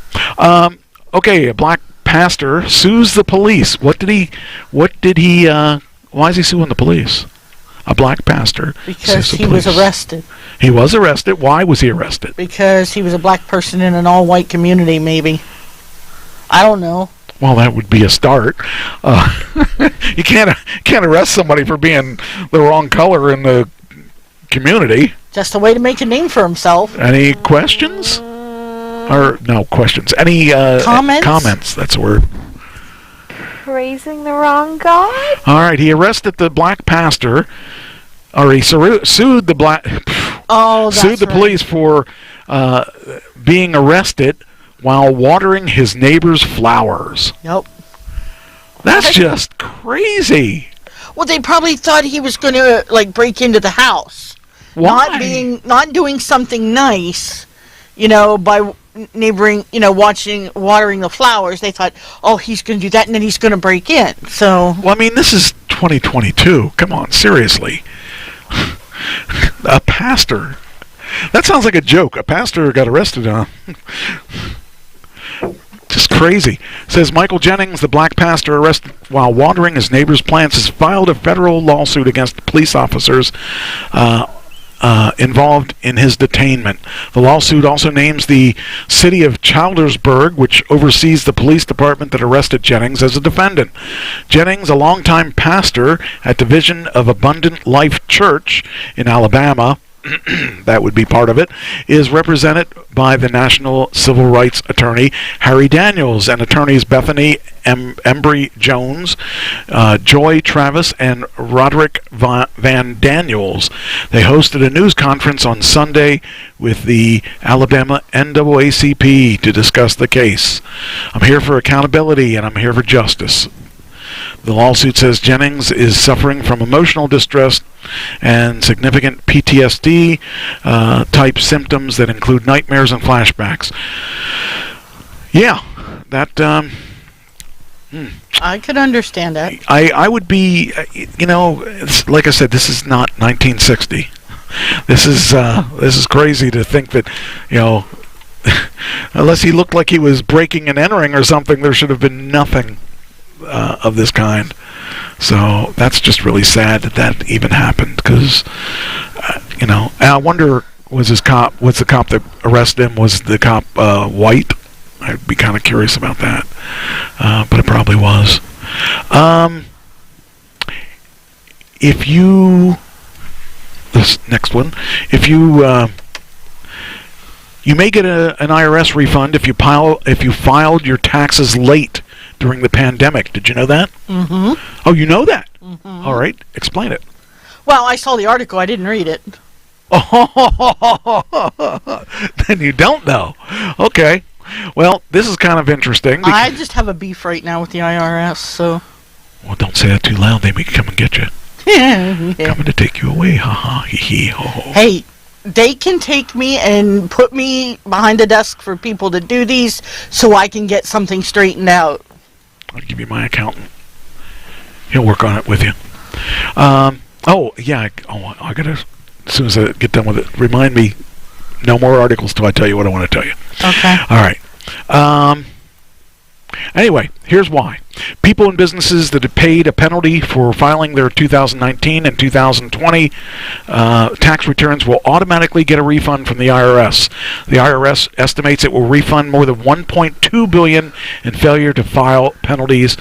Speaker 2: okay, a black pastor sues the police. What did he? Why is he suing the police? A black pastor
Speaker 1: Because
Speaker 2: sues the
Speaker 1: he was
Speaker 2: police.
Speaker 1: arrested.
Speaker 2: He was arrested. Why was he arrested?
Speaker 1: Because he was a black person in an all-white community, maybe. I don't know.
Speaker 2: Well, that would be a start. You can't arrest somebody for being the wrong color in the community.
Speaker 1: Just a way to make a name for himself.
Speaker 2: Any questions? Or no questions? Any
Speaker 1: Comments?
Speaker 2: Comments. That's a word.
Speaker 3: Praising the wrong God?
Speaker 2: All right. He arrested the black pastor, or he sued the black.
Speaker 1: Oh, that's
Speaker 2: sued the
Speaker 1: right.
Speaker 2: police for being arrested while watering his neighbor's flowers.
Speaker 1: Yep.
Speaker 2: That's just crazy.
Speaker 1: Well, they probably thought he was going to break into the house.
Speaker 2: Why?
Speaker 1: Not doing something nice, by watering the flowers. They thought, oh, he's going to do that, and then he's going to break in. So,
Speaker 2: Well, I mean, this is 2022. Come on, seriously. A pastor. That sounds like a joke. A pastor got arrested, huh? Just crazy. Says Michael Jennings, the black pastor arrested while watering his neighbor's plants, has filed a federal lawsuit against police officers involved in his detainment. The lawsuit also names the city of Childersburg, which oversees the police department that arrested Jennings, as a defendant. Jennings, a longtime pastor at the Vision of Abundant Life Church in Alabama, that would be part of it, is represented by the National Civil Rights Attorney Harry Daniels and attorneys Bethany Embry Jones, Joy Travis, and Roderick Van Daniels. They hosted a news conference on Sunday with the Alabama NAACP to discuss the case. I'm here for accountability and I'm here for justice. The lawsuit says Jennings is suffering from emotional distress and significant PTSD type symptoms that include nightmares and flashbacks. Yeah, that
Speaker 1: I could understand that.
Speaker 2: I would be, like I said, this is not 1960. This is crazy to think that, unless he looked like he was breaking and entering or something, there should have been nothing of this kind. So that's just really sad that even happened, because and I wonder, was the cop that arrested him, was the cop white? I'd be kind of curious about that, but it probably was. This next one, if you may get an IRS refund if you filed your taxes late during the pandemic. Did you know that?
Speaker 1: Mm-hmm.
Speaker 2: Oh, you know that? Mm-hmm. All right, explain it.
Speaker 1: Well, I saw the article. I didn't read it.
Speaker 2: Oh, then you don't know. Okay. Well, this is kind of interesting.
Speaker 1: I just have a beef right now with the IRS, so...
Speaker 2: Well, don't say that too loud. They may come and get you. Coming to take you away. Ha ha. Hee hee. Ho ho.
Speaker 1: Hey, they can take me and put me behind a desk for people to do these so I can get something straightened out.
Speaker 2: I'll give you my accountant. He'll work on it with you. Oh, yeah. I got to, as soon as I get done with it, remind me, no more articles till I tell you what I want to tell you.
Speaker 1: Okay.
Speaker 2: All right. Anyway, here's why. People and businesses that have paid a penalty for filing their 2019 and 2020 tax returns will automatically get a refund from the IRS. The IRS estimates it will refund more than $1.2 billion in failure to file penalties.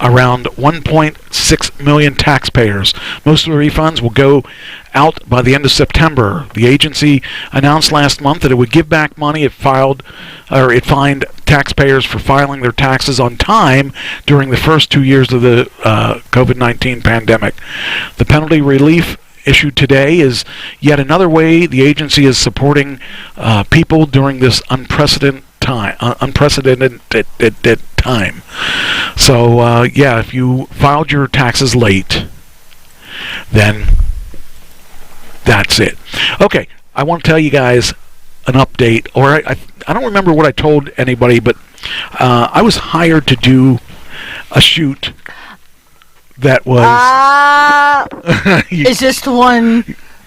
Speaker 2: Around 1.6 million taxpayers. Most of the refunds will go out by the end of September. The agency announced last month that it would give back money it fined taxpayers for filing their taxes on time during the first 2 years of the COVID-19 pandemic. The penalty relief issued today is yet another way the agency is supporting people during this unprecedented time. So yeah, if you filed your taxes late, then that's it. Okay, I want to tell you guys an update, or I don't remember what I told anybody, but I was hired to do a shoot that was...
Speaker 1: Is this the one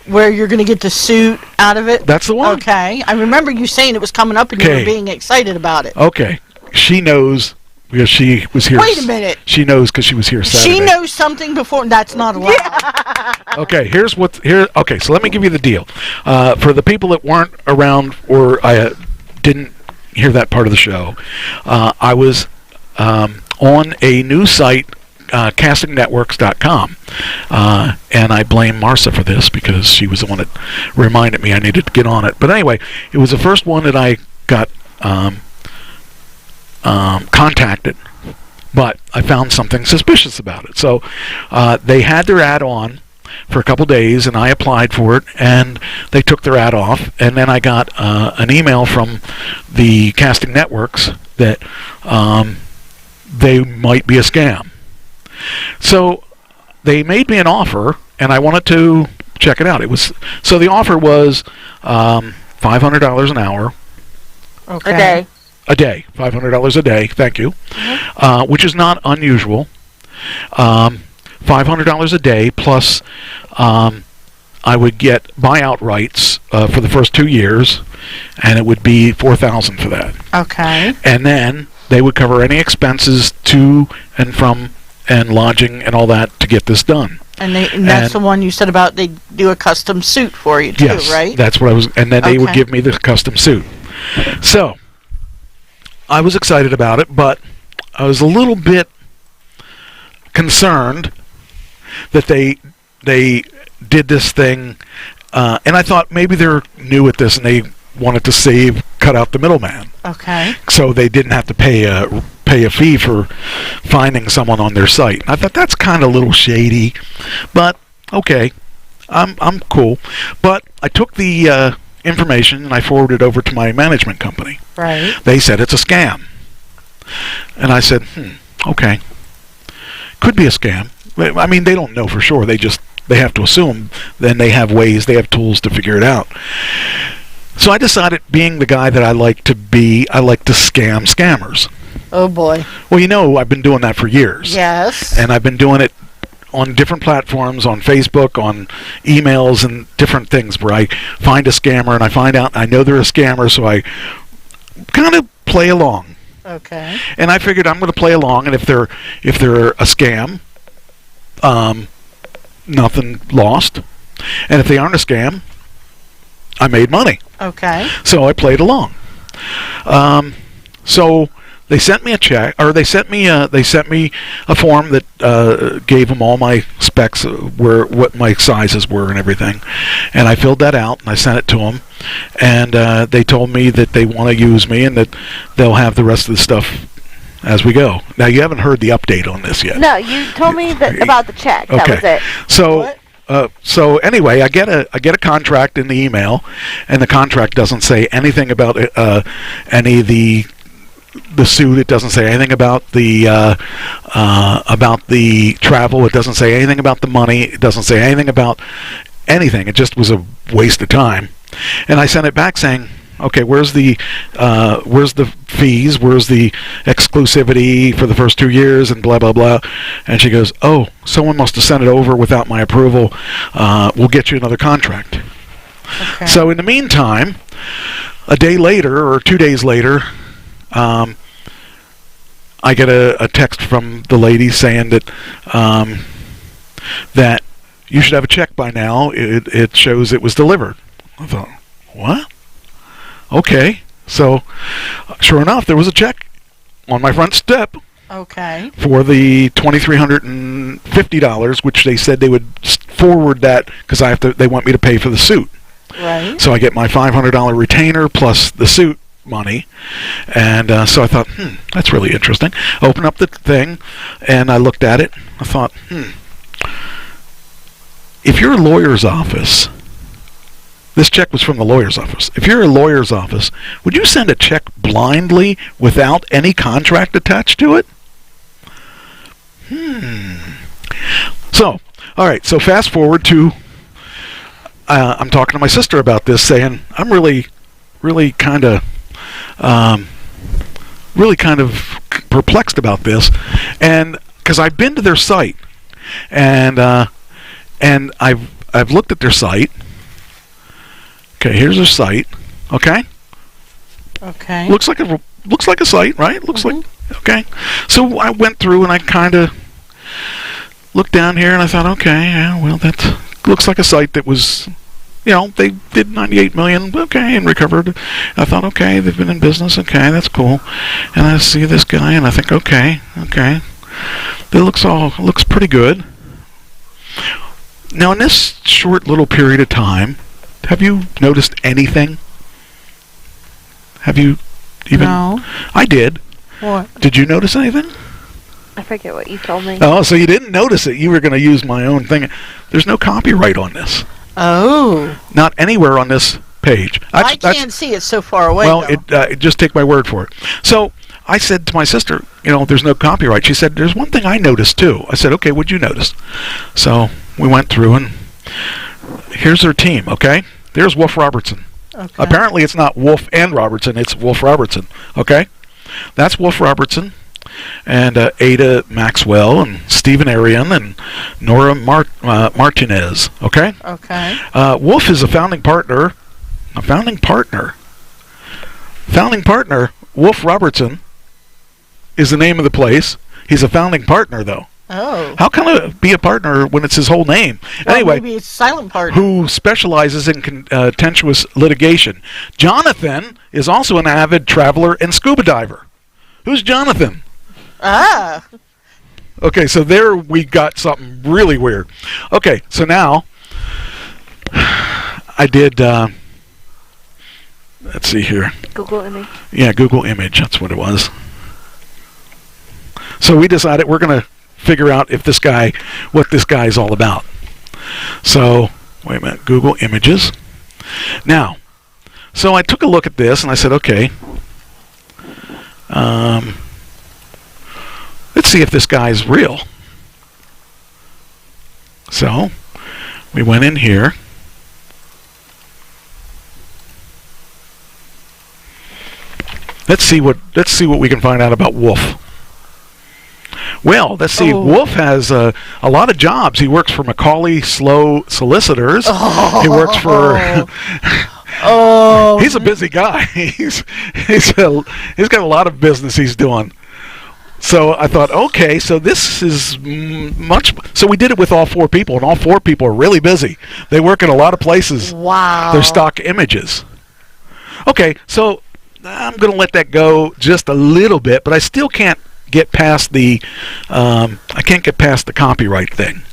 Speaker 1: where you're going to get the suit out of it?
Speaker 2: That's the one.
Speaker 1: Okay. I remember you saying it was coming up and you were being excited about it.
Speaker 2: Okay. She knows because she was here.
Speaker 1: Wait a minute.
Speaker 2: She knows because she was here Saturday.
Speaker 1: She knows something before. That's not allowed.
Speaker 2: Okay. Here's what's here. Okay. So let me give you the deal. For the people that weren't around or didn't hear that part of the show, I was on a news site, castingnetworks.com, and I blame Marcia for this because she was the one that reminded me I needed to get on it. But anyway, it was the first one that I got contacted, but I found something suspicious about it. So they had their ad on for a couple days, and I applied for it, and they took their ad off, and then I got an email from the Casting Networks that they might be a scam. So they made me an offer, and I wanted to check it out. So the offer was $500 an hour.
Speaker 1: Okay.
Speaker 3: A day.
Speaker 2: A day, $500 a day. Thank you. Mm-hmm. Which is not unusual. $500 a day plus I would get buyout rights for the first 2 years, and it would be $4,000 for that.
Speaker 1: Okay.
Speaker 2: And then they would cover any expenses to and from and lodging and all that to get this done.
Speaker 1: And that's the one you said about they do a custom suit for you too,
Speaker 2: yes,
Speaker 1: right?
Speaker 2: That's what I was, and then they would give me the custom suit. So I was excited about it, but I was a little bit concerned that they did this thing, and I thought maybe they're new at this and they wanted to cut out the middleman.
Speaker 1: Okay.
Speaker 2: So they didn't have to pay a fee for finding someone on their site. I thought that's kind of a little shady, but okay, I'm cool. But I took the information and I forwarded it over to my management company.
Speaker 1: Right.
Speaker 2: They said it's a scam, and I said, okay, could be a scam. I mean, they don't know for sure. They have to assume. Then they have tools to figure it out. So I decided, being the guy that I like to be, I like to scam scammers.
Speaker 1: Oh boy.
Speaker 2: Well, I've been doing that for years.
Speaker 1: Yes.
Speaker 2: And I've been doing it on different platforms, on Facebook, on emails, and different things where I find a scammer and I find out I know they're a scammer, so I kind of play along.
Speaker 1: Okay.
Speaker 2: And I figured I'm going to play along, and if they're a scam, nothing lost. And if they aren't a scam, I made money.
Speaker 1: Okay.
Speaker 2: So I played along. So they sent me a check, or they sent me a form that gave them all my specs, what my sizes were and everything, and I filled that out and I sent it to them, and they told me that they want to use me and that they'll have the rest of the stuff as we go. Now, you haven't heard the update on this yet.
Speaker 3: No, you told me about the check. That was it.
Speaker 2: So. So anyway, I get a contract in the email, and the contract doesn't say anything about any of the the suit. It doesn't say anything about the travel. It doesn't say anything about the money. It doesn't say anything about anything. It just was a waste of time. And I sent it back saying, okay, where's the fees? Where's the exclusivity for the first 2 years and blah, blah, blah. And she goes, oh, someone must have sent it over without my approval. We'll get you another contract.
Speaker 1: Okay.
Speaker 2: So in the meantime, a day later or 2 days later, I get a text from the lady saying that that you should have a check by now. It shows it was delivered. I thought, what? Okay. So, sure enough, there was a check on my front step
Speaker 1: Okay.
Speaker 2: for the $2,350, which they said they would forward that because they want me to pay for the suit.
Speaker 1: Right.
Speaker 2: So I get my $500 retainer plus the suit money, and so I thought, that's really interesting. Open up the thing, and I looked at it. I thought, if you're a lawyer's office, this check was from the lawyer's office. If you're a lawyer's office, would you send a check blindly without any contract attached to it? So, all right. So fast forward to, I'm talking to my sister about this, saying I'm really kind of perplexed about this, and because I've been to their site, and I've looked at their site. Okay, here's their site. Okay.
Speaker 1: Okay.
Speaker 2: Looks like a site, right? Looks like okay. So I went through and I kind of looked down here and I thought, okay, yeah, well that looks like a site that was, they did 98 million, okay, and recovered. I thought, okay, they've been in business, okay, that's cool. And I see this guy and I think, okay, it looks pretty good. Now in this short little period of time, have you noticed anything? Have you even?
Speaker 1: No.
Speaker 2: I did.
Speaker 1: What?
Speaker 2: Did you notice anything?
Speaker 3: I forget what you told me.
Speaker 2: Oh, so you didn't notice it. You were going to use my own thing. There's no copyright on this.
Speaker 1: Oh.
Speaker 2: Not anywhere on this page.
Speaker 1: I can't see it so far away.
Speaker 2: Well,
Speaker 1: though.
Speaker 2: just take my word for it. So I said to my sister, there's no copyright. She said, there's one thing I noticed too. I said, okay, what'd you notice? So we went through and here's their team, okay? There's Wolf Robertson.
Speaker 1: Okay.
Speaker 2: Apparently it's not Wolf and Robertson, it's Wolf Robertson, okay? That's Wolf Robertson and Ada Maxwell and Stephen Arian and Nora Martinez, okay?
Speaker 1: Okay.
Speaker 2: Wolf is a founding partner. Wolf Robertson is the name of the place. He's a founding partner, though.
Speaker 1: Oh.
Speaker 2: How can it be a partner when it's his whole name?
Speaker 1: Well,
Speaker 2: Anyway,
Speaker 1: maybe it's silent partner.
Speaker 2: who specializes in contentious litigation. Jonathan is also an avid traveler and scuba diver. Who's Jonathan?
Speaker 1: Ah.
Speaker 2: Okay, so there we got something really weird. Okay, so now I did, let's see here.
Speaker 3: Google image.
Speaker 2: Yeah, Google image, that's what it was. So we decided we're going to figure out what this guy is all about. So, wait a minute, Google images. Now, so I took a look at this and I said, okay, let's see if this guy's real. So, we went in here. Let's see what we can find out about Wolf. Well, let's see.
Speaker 1: Oh.
Speaker 2: Wolf has a lot of jobs. He works for Macaulay Slow Solicitors. He works for.
Speaker 1: Oh.
Speaker 2: He's a busy guy. He's got a lot of business he's doing. So I thought, okay, so this is much. So we did it with all four people, and all four people are really busy. They work in a lot of places.
Speaker 1: Wow.
Speaker 2: They're stock images. Okay, so I'm going to let that go just a little bit, but I still can't get past the copyright thing.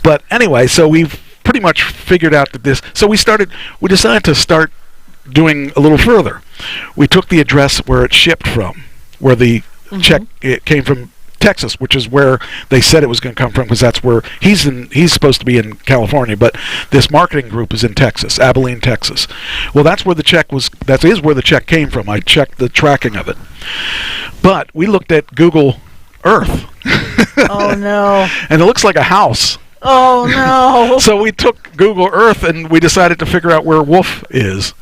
Speaker 2: But anyway, so we've pretty much figured out that this. So we decided to start doing a little further. We took the address where it shipped from, where the check it came from Texas, which is where they said it was going to come from, because that's where he's supposed to be in California, but this marketing group is in Texas, Abilene, Texas. Well, that is where the check came from. I checked the tracking of it. But we looked at Google Earth.
Speaker 1: Oh no.
Speaker 2: And it looks like a house.
Speaker 1: Oh no.
Speaker 2: So we took Google Earth and we decided to figure out where Wolf is.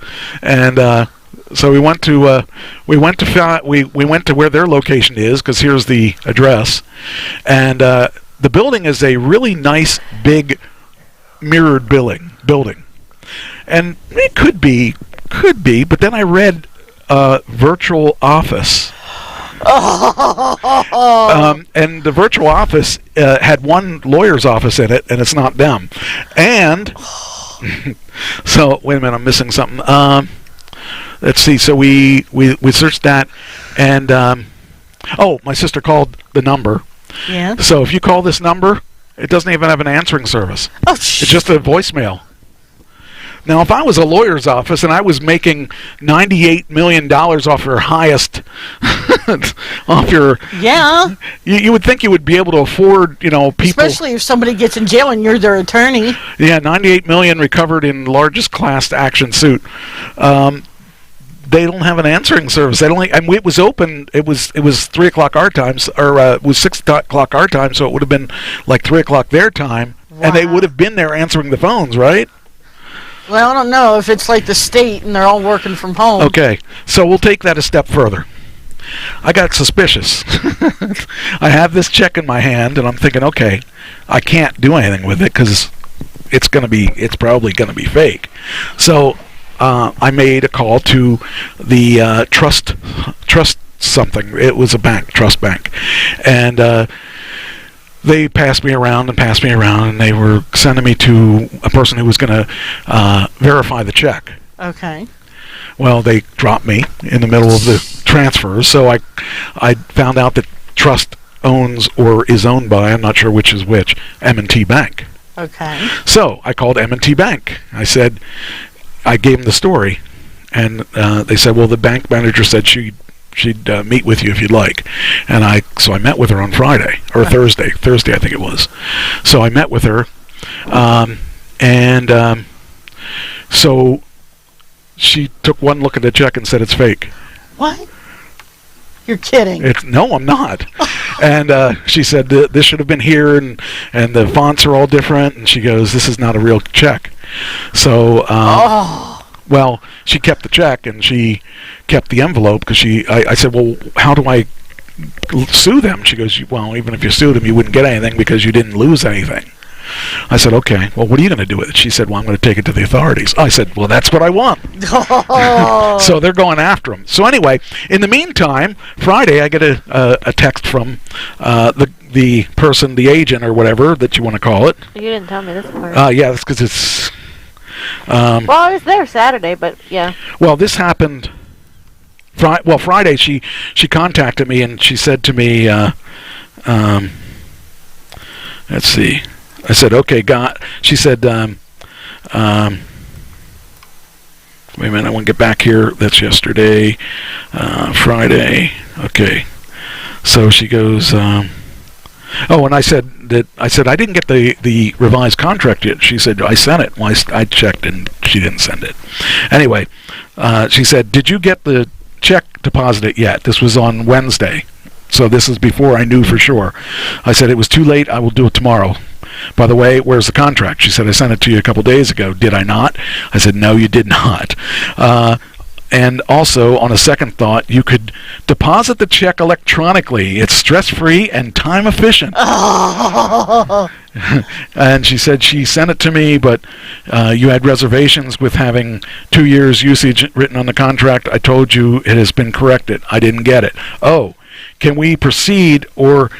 Speaker 2: And so we went to where their location is, because here's the address, and the building is a really nice big mirrored building, and it could be, but then I read virtual office, and the virtual office had one lawyer's office in it, and it's not them, and so wait a minute, I'm missing something. Let's see. So we searched that, and my sister called the number.
Speaker 1: Yeah.
Speaker 2: So if you call this number, it doesn't even have an answering service.
Speaker 1: Oh,
Speaker 2: it's just a voicemail. Now, if I was a lawyer's office and I was making $98 million off your highest,
Speaker 1: yeah,
Speaker 2: you would think you would be able to afford, people.
Speaker 1: Especially if somebody gets in jail and you're their attorney.
Speaker 2: Yeah, $98 million recovered in largest class action suit. They don't have an answering service. They don't. And it was open. It was 3:00 our time, or it was 6:00 our time, so it would have been like 3:00 their time, and they would have been there answering the phones, right?
Speaker 1: Well, I don't know if it's like the state and they're all working from home.
Speaker 2: Okay, so we'll take that a step further. I got suspicious. I have this check in my hand, and I'm thinking, okay, I can't do anything with it because it's probably going to be fake. So I made a call to the trust something. It was a bank, Trust Bank, and they passed me around, and they were sending me to a person who was going to verify the check.
Speaker 1: Okay.
Speaker 2: Well, they dropped me in the middle of the transfers, so I found out that Trust owns or is owned by, I'm not sure which is which, M&T Bank.
Speaker 1: Okay.
Speaker 2: So I called M&T Bank. I gave them the story, and they said, well, the bank manager said she'd meet with you if you'd like. And so I met with her on Friday, or Thursday I think it was. So I met with her, and so she took one look at the check and said it's fake.
Speaker 1: What? You're kidding.
Speaker 2: No, I'm not. And she said, this should have been here, and the fonts are all different, and she goes, this is not a real check. So, well, she kept the check, and she kept the envelope, because I said, well, how do I sue them? She goes, well, even if you sued them, you wouldn't get anything because you didn't lose anything. I said, okay, well, what are you going to do with it? She said, well, I'm going to take it to the authorities. I said, well, that's what I want. So they're going after him. So anyway, in the meantime, Friday, I get a text from the person, the agent or whatever that you want to call it.
Speaker 3: You didn't tell me this part.
Speaker 2: Yeah, that's because it's...
Speaker 3: well, I was there Saturday, but yeah.
Speaker 2: Well, this happened... Friday, she contacted me, and she said to me, let's see... I said, okay, she said, wait a minute, I want to get back here. That's yesterday, Friday. Okay. So she goes, and I said I didn't get the revised contract yet. She said, I sent it. Well, I checked, and she didn't send it. Anyway, she said, did you get the check deposited yet? This was on Wednesday. So this is before I knew for sure. I said, it was too late. I will do it tomorrow. By the way, where's the contract? She said, I sent it to you a couple days ago. Did I not? I said, no, you did not. And also, on a second thought, you could deposit the check electronically. It's stress-free and time-efficient. And she said she sent it to me, but you had reservations with having 2 years usage written on the contract. I told you it has been corrected. I didn't get it. Oh, can we proceed or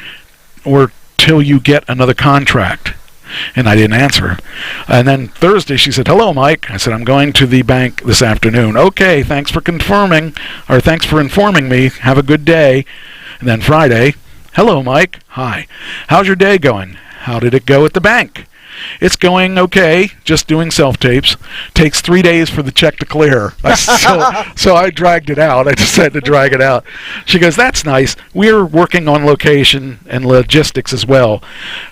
Speaker 2: till you get another contract? And I didn't answer. And then Thursday she said, hello, Mike. I said, I'm going to the bank this afternoon. Okay, thanks for informing me. Have a good day. And then Friday, hello, Mike. Hi. How's your day going? How did it go at the bank? it's going okay, just doing self-tapes. Takes 3 days for the check to clear. So I dragged it out. I just had to drag it out. She goes, that's nice. We're working on location and logistics as well.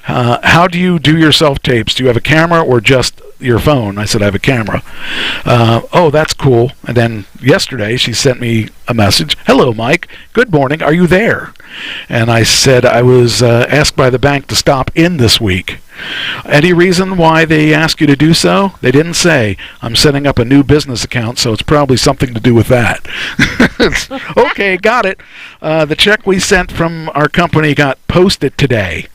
Speaker 2: How do you do your self-tapes? Do you have a camera or just your phone? I said, I have a camera. Oh, that's cool. And then yesterday she sent me a message. Hello, Mike. Good morning. Are you there? And I said I was asked by the bank to stop in this week. Any reason why they ask you to do so? They didn't say. I'm setting up a new business account, so it's probably something to do with that. Okay, got it. The check we sent from our company got posted today.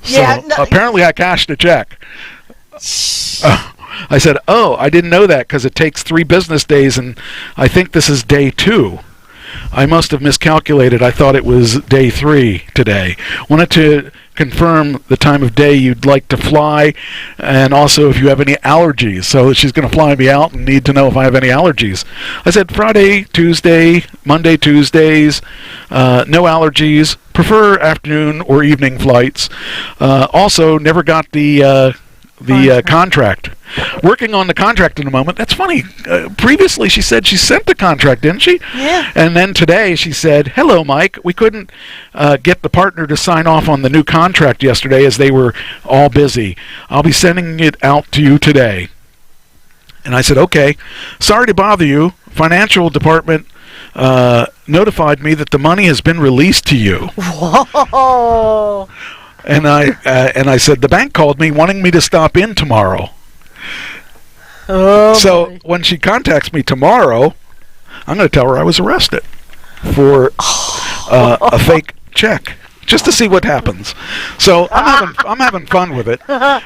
Speaker 1: Yeah,
Speaker 2: So apparently I cashed a check. I said, oh, I didn't know that because it takes 3 business days, and I think this is day 2. I must have miscalculated. I thought it was day 3 today. Wanted to confirm the time of day you'd like to fly, and also if you have any allergies. So she's going to fly me out and need to know if I have any allergies. I said Friday, Tuesday, Monday, Tuesdays, no allergies. Prefer afternoon or evening flights. Also, never got the contract. Working on the contract in a moment. That's funny. Previously, she said she sent the contract, didn't she?
Speaker 1: Yeah.
Speaker 2: And then today she said, hello, Mike. We couldn't get the partner to sign off on the new contract yesterday as they were all busy. I'll be sending it out to you today. And I said, okay. Sorry to bother you. Financial department notified me that the money has been released to you.
Speaker 1: Whoa.
Speaker 2: And I said, the bank called me wanting me to stop in tomorrow.
Speaker 1: Oh,
Speaker 2: So
Speaker 1: boy.
Speaker 2: when she contacts me tomorrow, I'm going to tell her I was arrested for a fake check, just to see what happens. So I'm having fun with it,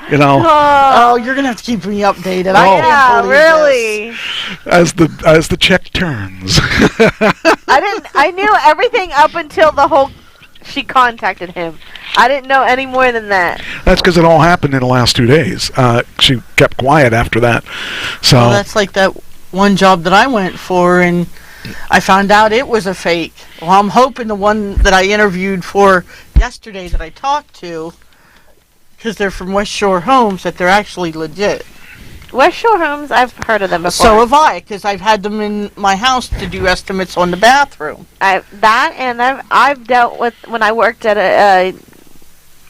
Speaker 2: you know.
Speaker 1: Oh, you're gonna have to keep me updated.
Speaker 2: Oh.
Speaker 1: I
Speaker 3: Yeah,
Speaker 1: can't believe
Speaker 3: really.
Speaker 2: As the check turns.
Speaker 3: I knew everything up until the whole she contacted him. I didn't know any more than that.
Speaker 2: That's because it all happened in the last 2 days. She kept quiet after that. So
Speaker 1: Well, that's like that one job that I went for, and I found out it was a fake. Well, I'm hoping the one that I interviewed for yesterday that I talked to, because they're from West Shore Homes, that they're actually legit.
Speaker 3: West Shore Homes, I've heard of them before.
Speaker 1: So have I, because I've had them in my house to do estimates on the bathroom.
Speaker 3: I've dealt with when I worked at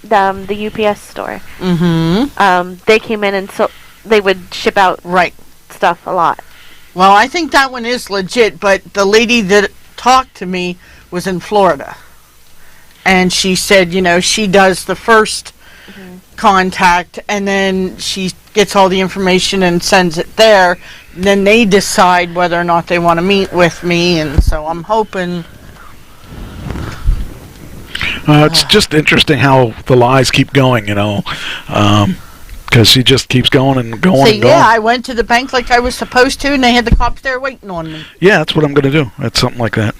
Speaker 3: the UPS store.
Speaker 1: Mm-hmm.
Speaker 3: They came in and so they would ship out
Speaker 1: Right.
Speaker 3: stuff a lot.
Speaker 1: Well, I think that one is legit, but the lady that talked to me was in Florida. And she said, you know, she does the first contact, and then she gets all the information and sends it there. Then they decide whether or not they want to meet with me, and so I'm hoping.
Speaker 2: it's just interesting how the lies keep going, you know. Because she just keeps going and going
Speaker 1: Say,
Speaker 2: and going.
Speaker 1: yeah, I went to the bank like I was supposed to, and they had the cops there waiting on me.
Speaker 2: Yeah, that's what I'm going to do. It's something like that.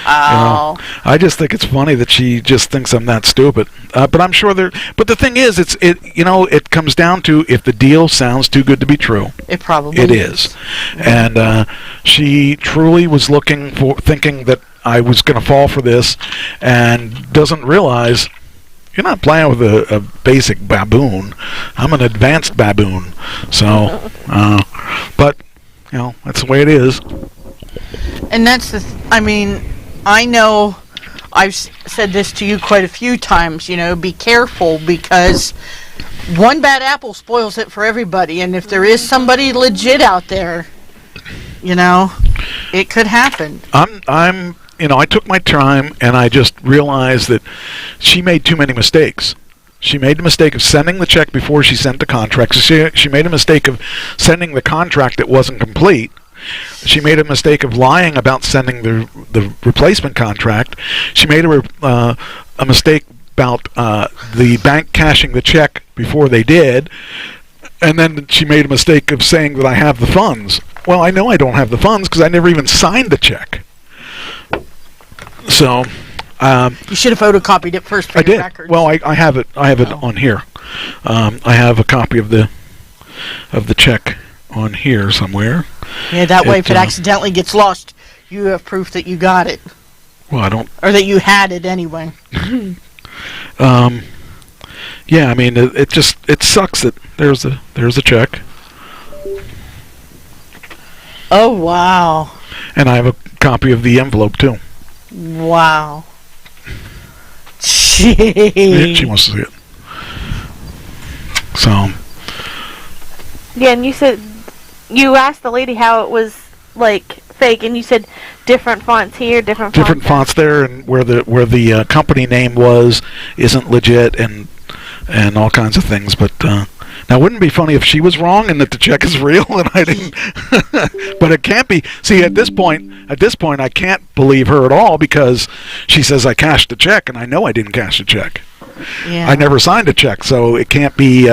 Speaker 1: Wow.
Speaker 2: I just think it's funny that she just thinks I'm that stupid. But I'm sure there. But the thing is, it comes down to if the deal sounds too good to be true.
Speaker 1: It probably
Speaker 2: It is. And she truly was thinking that I was going to fall for this, and doesn't realize you're not playing with a basic baboon. I'm an advanced baboon. So, but you know, that's the way it is.
Speaker 1: And that's I mean, I know I've said this to you quite a few times, you know, be careful, because one bad apple spoils it for everybody, and if there is somebody legit out there, you know, it could happen.
Speaker 2: I took my time, and I just realized that she made too many mistakes. She made the mistake of sending the check before she sent the contract. She made a mistake of sending the contract that wasn't complete. She made a mistake of lying about sending the replacement contract. She made a mistake about the bank cashing the check before they did. And then she made a mistake of saying that I have the funds. Well, I know I don't have the funds because I never even signed the check. So
Speaker 1: You should have photocopied it first for
Speaker 2: I
Speaker 1: your
Speaker 2: did.
Speaker 1: records.
Speaker 2: Well, I have it. I have it on here. I have a copy of the check on here somewhere.
Speaker 1: Yeah, that way if it accidentally gets lost, you have proof that you got it.
Speaker 2: Well, I don't.
Speaker 1: Or that you had it anyway.
Speaker 2: yeah, I mean, it sucks that there's a check,
Speaker 1: Oh, wow.
Speaker 2: and I have a copy of the envelope too.
Speaker 1: Wow.
Speaker 2: She
Speaker 1: Gee.
Speaker 2: wants to see it. So,
Speaker 3: Yeah, and you said you asked the lady how it was like fake, and you said different fonts here, different
Speaker 2: fonts there, and where the company name isn't legit, and all kinds of things. But now, wouldn't it be funny if she was wrong and that the check is real and I didn't? But it can't be. See, at this point, I can't believe her at all because she says I cashed the check, and I know I didn't cash the check.
Speaker 1: Yeah.
Speaker 2: I never signed a check, so it can't be.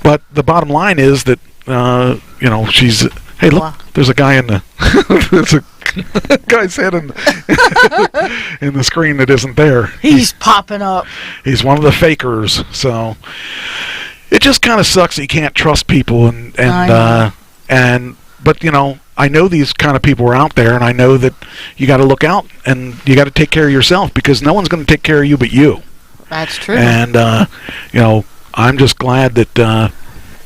Speaker 2: But the bottom line is that she's. Hey, look!
Speaker 1: Wow.
Speaker 2: There's a guy in the. There's a guy's head in the screen that isn't there.
Speaker 1: He's popping up.
Speaker 2: He's one of the fakers, so it just kind of sucks that you can't trust people, but I know these kind of people are out there, and I know that you got to look out and you got to take care of yourself because no one's going to take care of you but you.
Speaker 1: That's true.
Speaker 2: And I'm just glad that.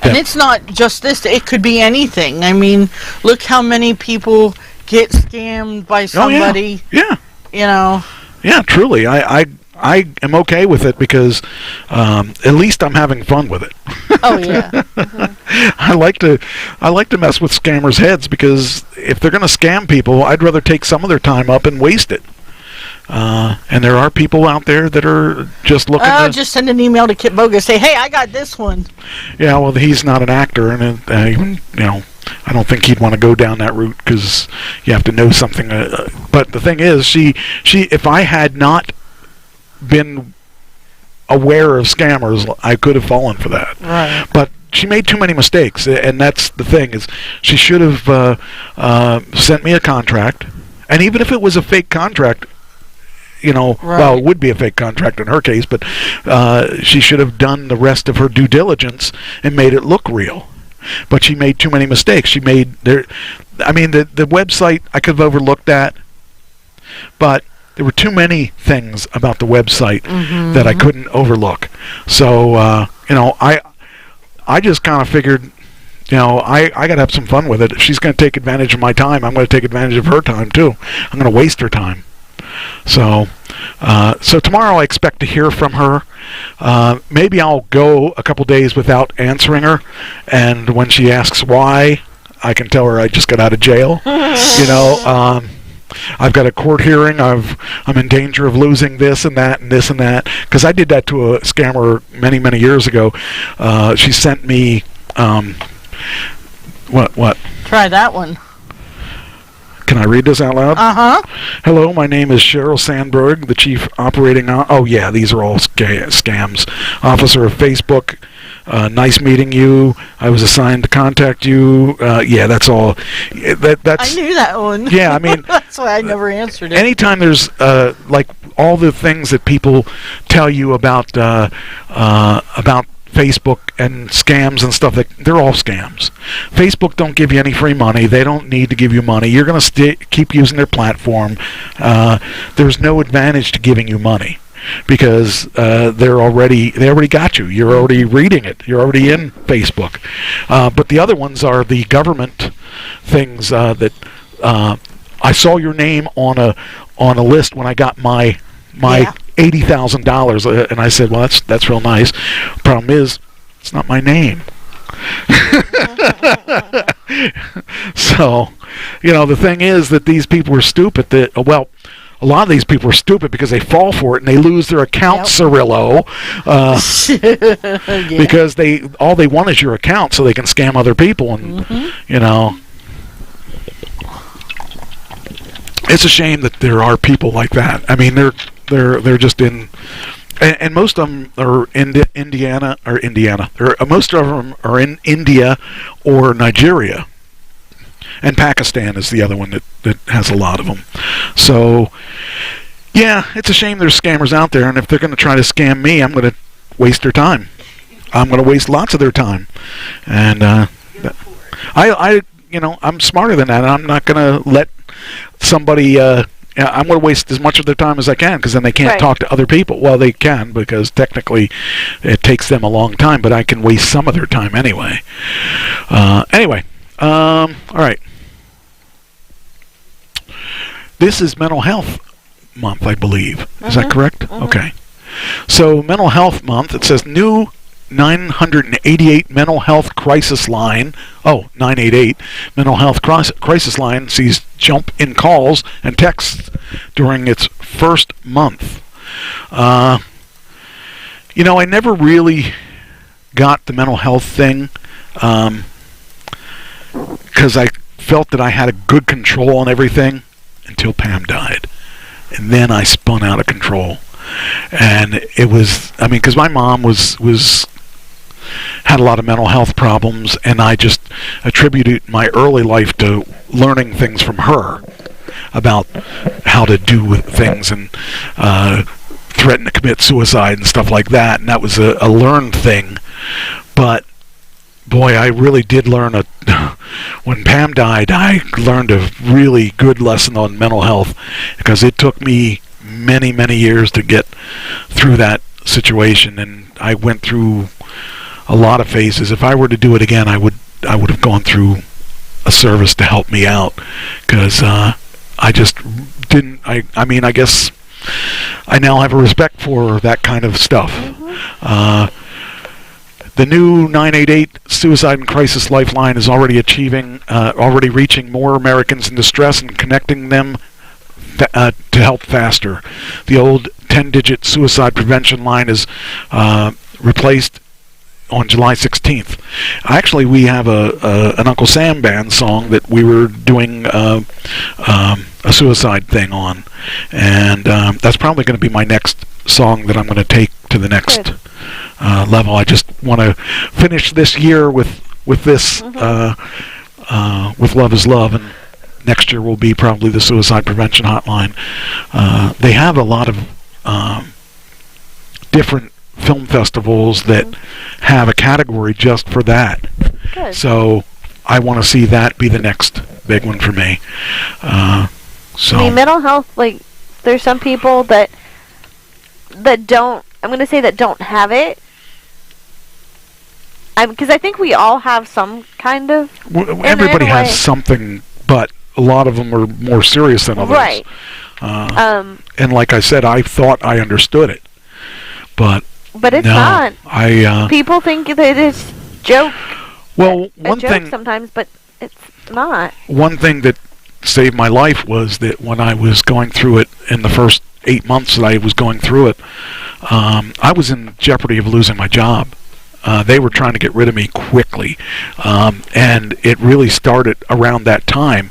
Speaker 1: And it's not just this. It could be anything. I mean, look how many people get scammed by somebody.
Speaker 2: Yeah. Yeah, truly. I am okay with it because at least I'm having fun with it.
Speaker 1: Oh yeah.
Speaker 2: I like to mess with scammers' heads because if they're going to scam people, I'd rather take some of their time up and waste it. And there are people out there that are just looking to...
Speaker 1: Just send an email to Kit Bogus. Say, hey, I got this one.
Speaker 2: Yeah, well, he's not an actor, and I don't think he'd want to go down that route because you have to know something. But the thing is, she, if I had not been aware of scammers, I could have fallen for that.
Speaker 1: Right.
Speaker 2: But she made too many mistakes, and that's the thing, is she should have sent me a contract, and even if it was a fake contract,
Speaker 1: Right.
Speaker 2: Well, it would be a fake contract in her case, but she should have done the rest of her due diligence and made it look real. But she made too many mistakes. The website, I could have overlooked that, but there were too many things about the website that I couldn't overlook. So, I just kind of figured, I got to have some fun with it. If she's going to take advantage of my time, I'm going to take advantage of her time too. I'm going to waste her time. So tomorrow I expect to hear from her. Maybe I'll go a couple days without answering her, and when she asks why, I can tell her I just got out of jail. I've got a court hearing. I'm in danger of losing this and that and this and that because I did that to a scammer many years ago. She sent me what?
Speaker 1: Try that one.
Speaker 2: Can I read this out loud?
Speaker 1: Uh-huh.
Speaker 2: Hello, my name is Cheryl Sandberg, the Chief Operating... these are all scams. Officer of Facebook. Nice meeting you. I was assigned to contact you. That's all. That's.
Speaker 1: I knew that one.
Speaker 2: Yeah, I mean...
Speaker 1: That's why I never answered it.
Speaker 2: Anytime there's, all the things that people tell you about Facebook and scams and stuff, they're all scams. Facebook don't give you any free money. They don't need to give you money. You're going to keep using their platform. There's no advantage to giving you money because they already got you. You're already reading it. You're already in Facebook. But the other ones are the government things that I saw your name on a list when I got my $80,000, and I said, well, that's real nice. Problem is, it's not my name. So, the thing is that these people are stupid. A lot of these people are stupid because they fall for it and they lose their account, Cirillo, because all they want is your account so they can scam other people, and it's a shame that there are people like that. I mean, they're just in, and most of them are in Indiana. Most of them are in India or Nigeria, and Pakistan is the other one that has a lot of them. So, yeah, it's a shame there's scammers out there, and if they're going to try to scam me, I'm going to waste their time. I'm going to waste lots of their time, and I'm smarter than that. I'm not going to let somebody I'm going to waste as much of their time as I can, because then they can't
Speaker 3: Right.
Speaker 2: talk to other people. Well, they can, because technically it takes them a long time, but I can waste some of their time anyway. All right. This is Mental Health Month, I believe. Is that correct? Okay. So, Mental Health Month, it says new 988 mental health crisis line. 988 mental health crisis line sees jump in calls and texts during its first month. I never really got the mental health thing because I felt that I had a good control on everything until Pam died, and then I spun out of control. And it was, because my mom had a lot of mental health problems, and I just attributed my early life to learning things from her about how to do with things, and threaten to commit suicide and stuff like that, and that was a learned thing. But boy, I really did learn when Pam died, I learned a really good lesson on mental health, because it took me many, many years to get through that situation, and I went through a lot of phases. If I were to do it again, I would have gone through a service to help me out, because I just didn't. I guess I now have a respect for that kind of stuff. The new 988 Suicide and Crisis Lifeline is already reaching more Americans in distress and connecting them to help faster. The old 10-digit suicide prevention line is replaced on July 16th. Actually, we have an Uncle Sam band song that we were doing a suicide thing on, and that's probably going to be my next song that I'm going to take to the next level. I just want to finish this year with this, with Love is Love, and next year will be probably the Suicide Prevention Hotline. They have a lot of different film festivals that have a category just for that.
Speaker 3: Good.
Speaker 2: So I want to see that be the next big one for me.
Speaker 3: Mental health, there's some people that don't, I'm going to say that don't have it. Because I think we all have some kind of...
Speaker 2: Everybody has something, but a lot of them are more serious than others.
Speaker 3: Right.
Speaker 2: And like I said, I thought I understood it. But
Speaker 3: it's
Speaker 2: no,
Speaker 3: not. People think that it's joke.
Speaker 2: Well,
Speaker 3: one thing sometimes, but it's not.
Speaker 2: One thing that saved my life was that when I was going through it, in the first 8 months that I was going through it, I was in jeopardy of losing my job. They were trying to get rid of me quickly, and it really started around that time.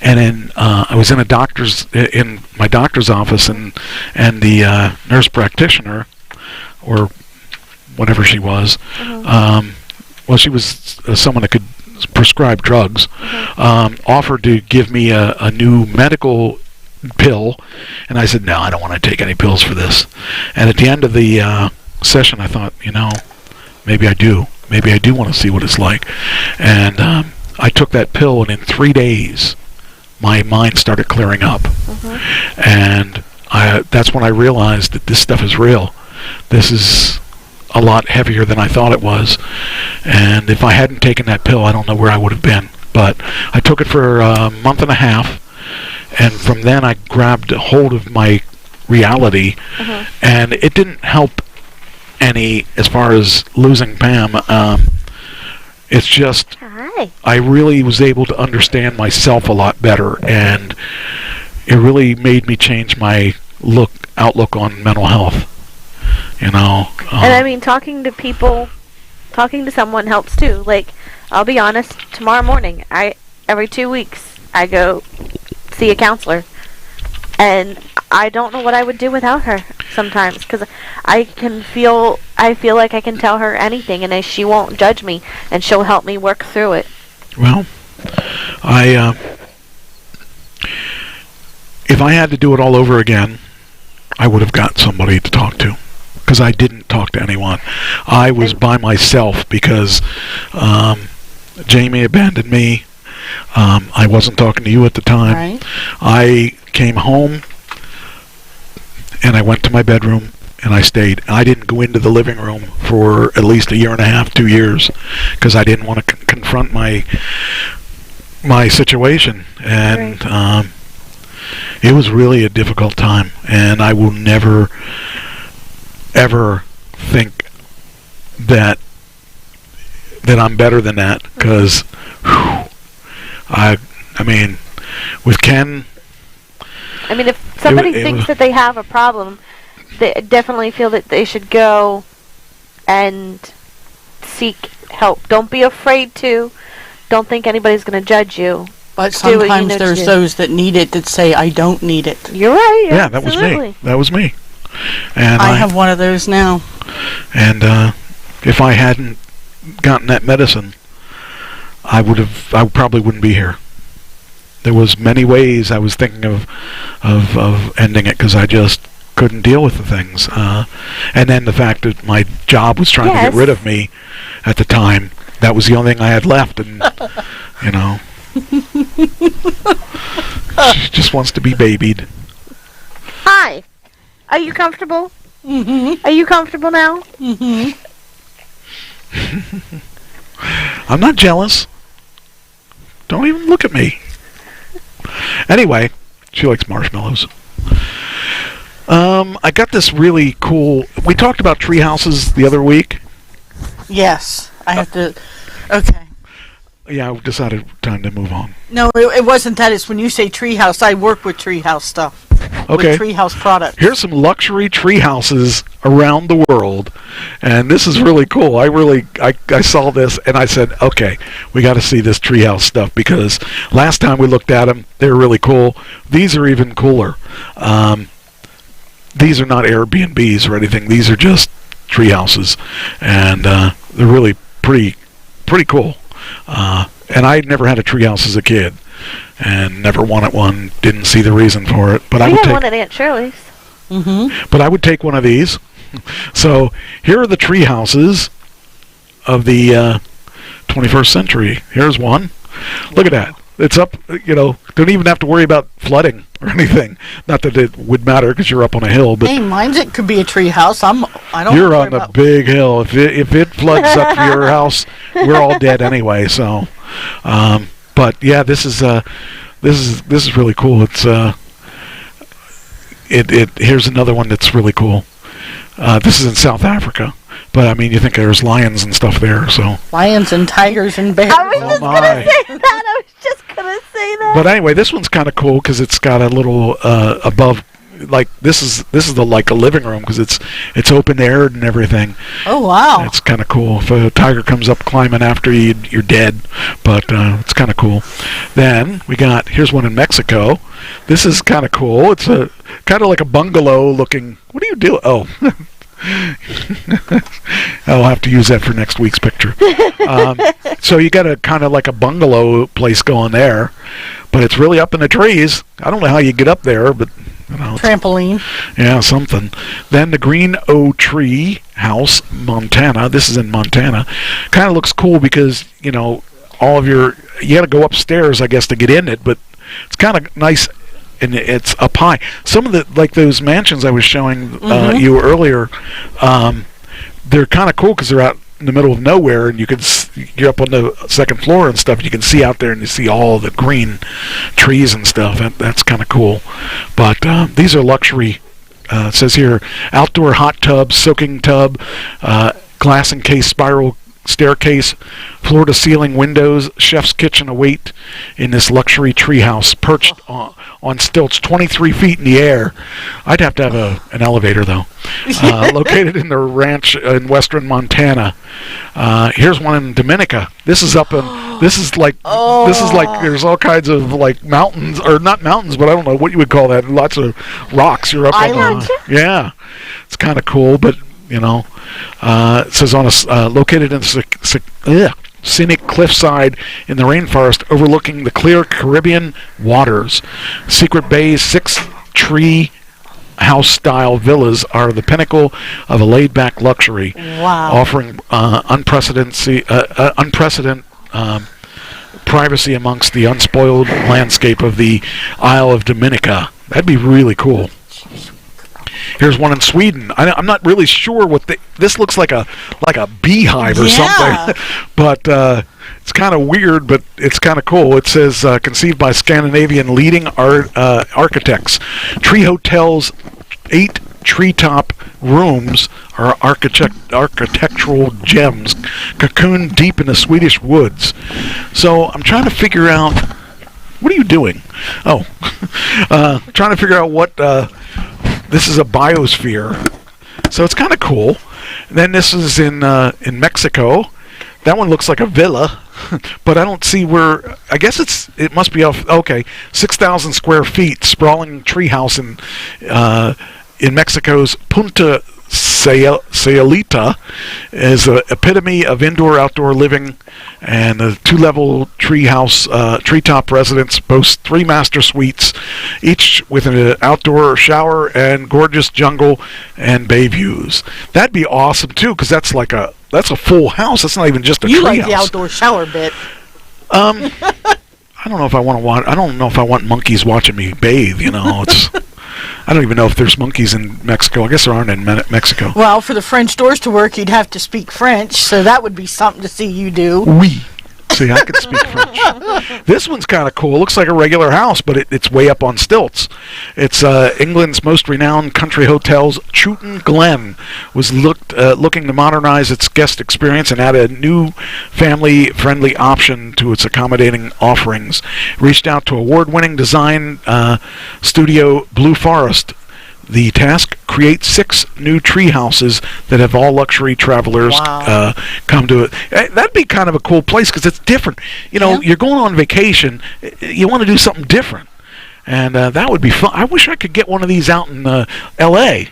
Speaker 2: And then I was in my doctor's office, and the nurse practitioner, or whatever she was, she was someone that could prescribe drugs, offered to give me a new medical pill, and I said, no, I don't want to take any pills for this. And at the end of the session, I thought, maybe I do. Maybe I do want to see what it's like. And I took that pill, and in 3 days, my mind started clearing up. And that's when I realized that this stuff is real. This is a lot heavier than I thought it was. And if I hadn't taken that pill, I don't know where I would have been. But I took it for a month and a half, and from then I grabbed a hold of my reality, and it didn't help any as far as losing Pam. It's just I really was able to understand myself a lot better, and it really made me change my outlook on mental health.
Speaker 3: And I mean, talking to someone helps too. I'll be honest, tomorrow morning, every 2 weeks I go see a counselor, and I don't know what I would do without her sometimes, because I feel like I can tell her anything, and she won't judge me, and she'll help me work through it.
Speaker 2: Well, if I had to do it all over again, I would have got somebody to talk to, because I didn't talk to anyone. I was by myself because Jamie abandoned me, I wasn't talking to you at the time.
Speaker 1: Right.
Speaker 2: I came home and I went to my bedroom and I stayed. I didn't go into the living room for at least a year and a half, 2 years, because I didn't want to confront my situation. And it was really a difficult time. And I will never, ever think that I'm better than that, because I mean, with Ken,
Speaker 3: I mean, if somebody thinks that they have a problem, they definitely feel that they should go and seek help. Don't be afraid to. Don't think anybody's going to judge you.
Speaker 1: But
Speaker 3: Do what you
Speaker 1: sometimes
Speaker 3: know to
Speaker 1: there's
Speaker 3: do.
Speaker 1: those that need it that say, I don't need it.
Speaker 3: You're right.
Speaker 2: yeah, that was me. That was me. And
Speaker 1: I have one of those now.
Speaker 2: And if I hadn't gotten that medicine, I probably wouldn't be here. There was many ways I was thinking of ending it, because I just couldn't deal with the things. And then the fact that my job was trying to get rid of me at the time, that was the only thing I had left. And, you know, she just wants to be babied.
Speaker 3: Hi. Are you comfortable?
Speaker 1: Mm-hmm.
Speaker 3: Are you comfortable now?
Speaker 1: Mm-hmm.
Speaker 2: I'm not jealous. Don't even look at me. Anyway, she likes marshmallows. I got this really cool... We talked about tree houses the other week.
Speaker 1: Yes. I have to... Okay.
Speaker 2: Yeah, I decided time to move on.
Speaker 1: No, it wasn't that. It's when you say treehouse, I work with treehouse stuff.
Speaker 2: Okay.
Speaker 1: With treehouse products.
Speaker 2: Here's some luxury tree houses around the world, and this is really cool. I saw this and I said, okay, we got to see this treehouse stuff, because last time we looked at them, they were really cool. These are even cooler. These are not Airbnbs or anything. These are just tree houses, and they're really pretty cool. And I never had a treehouse as a kid, and never wanted one. Didn't see the reason for it. But I
Speaker 3: We
Speaker 2: would
Speaker 3: had
Speaker 2: take
Speaker 3: one at Aunt Shirley's.
Speaker 1: Mm-hmm.
Speaker 2: But I would take one of these. So here are the tree houses of the 21st century. Here's one. Look at that. It's up, you know, don't even have to worry about flooding or anything. Not that it would matter, because you're up on a hill, but
Speaker 1: Hey, mine's it could be a treehouse. I don't.
Speaker 2: you're
Speaker 1: worry
Speaker 2: on the
Speaker 1: about-
Speaker 2: big hill. If it floods up your house, we're all dead anyway. So, but yeah, this is really cool. It's here's another one that's really cool. This is in South Africa, but I mean, you think there's lions and stuff there, so.
Speaker 1: Lions and tigers and bears.
Speaker 3: I was
Speaker 2: Oh
Speaker 3: just
Speaker 2: my.
Speaker 3: gonna say that. I was just gonna say that.
Speaker 2: But anyway, this one's kind of cool because it's got a little above, like this is like a living room, because it's open air and everything.
Speaker 1: Oh wow!
Speaker 2: It's kind of cool. If a tiger comes up climbing after you, you're dead. But it's kind of cool. Then here's one in Mexico. This is kind of cool. It's a kind of like a bungalow looking. What do you do? Oh. I'll have to use that for next week's picture. So you got a kind of like a bungalow place going there, but it's really up in the trees. I don't know how you get up there, but you know,
Speaker 1: Trampoline.
Speaker 2: yeah, something. Then the Green O Tree House, Montana. This is in Montana. Kind of looks cool because, you know, you got to go upstairs, I guess, to get in it, but it's kind of nice. And it's up high. Some of the, like those mansions I was showing you earlier, they're kind of cool because they're out in the middle of nowhere, and you're up on the second floor and stuff. You can see out there, and you see all the green trees and stuff. That's kind of cool. But these are luxury. It says here, outdoor hot tub, soaking tub, glass encased spiral staircase, floor-to-ceiling windows, chef's kitchen await in this luxury treehouse perched on stilts 23 feet in the air. I'd have to have an elevator, though. Located in the ranch in western Montana. Here's one in Dominica. This is up in... This is like there's all kinds of like mountains, or not mountains, but I don't know what you would call that. Lots of rocks. You're up
Speaker 1: Islands?
Speaker 2: on the... Yeah. It's kind of cool, but... You know, it says located in scenic cliffside in the rainforest overlooking the clear Caribbean waters. Secret Bay's 6 tree house-style villas are the pinnacle of a laid-back luxury,
Speaker 1: Wow.
Speaker 2: offering unprecedented privacy amongst the unspoiled landscape of the Isle of Dominica. That'd be really cool. Here's one in Sweden. I'm not really sure what this looks like a beehive or something, but it's kind of weird, but it's kind of cool. It says conceived by Scandinavian leading architects. Tree hotels, 8 treetop rooms are architectural gems, cocooned deep in the Swedish woods. So I'm trying to figure out. What are you doing? Oh, trying to figure out what. This is a biosphere, so it's kind of cool. And then this is in Mexico. That one looks like a villa, but I don't see where. I guess it must be off. Okay, 6,000 square feet, sprawling treehouse in Mexico's Punta Sayulita is an epitome of indoor-outdoor living, and the 2-level treetop residence boasts 3 master suites, each with an outdoor shower and gorgeous jungle and bay views. That'd be awesome too, because that's a full house. That's not even just a treehouse.
Speaker 1: You like the outdoor shower bit.
Speaker 2: I don't know if I want monkeys watching me bathe. I don't even know if there's monkeys in Mexico. I guess there aren't in Mexico.
Speaker 1: Well, for the French doors to work, you'd have to speak French, so that would be something to see you do.
Speaker 2: Oui. See, I can speak French. This one's kind of cool. It looks like a regular house, but it's way up on stilts. It's England's most renowned country hotels. Chewton Glen was looking to modernize its guest experience and add a new family-friendly option to its accommodating offerings. Reached out to award-winning design studio Blue Forest. The task: create 6 new tree houses that have all luxury travelers come to it. That'd be kind of a cool place because it's different. You're going on vacation. You want to do something different, and that would be fun. I wish I could get one of these out in L.A.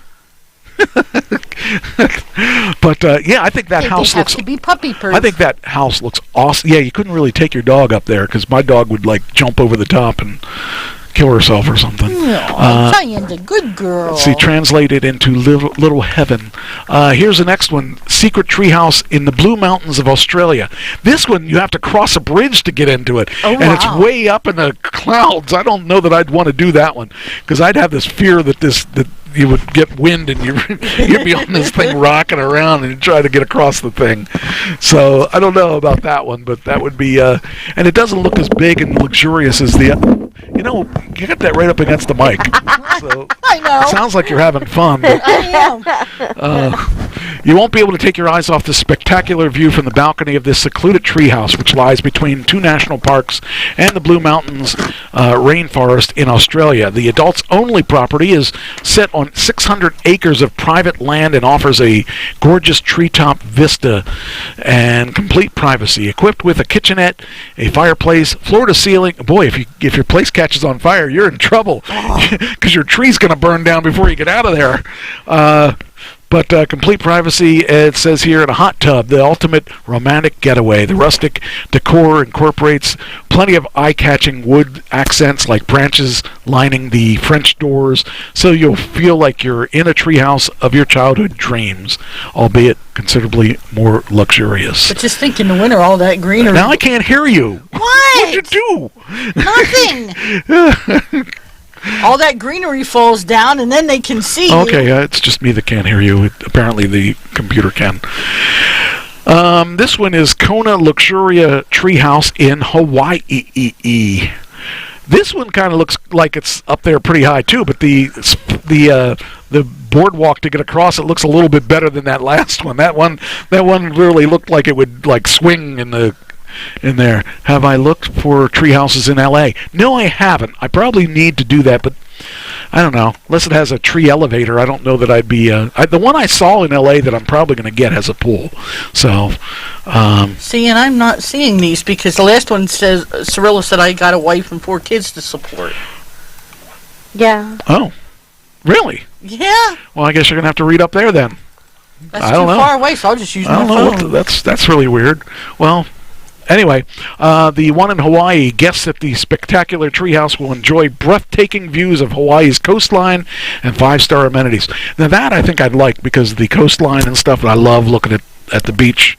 Speaker 2: But I think that house looks.
Speaker 1: To be puppy-proof.
Speaker 2: I think that house looks awesome. Yeah, you couldn't really take your dog up there because my dog would jump over the top and kill herself or something.
Speaker 1: Cheyenne's a good girl.
Speaker 2: Let's see, translated into Little Heaven. Here's the next one. Secret treehouse in the Blue Mountains of Australia. This one, you have to cross a bridge to get into it.
Speaker 1: Oh,
Speaker 2: and it's way up in the clouds. I don't know that I'd want to do that one because I'd have this fear that you would get wind and you'd be on this thing rocking around and try to get across the thing. So I don't know about that one, but that would be and it doesn't look as big and luxurious as the you got that right up against the mic. So
Speaker 1: I know.
Speaker 2: It sounds like you're having fun. But,
Speaker 1: I am.
Speaker 2: you won't be able to take your eyes off the spectacular view from the balcony of this secluded treehouse, which lies between 2 national parks and the Blue Mountains rainforest in Australia. The adults-only property is set on 600 acres of private land and offers a gorgeous treetop vista and complete privacy. Equipped with a kitchenette, a fireplace, floor-to-ceiling. Boy, if your place catches on fire, you're in trouble because your tree's going to burn down before you get out of there. But complete privacy, it says here, in a hot tub, the ultimate romantic getaway. The rustic decor incorporates plenty of eye-catching wood accents like branches lining the French doors, so you'll feel like you're in a treehouse of your childhood dreams, albeit considerably more luxurious.
Speaker 1: But just think in the winter, all that greenery.
Speaker 2: Now I can't hear you.
Speaker 1: What?
Speaker 2: What'd you do?
Speaker 1: Nothing. All that greenery falls down, and then they can see you.
Speaker 2: Okay, it's just me that can't hear you. Apparently the computer can. This one is Kona Luxuria Treehouse in Hawaii. This one kind of looks like it's up there pretty high too, but the boardwalk to get across it looks a little bit better than that last one. That one really looked like it would swing in there. Have I looked for tree houses in L.A.? No, I haven't. I probably need to do that, but I don't know. Unless it has a tree elevator, I don't know that I'd be... the one I saw in L.A. that I'm probably going to get has a pool. So...
Speaker 1: See, and I'm not seeing these because the last one says, Cirilla said I got a wife and 4 kids to support.
Speaker 3: Yeah.
Speaker 2: Oh, really?
Speaker 1: Yeah.
Speaker 2: Well, I guess you're going to have to read up there then.
Speaker 1: That's too far away, so I'll just use my phone.
Speaker 2: That's really weird. Well... Anyway, the one in Hawaii, guests at the spectacular treehouse will enjoy breathtaking views of Hawaii's coastline and 5-star amenities. Now that I think I'd like because the coastline and stuff, and I love looking at at the beach,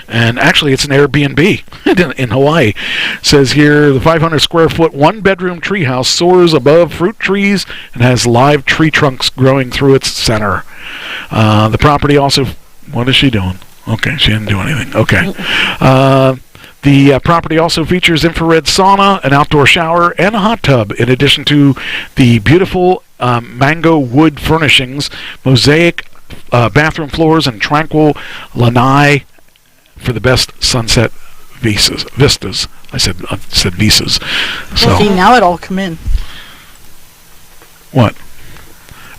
Speaker 2: and actually it's an Airbnb in Hawaii. It says here the 500 square foot 1-bedroom treehouse soars above fruit trees and has live tree trunks growing through its center. The property also, what is she doing? Okay, she didn't do anything. Okay. The property also features infrared sauna, an outdoor shower, and a hot tub, in addition to the beautiful mango wood furnishings, mosaic bathroom floors, and tranquil lanai for the best sunset vistas. I said vistas. So
Speaker 1: See, now it all come in.
Speaker 2: what?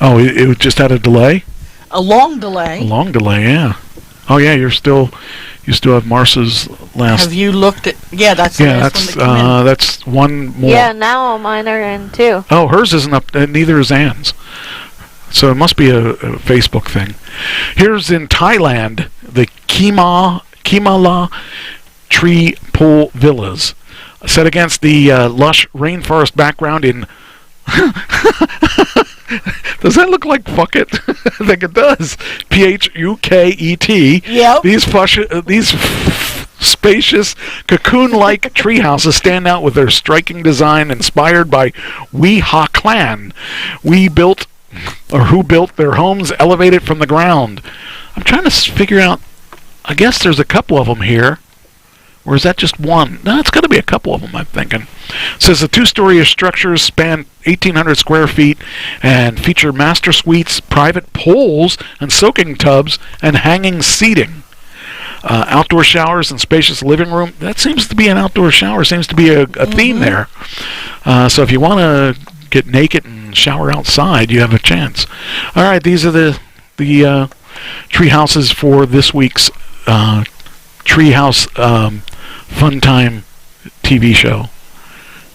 Speaker 2: Oh, it just had a delay.
Speaker 1: A long delay.
Speaker 2: A long delay, yeah. Oh yeah, you still have Marsa's last.
Speaker 1: Have you looked at? Yeah, that's the last one that came in.
Speaker 2: That's one more.
Speaker 3: Yeah, now all mine are in too.
Speaker 2: Oh, hers isn't up. Neither is Anne's. So it must be a Facebook thing. Here's in Thailand, the Kimala Tree Pool Villas, set against the lush rainforest background in. Does that look like fuck it? I think it does. Phuket.
Speaker 1: Yep.
Speaker 2: These spacious cocoon-like tree houses stand out with their striking design, inspired by Wee Ha Clan. Who built their homes elevated from the ground. I'm trying to figure out. I guess there's a couple of them here. Or is that just one? No, it's got to be a couple of them, I'm thinking. It says the two-story structures span 1,800 square feet and feature master suites, private pools, and soaking tubs, and hanging seating. Outdoor showers and spacious living room. That seems to be an outdoor shower. Seems to be a theme there. So if you want to get naked and shower outside, you have a chance. All right, these are the tree houses for this week's Treehouse Fun Time TV show.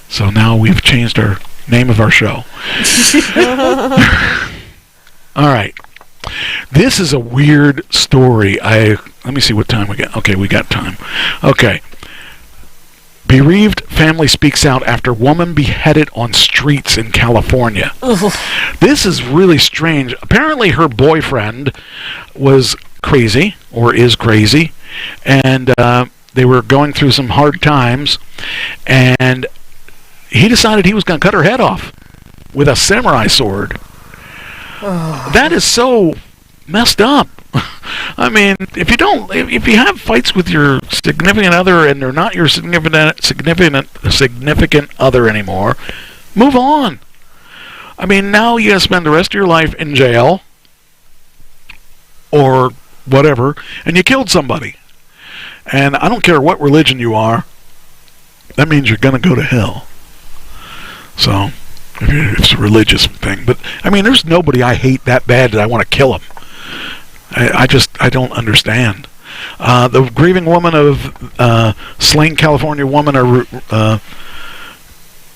Speaker 2: So now we've changed our name of our show. All right. This is a weird story. Let me see what time we got. Okay, we got time. Okay. Bereaved family speaks out after woman beheaded on streets in California. This is really strange. Apparently her boyfriend was crazy, or is crazy, and they were going through some hard times, and he decided he was going to cut her head off with a samurai sword. That is so messed up. I mean, if you have fights with your significant other and they're not your significant other anymore, move on. I mean, now you gotta spend the rest of your life in jail or whatever, and you killed somebody. And I don't care what religion you are, that means you're gonna go to hell. So, if it's a religious thing. But, I mean, there's nobody I hate that bad that I want to kill him. I don't understand. The grieving woman of slain California woman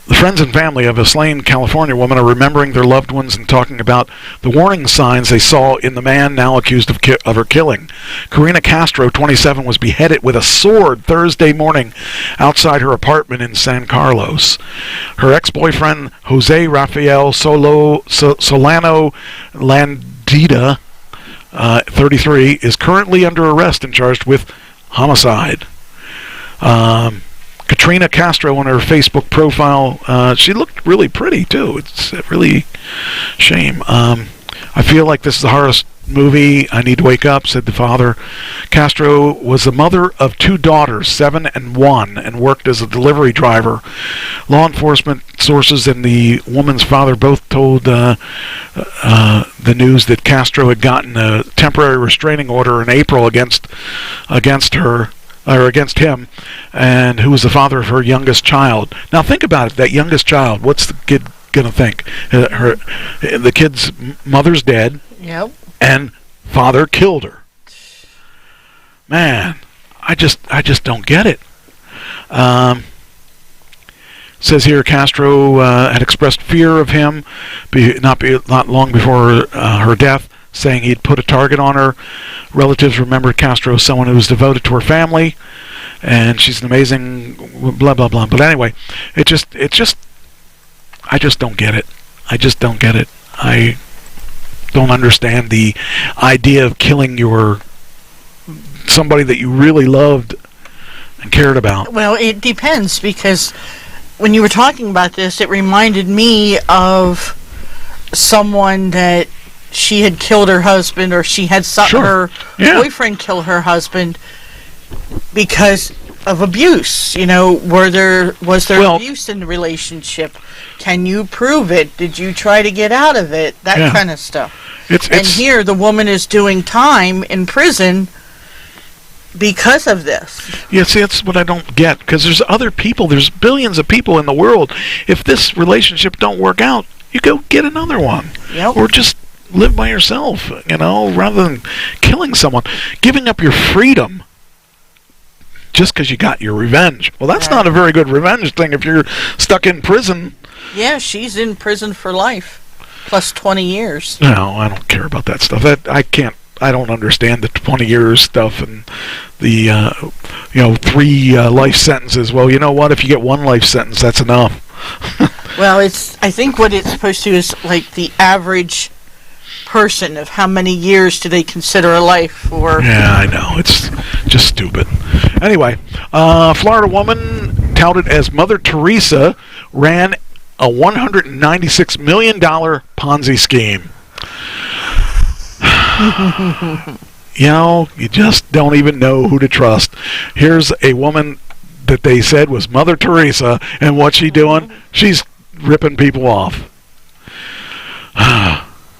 Speaker 2: the friends and family of a slain California woman are remembering their loved ones and talking about the warning signs they saw in the man now accused of her killing. Karina Castro, 27, was beheaded with a sword Thursday morning outside her apartment in San Carlos. Her ex-boyfriend, Jose Rafael Solano Landita, 33, is currently under arrest and charged with homicide. Katrina Castro on her Facebook profile, she looked really pretty too. It's a really shame. I feel like this is the hardest movie. I need to wake up, said the father. Castro was the mother of 2 daughters, 7 and 1, and worked as a delivery driver. Law enforcement sources and the woman's father both told the news that Castro had gotten a temporary restraining order in April against him, and who was the father of her youngest child. Now think about it, that youngest child, what's the kid going to think? The kid's mother's dead,
Speaker 1: Yep.
Speaker 2: and father killed her. Man, I just don't get it. Says here Castro had expressed fear of him not long before her death, saying he'd put a target on her. Relatives remembered Castro as someone who was devoted to her family, and she's an amazing blah blah blah. But anyway, I just don't get it. I just don't get it. I don't understand the idea of killing your somebody that you really loved and cared about.
Speaker 1: Well, it depends, because when you were talking about this, it reminded me of someone that she had killed her husband, or she had her boyfriend kill her husband because of abuse. Was there abuse in the relationship? Can you prove it? Did you try to get out of it? That kind of stuff. And here the woman is doing time in prison because of this.
Speaker 2: Yeah, see, that's what I don't get, because there's other people, there's billions of people in the world. If this relationship don't work out, you go get another one.
Speaker 1: Yep.
Speaker 2: Or just live by yourself, rather than killing someone. Giving up your freedom just because you got your revenge. Well, that's not a very good revenge thing if you're stuck in prison.
Speaker 1: Yeah, she's in prison for life, plus 20 years.
Speaker 2: No, I don't care about that stuff. I don't understand the 20 years stuff and the 3 life sentences. Well, you know what? If you get 1 life sentence, that's enough.
Speaker 1: Well, I think what it's supposed to is like the average person of how many years do they consider a life for.
Speaker 2: Yeah, I know. It's just stupid. Anyway, Florida woman touted as Mother Teresa ran a $196 million Ponzi scheme. You just don't even know who to trust. Here's a woman that they said was Mother Teresa, and what's she doing? She's ripping people off.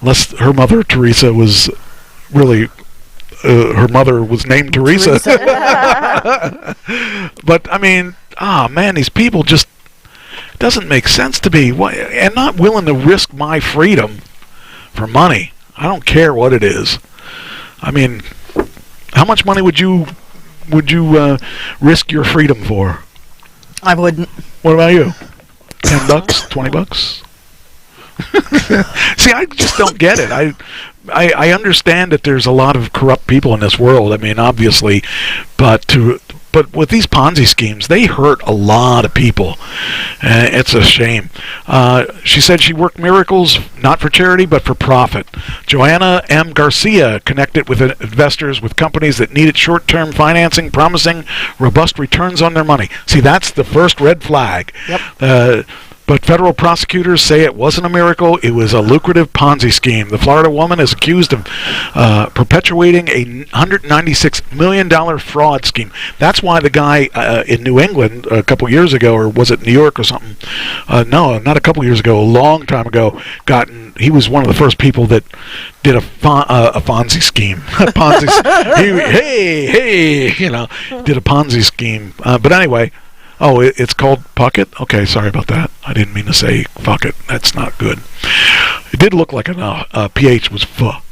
Speaker 2: Unless her mother Teresa was really, her mother was named Teresa. But I mean, man, these people just, it doesn't make sense to me. And not willing to risk my freedom for money. I don't care what it is. I mean, how much money would you risk your freedom for?
Speaker 1: I wouldn't.
Speaker 2: What about you? $10, $20? See, I just don't get it. I understand that there's a lot of corrupt people in this world. I mean, obviously, but with these Ponzi schemes, they hurt a lot of people. It's a shame. She said she worked miracles not for charity but for profit. Joanna M. Garcia connected with investors with companies that needed short-term financing, promising robust returns on their money. See, that's the first red flag.
Speaker 1: Yep.
Speaker 2: But federal prosecutors say it wasn't a miracle, it was a lucrative Ponzi scheme. The Florida woman is accused of perpetuating a $196 million fraud scheme. That's why the guy in New England a couple years ago, or was it New York or something? No, not a couple years ago, a long time ago, he was one of the first people that did a Ponzi scheme. Did a Ponzi scheme. But anyway, it's called Puckett? Okay, sorry about that. I didn't mean to say fuck it. That's not good. It did look like a PH was fuh.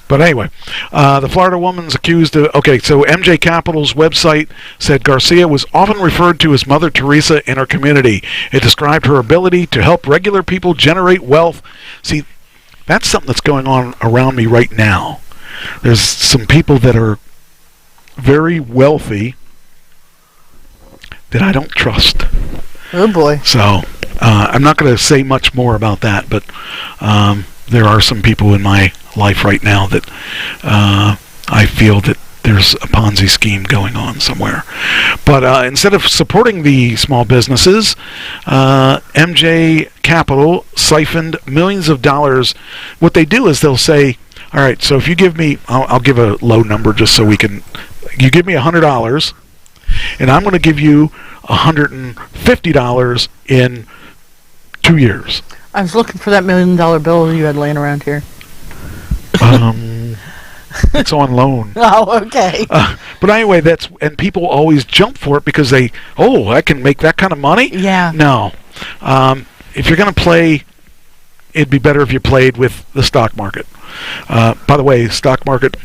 Speaker 2: But anyway, the Florida woman's accused of... Okay, so MJ Capital's website said Garcia was often referred to as Mother Teresa in her community. It described her ability to help regular people generate wealth. See, that's something that's going on around me right now. There's some people that are very wealthy that I don't trust.
Speaker 1: Oh boy.
Speaker 2: So, I'm not going to say much more about that, but there are some people in my life right now that I feel that there's a Ponzi scheme going on somewhere. But instead of supporting the small businesses, MJ Capital siphoned millions of dollars. What they do is they'll say, all right, so if you give me, I'll give a low number just so we can, you give me $100, and I'm going to give you $150 in 2 years.
Speaker 1: I was looking for that $1 million bill you had laying around here.
Speaker 2: It's on loan.
Speaker 1: Oh, okay.
Speaker 2: But anyway, and people always jump for it because I can make that kind of money?
Speaker 1: Yeah.
Speaker 2: No. If you're going to play, it'd be better if you played with the stock market. By the way, stock market,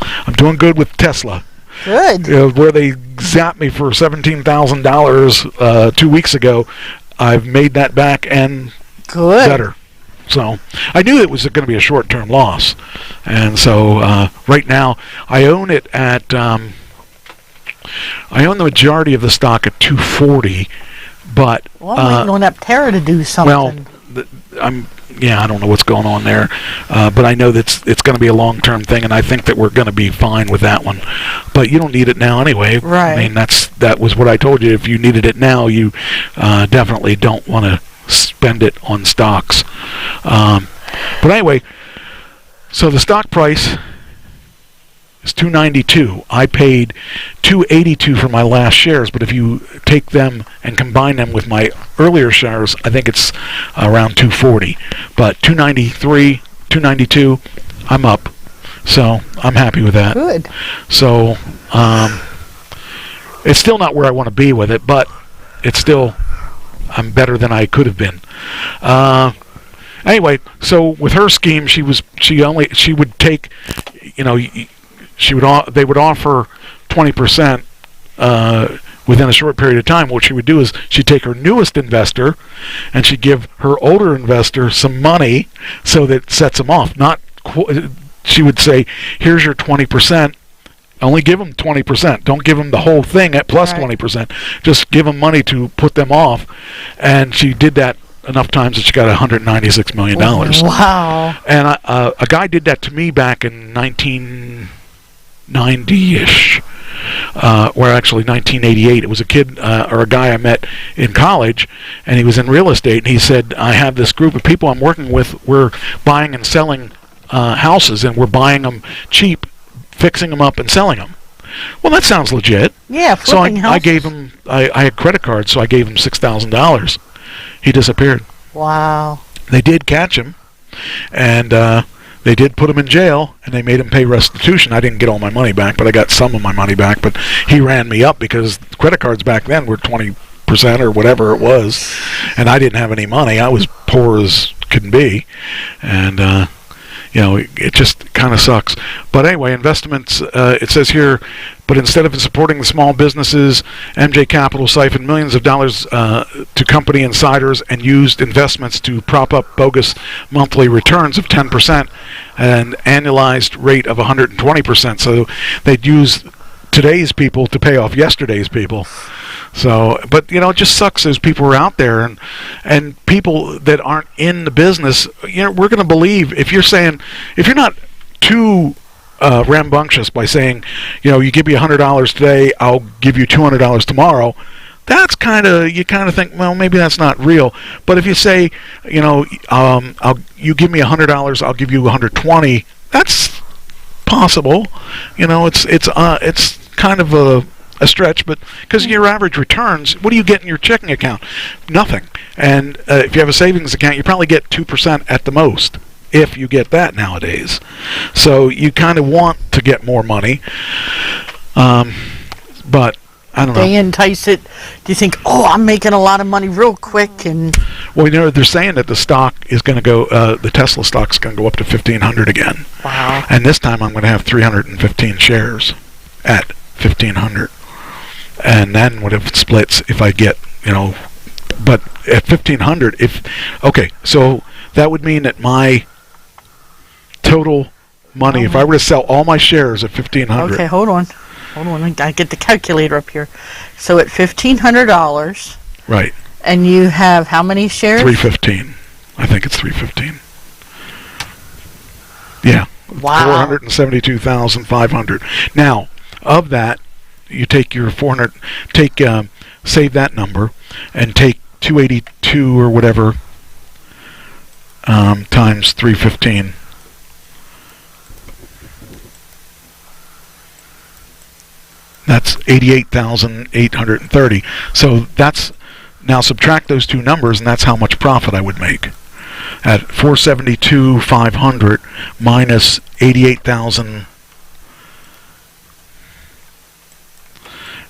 Speaker 2: I'm doing good with Tesla.
Speaker 1: Good.
Speaker 2: Where they zapped me for $17,000 2 weeks ago, I've made that back and
Speaker 1: good.
Speaker 2: Better. So I knew it was going to be a short-term loss, and so right now I own it at I own the majority of the stock at $240, but
Speaker 1: I'm waiting on Aptera to do something.
Speaker 2: Well, yeah, I don't know what's going on there, but I know that it's going to be a long-term thing, and I think that we're going to be fine with that one. But you don't need it now anyway.
Speaker 1: Right.
Speaker 2: I mean, that was what I told you. If you needed it now, you definitely don't want to spend it on stocks. But anyway, so the stock price is $292. I paid $282 for my last shares, but if you take them and combine them with my earlier shares, I think it's around $240. But $293, $292, I'm up. So I'm happy with that.
Speaker 1: Good.
Speaker 2: So it's still not where I want to be with it, but it's still, I'm better than I could have been. Anyway, so with her scheme, she would take, they would offer 20% within a short period of time. What she would do is she'd take her newest investor and she'd give her older investor some money so that it sets them off. She would say, here's your 20%. Only give them 20%. Don't give them the whole thing at plus 20%. Just give them money to put them off. And she did that enough times that she got $196 million.
Speaker 1: Wow.
Speaker 2: And a guy did that to me back in 1990-ish, or actually 1988. It was a kid or a guy I met in college, and he was in real estate, and he said, I have this group of people I'm working with. We're buying and selling houses, and we're buying them cheap, fixing them up, and selling them. Well, that sounds legit.
Speaker 1: Yeah,
Speaker 2: so I gave him, I had credit cards, so I gave him $6,000. He disappeared.
Speaker 1: Wow.
Speaker 2: They did catch him, and they did put him in jail, and they made him pay restitution. I didn't get all my money back, but I got some of my money back. But he ran me up because credit cards back then were 20% or whatever it was, and I didn't have any money. I was poor as could be, and it just kind of sucks. But anyway, investments, it says here, but instead of supporting the small businesses, MJ Capital siphoned millions of dollars to company insiders and used investments to prop up bogus monthly returns of 10% and annualized rate of 120%. So they'd use today's people to pay off yesterday's people. So, but it just sucks. Those people are out there, and people that aren't in the business. We're going to believe if you're not too rambunctious by saying, you give me $100 today, I'll give you $200 tomorrow. That's you kind of think, well, maybe that's not real. But if you say, you give me $100, I'll give you $120. That's possible. It's kind of a stretch, but because your average returns, what do you get in your checking account? Nothing. And if you have a savings account, you probably get 2% at the most, if you get that nowadays. So you kind of want to get more money, but I don't know.
Speaker 1: They entice it. Do you think, I'm making a lot of money real quick? And
Speaker 2: well, they're saying that the stock is going to go, the Tesla stock's going to go up to 1,500 again.
Speaker 1: Wow.
Speaker 2: And this time I'm going to have 315 shares at 1,500. And then what if it splits if I get, but at 1,500, so that would mean that my total money, if I were to sell all my shares at 1,500.
Speaker 1: Okay, hold on. I get the calculator up here. So at $1,500.
Speaker 2: Right.
Speaker 1: And you have how many shares?
Speaker 2: 315. I think it's 315. Yeah.
Speaker 1: Wow.
Speaker 2: 472,500. Now, of that, you take your 400, save that number, and take 282 or whatever times 315. That's 88,830. So that's, now subtract those two numbers, and that's how much profit I would make. At 472,500 minus 88,000.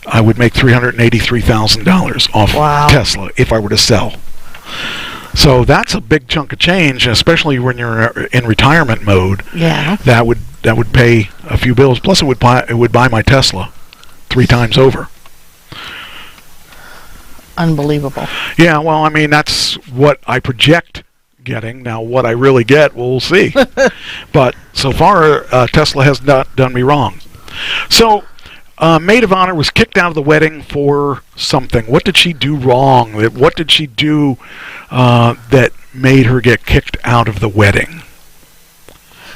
Speaker 2: I would make $383,000 off Tesla if I were to sell. So that's a big chunk of change, especially when you're in retirement mode.
Speaker 1: Yeah.
Speaker 2: That would pay a few bills. Plus, it would buy my Tesla 3 times over.
Speaker 1: Unbelievable.
Speaker 2: Yeah. Well, I mean, that's what I project getting. Now, what I really get, we'll see. But so far, Tesla has not done me wrong. So. Maid of honor was kicked out of the wedding for something. What did she do wrong? What did she do that made her get kicked out of the wedding.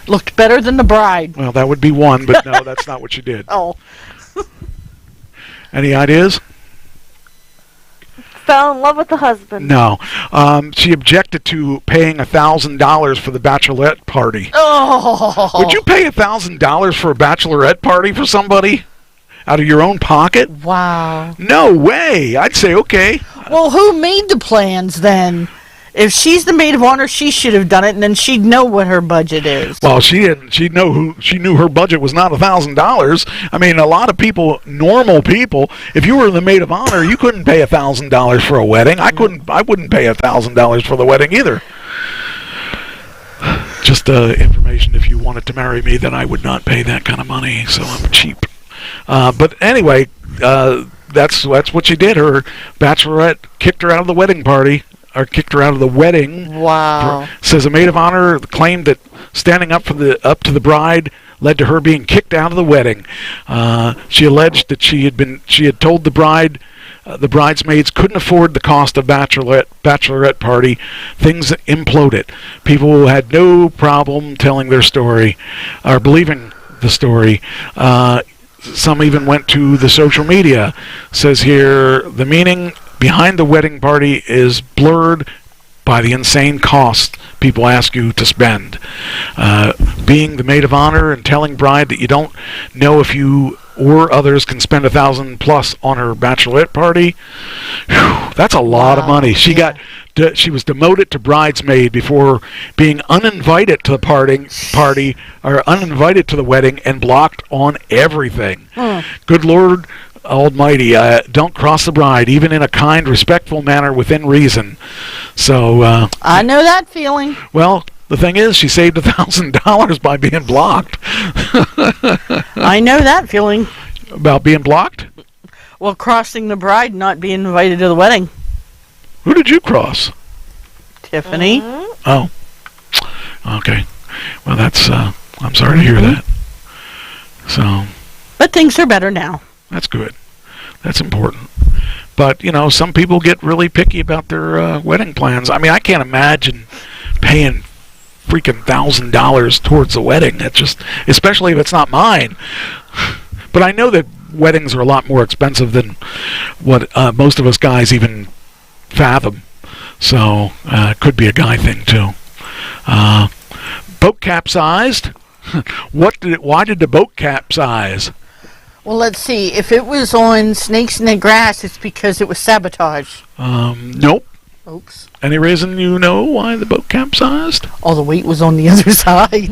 Speaker 1: Looked better than the bride.
Speaker 2: Well, that would be one, but no, that's not what she did.
Speaker 1: Oh.
Speaker 2: Any ideas?
Speaker 3: Fell in love with the husband.
Speaker 2: No. She objected to paying $1,000 for the bachelorette party.
Speaker 1: Oh.
Speaker 2: Would you pay $1,000 for a bachelorette party for somebody? Out of your own pocket?
Speaker 1: Wow.
Speaker 2: No way. I'd say okay.
Speaker 1: Well, who made the plans then? If she's the maid of honor, she should have done it, and then she'd know what her budget is.
Speaker 2: Well, she didn't. She knew her budget was not $1,000. I mean, a lot of people, normal people, if you were the maid of honor, you couldn't pay $1,000 for a wedding. I wouldn't pay $1,000 for the wedding either. Just information. If you wanted to marry me, then I would not pay that kind of money. So I'm cheap. But anyway, that's what she did. Her bachelorette kicked her out of the wedding party. Or kicked her out of the wedding.
Speaker 1: Wow.
Speaker 2: Says a maid of honor claimed that standing up to the bride led to her being kicked out of the wedding. She alleged that she had told the bride the bridesmaids couldn't afford the cost of bachelorette party. Things imploded. People had no problem telling their story or believing the story. Some even went to the social media. Says here, the meaning behind the wedding party is blurred by the insane cost people ask you to spend. Being the maid of honor and telling bride that you don't know if you or others can spend $1,000 plus on her bachelorette party, whew, that's a lot of money. She she was demoted to bridesmaid before being uninvited to the party or uninvited to the wedding and blocked on everything. Good Lord Almighty, don't cross the bride, even in a kind, respectful manner within reason. So
Speaker 1: I know that feeling.
Speaker 2: Well, the thing is, she saved $1,000 by being blocked.
Speaker 1: I know that feeling.
Speaker 2: About being blocked?
Speaker 1: Well, crossing the bride, not being invited to the wedding.
Speaker 2: Who did you cross?
Speaker 1: Tiffany.
Speaker 2: Oh, okay. Well, that's. I'm sorry to hear that. So.
Speaker 1: But things are better now.
Speaker 2: That's good. That's important. But, some people get really picky about their wedding plans. I mean, I can't imagine paying freaking $1,000 towards a wedding. That's just, especially if it's not mine. But I know that weddings are a lot more expensive than what most of us guys even fathom. So, it could be a guy thing, too. Boat capsized. Why did the boat capsize?
Speaker 1: Well, let's see. If it was on Snakes in the Grass, it's because it was sabotage.
Speaker 2: Nope.
Speaker 1: Oops.
Speaker 2: Any reason you know why the boat capsized?
Speaker 1: All the weight was on the other side.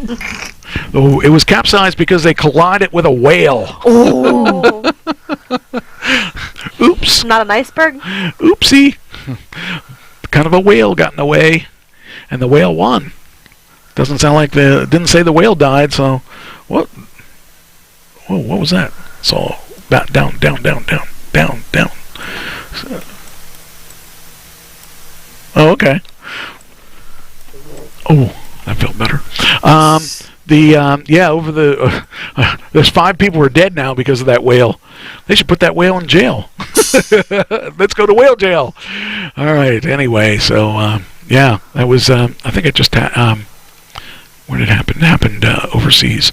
Speaker 2: Oh, it was capsized because they collided with a whale.
Speaker 1: Oh.
Speaker 2: Oops.
Speaker 3: Not an iceberg?
Speaker 2: Oopsie. Kind of a whale got in the way, and the whale won. Doesn't sound like didn't say the whale died, so what? Whoa, what was that? So down. Oh, okay. Oh, that felt better. Over the there's 5 people who are dead now because of that whale. They should put that whale in jail. Let's go to whale jail. All right. Anyway, so that was. I think it just where did it happen? It happened overseas.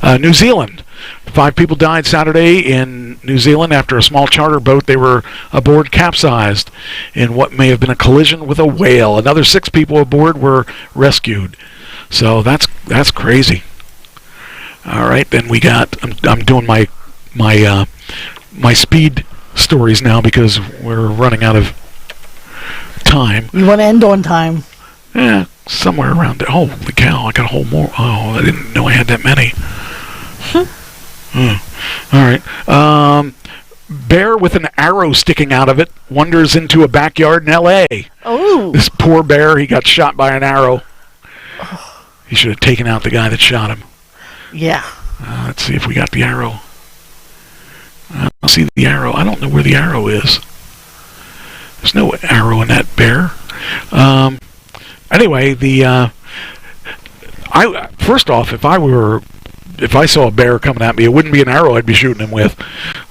Speaker 2: New Zealand. 5 people died Saturday in New Zealand after a small charter boat they were aboard capsized in what may have been a collision with a whale. Another 6 people aboard were rescued. So that's crazy. All right, then we got. I'm doing my speed stories now because we're running out of time.
Speaker 1: You want to end on time?
Speaker 2: Yeah, somewhere around there. Holy cow! I got a whole more. Oh, I didn't know I had that many. All right. Bear with an arrow sticking out of it wanders into a backyard in L.A.
Speaker 1: Oh.
Speaker 2: This poor bear, he got shot by an arrow. He should have taken out the guy that shot him.
Speaker 1: Yeah.
Speaker 2: Let's see if we got the arrow. I don't see the arrow. I don't know where the arrow is. There's no arrow in that bear. Anyway, first off, if I were if I saw a bear coming at me, it wouldn't be an arrow I'd be shooting him with.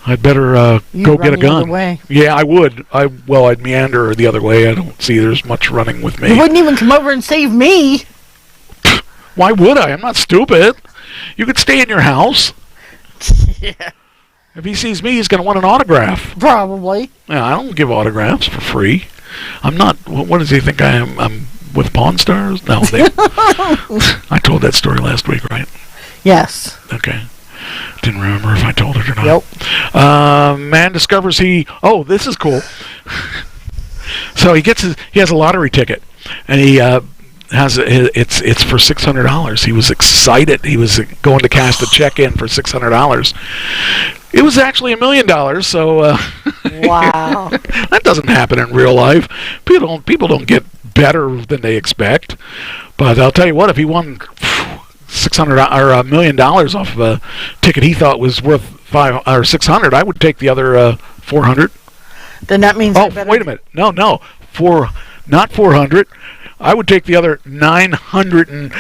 Speaker 2: I'd better go get a
Speaker 1: run the
Speaker 2: gun.
Speaker 1: other way.
Speaker 2: Yeah, I would. I'd meander the other way. I don't see there's much running with me.
Speaker 1: You wouldn't even come over and save me.
Speaker 2: Why would I? I'm not stupid. You could stay in your house.
Speaker 1: Yeah.
Speaker 2: If he sees me, he's going to want an autograph.
Speaker 1: Probably.
Speaker 2: Yeah, I don't give autographs for free. I'm not. What does he think I am? I'm with Pawn Stars? No, I told that story last week, right?
Speaker 1: Yes.
Speaker 2: Okay. Didn't remember if I told it or not.
Speaker 1: Yep.
Speaker 2: Man discovers Oh, this is cool. So he has a lottery ticket, and he it's for $600. He was excited. He was going to cash the check in for $600. It was actually $1 million. So
Speaker 1: Wow.
Speaker 2: that doesn't happen in real life. People don't get better than they expect. But I'll tell you what, if he won $600 or $1 million off of a ticket he thought was worth $500 or $600, I would take the other 400.
Speaker 1: Then that means
Speaker 2: Oh, wait a minute. No, not 400. I would take the other 900 and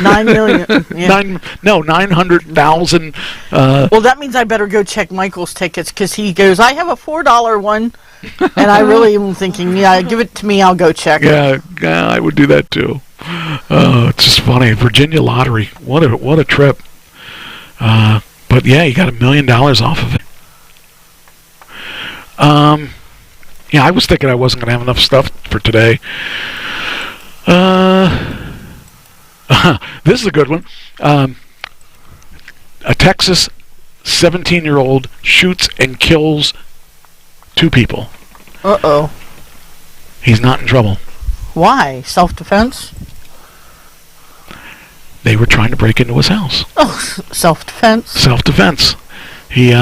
Speaker 1: 9 million. Yeah.
Speaker 2: 900,000.
Speaker 1: Well, that means I better go check Michael's tickets because he goes, I have a $4 one. And I really am thinking, yeah, give it to me, I'll go check it.
Speaker 2: Yeah, I would do that too. It's just funny. Virginia lottery. What a trip. But yeah, you got $1 million off of it. Yeah, I was thinking I wasn't going to have enough stuff for today. This is a good one. A Texas 17-year-old shoots and kills 2 people.
Speaker 1: Uh-oh.
Speaker 2: He's not in trouble.
Speaker 1: Why? Self-defense?
Speaker 2: They were trying to break into his house.
Speaker 1: Oh, self-defense.
Speaker 2: Self-defense. He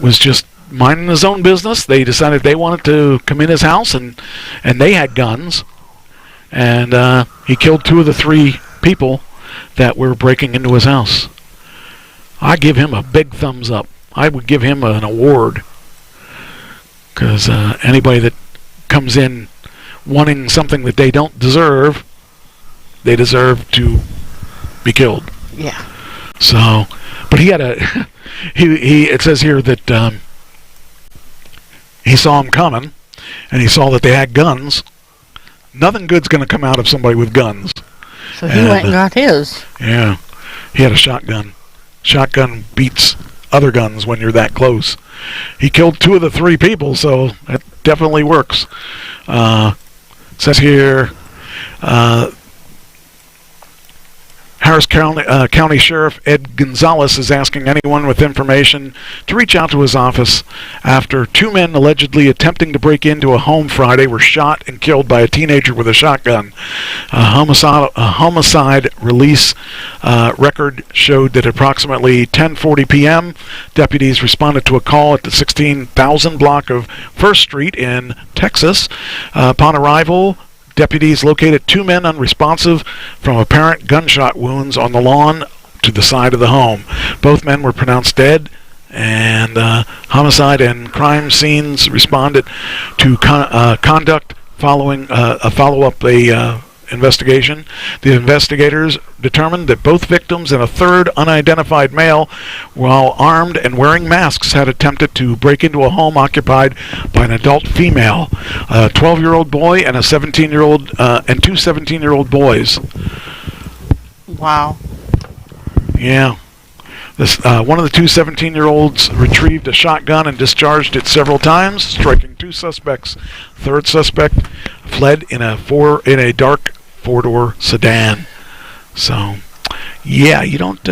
Speaker 2: was just minding his own business. They decided they wanted to come in his house, and they had guns. And he killed 2 of the 3 people that were breaking into his house. I give him a big thumbs up. I would give him an award. Because anybody that comes in wanting something that they don't deserve, they deserve to be killed.
Speaker 1: Yeah.
Speaker 2: So, but he had it says here that he saw them coming, and he saw that they had guns. Nothing good's going to come out of somebody with guns.
Speaker 1: So he went and got his.
Speaker 2: Yeah. He had a shotgun. Shotgun beats other guns when you're that close. He killed 2 of the 3 people, so that definitely works. Says here, Harris County Sheriff Ed Gonzalez is asking anyone with information to reach out to his office after 2 men allegedly attempting to break into a home Friday were shot and killed by a teenager with a shotgun. A homicide release record showed that approximately 10:40 p.m., deputies responded to a call at the 16,000 block of First Street in Texas. Upon arrival, deputies located 2 men unresponsive from apparent gunshot wounds on the lawn to the side of the home. Both men were pronounced dead, and homicide and crime scenes responded to conduct following a follow-up investigation. The investigators determined that both victims and a third unidentified male, while armed and wearing masks, had attempted to break into a home occupied by an adult female, a 12-year-old boy, and a 17-year-old and 2 17-year-old boys.
Speaker 1: Wow.
Speaker 2: Yeah. This one of the 2 17-year-olds retrieved a shotgun and discharged it several times, striking 2 suspects. Third suspect fled in a dark 4-door sedan. So, yeah, you don't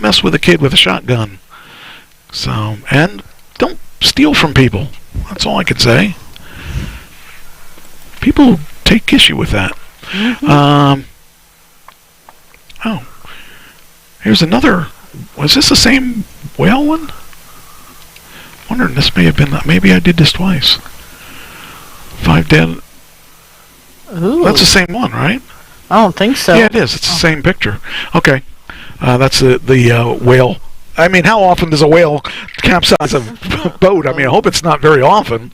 Speaker 2: mess with a kid with a shotgun. So, and don't steal from people. That's all I can say. People take issue with that. Mm-hmm. Here's another. Was this the same whale one? Wondering, this may have been. Maybe I did this twice. 5 dead.
Speaker 1: Ooh.
Speaker 2: That's the same one, right?
Speaker 1: I don't think so.
Speaker 2: Yeah, it is. It's the same picture. Okay. That's the whale. I mean, how often does a whale capsize a boat? I mean, I hope it's not very often.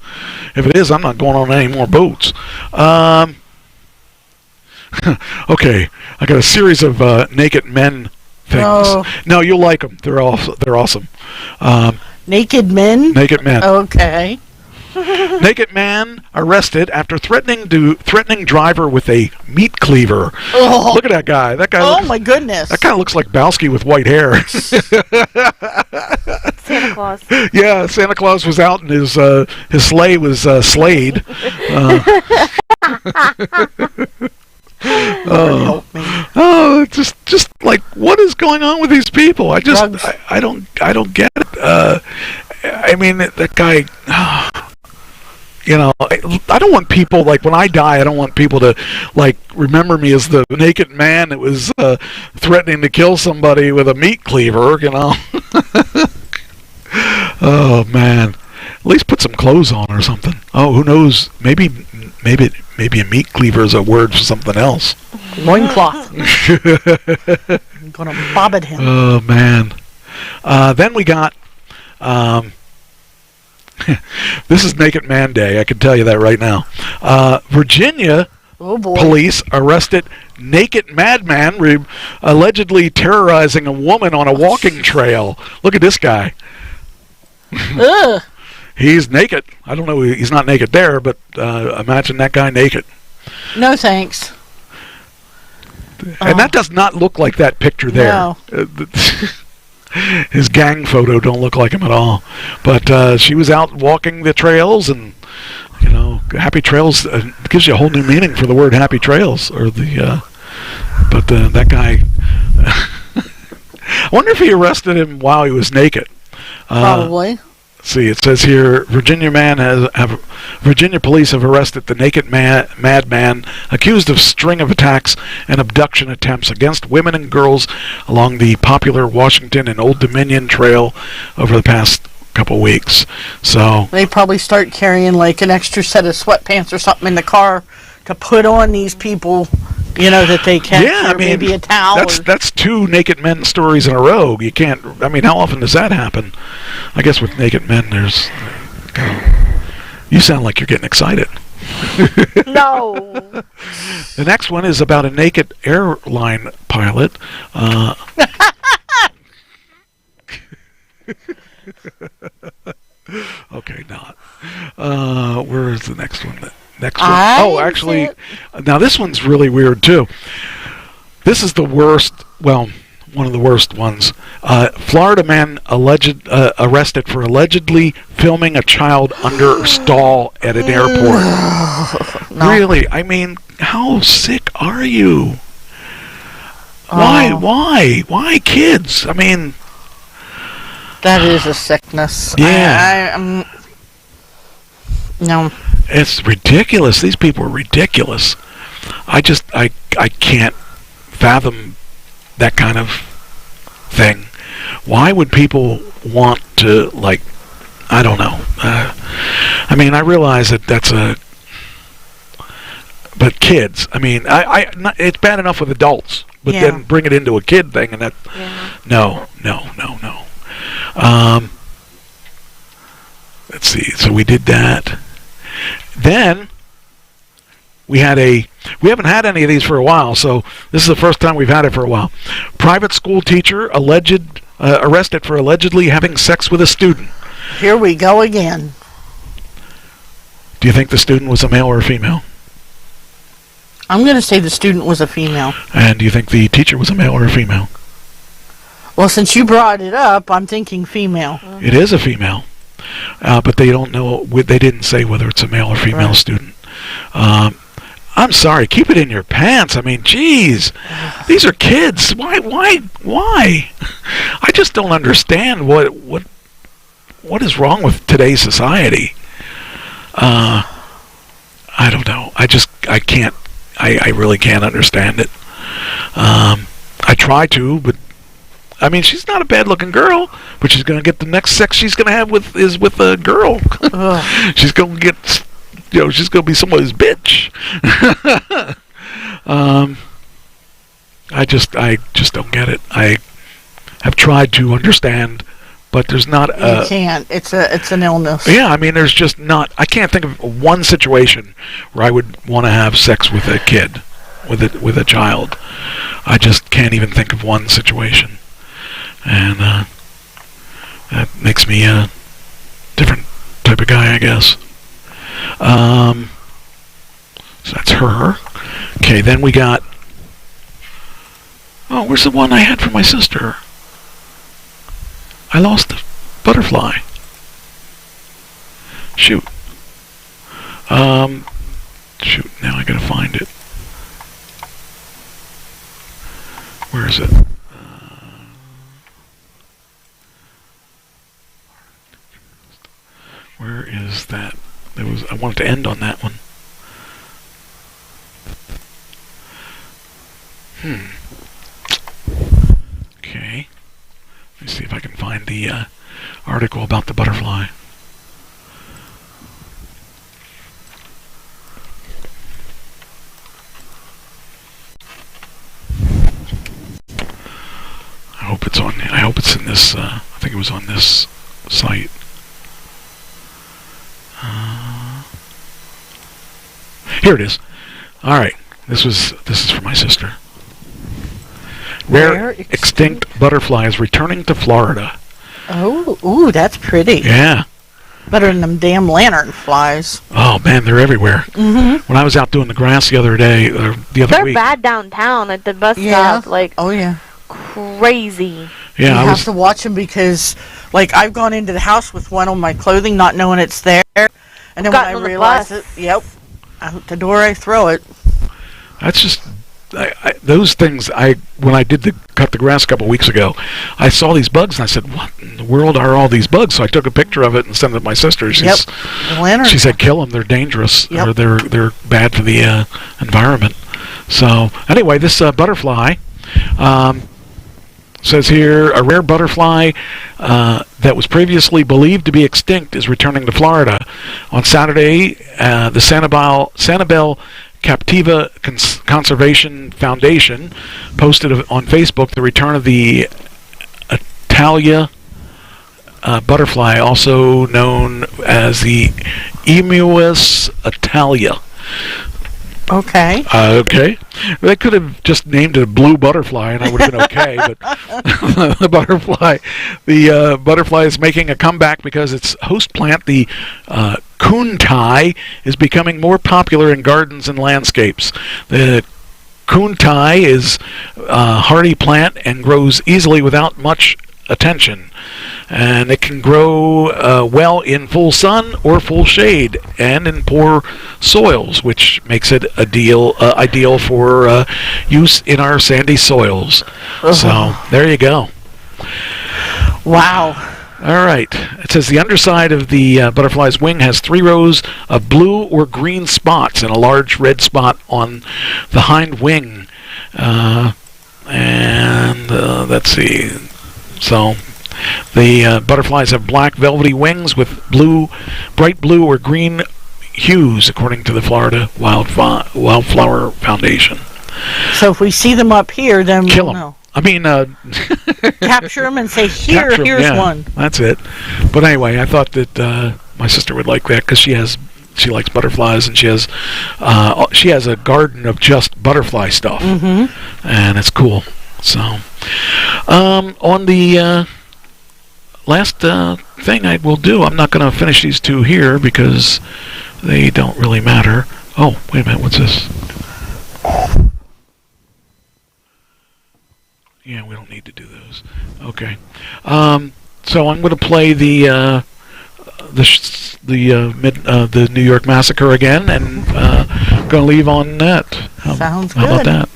Speaker 2: If it is, I'm not going on any more boats. Okay. I got a series of naked men things.
Speaker 1: Oh.
Speaker 2: No, you'll like them. They're awesome.
Speaker 1: Naked men?
Speaker 2: Naked men.
Speaker 1: Okay.
Speaker 2: Naked man arrested after threatening driver with a meat cleaver.
Speaker 1: Oh.
Speaker 2: Look at that guy. That guy.
Speaker 1: Oh my goodness.
Speaker 2: That kind of looks like Bowski with white hair.
Speaker 3: Santa Claus.
Speaker 2: Yeah, Santa Claus was out and his sleigh was slayed.
Speaker 1: Help me.
Speaker 2: Just like, what is going on with these people? I
Speaker 1: Drugs.
Speaker 2: don't get it. I mean, that guy. You know, I don't want people, like, when I die, I don't want people to, like, remember me as the naked man that was threatening to kill somebody with a meat cleaver, you know. Oh, man. At least put some clothes on or something. Oh, who knows? Maybe a meat cleaver is a word for something else.
Speaker 1: Loincloth. I'm going to bob at him.
Speaker 2: Oh, man. Then we got... this is Naked Man Day, I can tell you that right now. Virginia
Speaker 1: Oh boy.
Speaker 2: police arrested naked madman allegedly terrorizing a woman on a walking trail. Look at this guy.
Speaker 1: Ugh.
Speaker 2: He's naked. I don't know, he's not naked there, but imagine that guy naked.
Speaker 1: No thanks.
Speaker 2: And that does not look like that picture there.
Speaker 1: No.
Speaker 2: His gang photo don't look like him at all. But she was out walking the trails, and you know, happy trails gives you a whole new meaning for the word happy trails. Or the but that guy. I wonder if he arrested him while he was naked.
Speaker 1: Probably.
Speaker 2: See, it says here, Virginia police have arrested the naked madman accused of string of attacks and abduction attempts against women and girls along the popular Washington and Old Dominion Trail over the past couple weeks. So
Speaker 1: They probably start carrying like an extra set of sweatpants or something in the car to put on these people, you know, that they can.
Speaker 2: yeah, I mean,
Speaker 1: maybe a towel.
Speaker 2: that's two naked men stories in a row. You can't. I mean, how often does that happen? I guess with naked men, there's. You sound like you're getting excited.
Speaker 3: No.
Speaker 2: The next one is about a naked airline pilot. Okay, not. Where is the next one? The next one. Oh, actually, now this one's really weird too. This is the worst. Well, one of the worst ones. Florida man arrested for allegedly filming a child under stall at an airport.
Speaker 1: No.
Speaker 2: Really? I mean, how sick are you? Why kids? I mean,
Speaker 1: That is a sickness.
Speaker 2: Yeah.
Speaker 1: No.
Speaker 2: it's ridiculous. These people are ridiculous. I can't fathom that kind of thing. Why would people want to, like, I don't know. I mean, I realize that's but kids, I mean, it's bad enough with adults, but
Speaker 1: Yeah.
Speaker 2: then bring it into a kid thing, and that,
Speaker 3: Yeah.
Speaker 2: no. Let's see, so we did that. Then, we haven't had any of these for a while, so this is the first time we've had it for a while. Private school teacher arrested for allegedly having sex with a student.
Speaker 1: Here we go again.
Speaker 2: Do you think the student was a male or a female?
Speaker 1: I'm going to say the student was a female.
Speaker 2: And do you think the teacher was a male or a female?
Speaker 1: Well, since you brought it up, I'm thinking female.
Speaker 2: It is a female, but they don't know. They didn't say whether it's a male or female
Speaker 1: Right.
Speaker 2: student. I'm sorry. Keep it in your pants. I mean, geez, these are kids. Why? I just don't understand what is wrong with today's society. I don't know. I can't. I really can't understand it. I try to, but I mean, she's not a bad-looking girl, but she's going to get the next sex she's going to have with a girl.
Speaker 1: Ugh.
Speaker 2: She's going to get, she's going to be somebody's bitch. I just don't get it. I have tried to understand, but there's not
Speaker 1: You can't. It's an illness.
Speaker 2: yeah, I mean, there's just not. I can't think of one situation where I would want to have sex with a kid. with a child. I just can't even think of one situation, and that makes me a different type of guy, I guess. So that's her. Okay, then we got. Oh, where's the one I had for my sister? I lost the butterfly. Shoot. Shoot, now I gotta find it. Where is it? Where is that? I wanted to end on that one. Okay. Let me see if I can find the article about the butterfly. I hope it's in this. I think it was on this site. Here it is. All right. This is for my sister. Rare extinct butterflies returning to Florida.
Speaker 1: Oh, ooh, that's pretty.
Speaker 2: Yeah.
Speaker 1: Better than them damn lantern flies.
Speaker 2: Oh man, they're everywhere. When I was out doing the grass the other day, the other
Speaker 3: They're
Speaker 2: week.
Speaker 3: bad downtown at the bus stop. Like,
Speaker 1: oh yeah.
Speaker 3: Crazy.
Speaker 2: Yeah,
Speaker 1: you have to watch them because, like, I've gone into the house with one on my clothing, not knowing it's there, and then when I realize it, yep, out the door I throw it.
Speaker 2: That's just those things. When I did cut the grass a couple weeks ago, I saw these bugs and I said, "What in the world are all these bugs?" So I took a picture of it and sent it to my sister. She said, "Kill them. They're dangerous. Or they're bad for the environment." So anyway, this butterfly. Says here, a rare butterfly that was previously believed to be extinct is returning to Florida. On Saturday, the Sanibel Captiva Conservation Foundation posted on Facebook the return of the Italia butterfly, also known as the Emus Italia.
Speaker 1: Okay.
Speaker 2: Okay. They could have just named it a blue butterfly, and I would have been okay. But the butterfly is making a comeback because its host plant, the kuntai, is becoming more popular in gardens and landscapes. The kuntai is a hardy plant and grows easily without much attention. And it can grow well in full sun or full shade and in poor soils, which makes it ideal for use in our sandy soils. So there you go.
Speaker 1: Wow.
Speaker 2: All right. It says the underside of the butterfly's wing has 3 rows of blue or green spots and a large red spot on the hind wing. Let's see. So the butterflies have black velvety wings with bright blue or green hues, according to the Florida Wildflower Foundation.
Speaker 1: So if we see them up here, then
Speaker 2: kill
Speaker 1: we'll
Speaker 2: them.
Speaker 1: know.
Speaker 2: I mean,
Speaker 1: capture them and say, here's one.
Speaker 2: That's it. But anyway, I thought that my sister would like that because she likes butterflies, and she has a garden of just butterfly stuff, and it's cool. So, on the last thing I will do, I'm not going to finish these 2 here because they don't really matter. Oh, wait a minute, what's this? Yeah, we don't need to do those. Okay. So I'm going to play the New York Massacre again, and going to leave on that.
Speaker 1: Sounds
Speaker 2: good. How about that?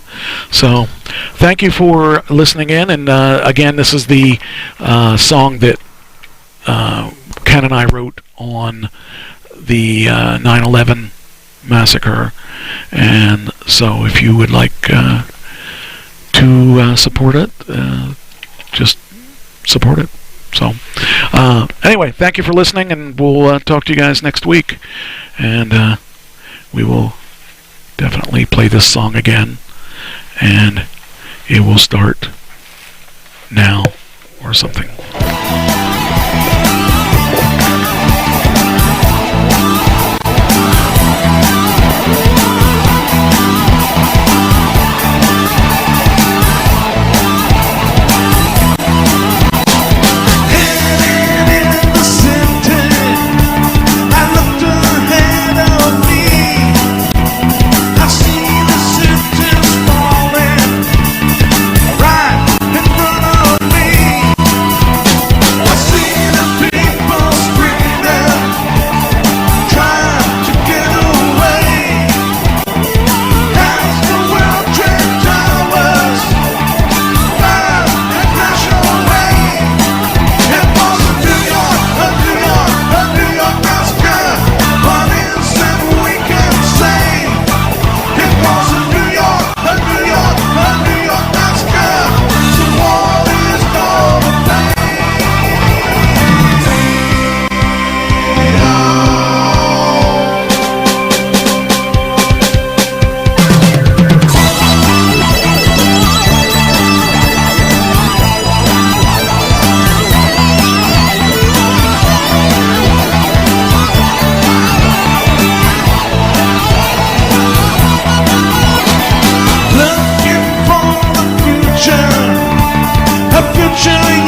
Speaker 2: So, thank you for listening in, and again, this is the song that Ken and I wrote on the 9/11 massacre, and so if you would like to support it, just support it. So, anyway, thank you for listening, and we'll talk to you guys next week, and we will definitely play this song again, and it will start now or something.
Speaker 5: Showing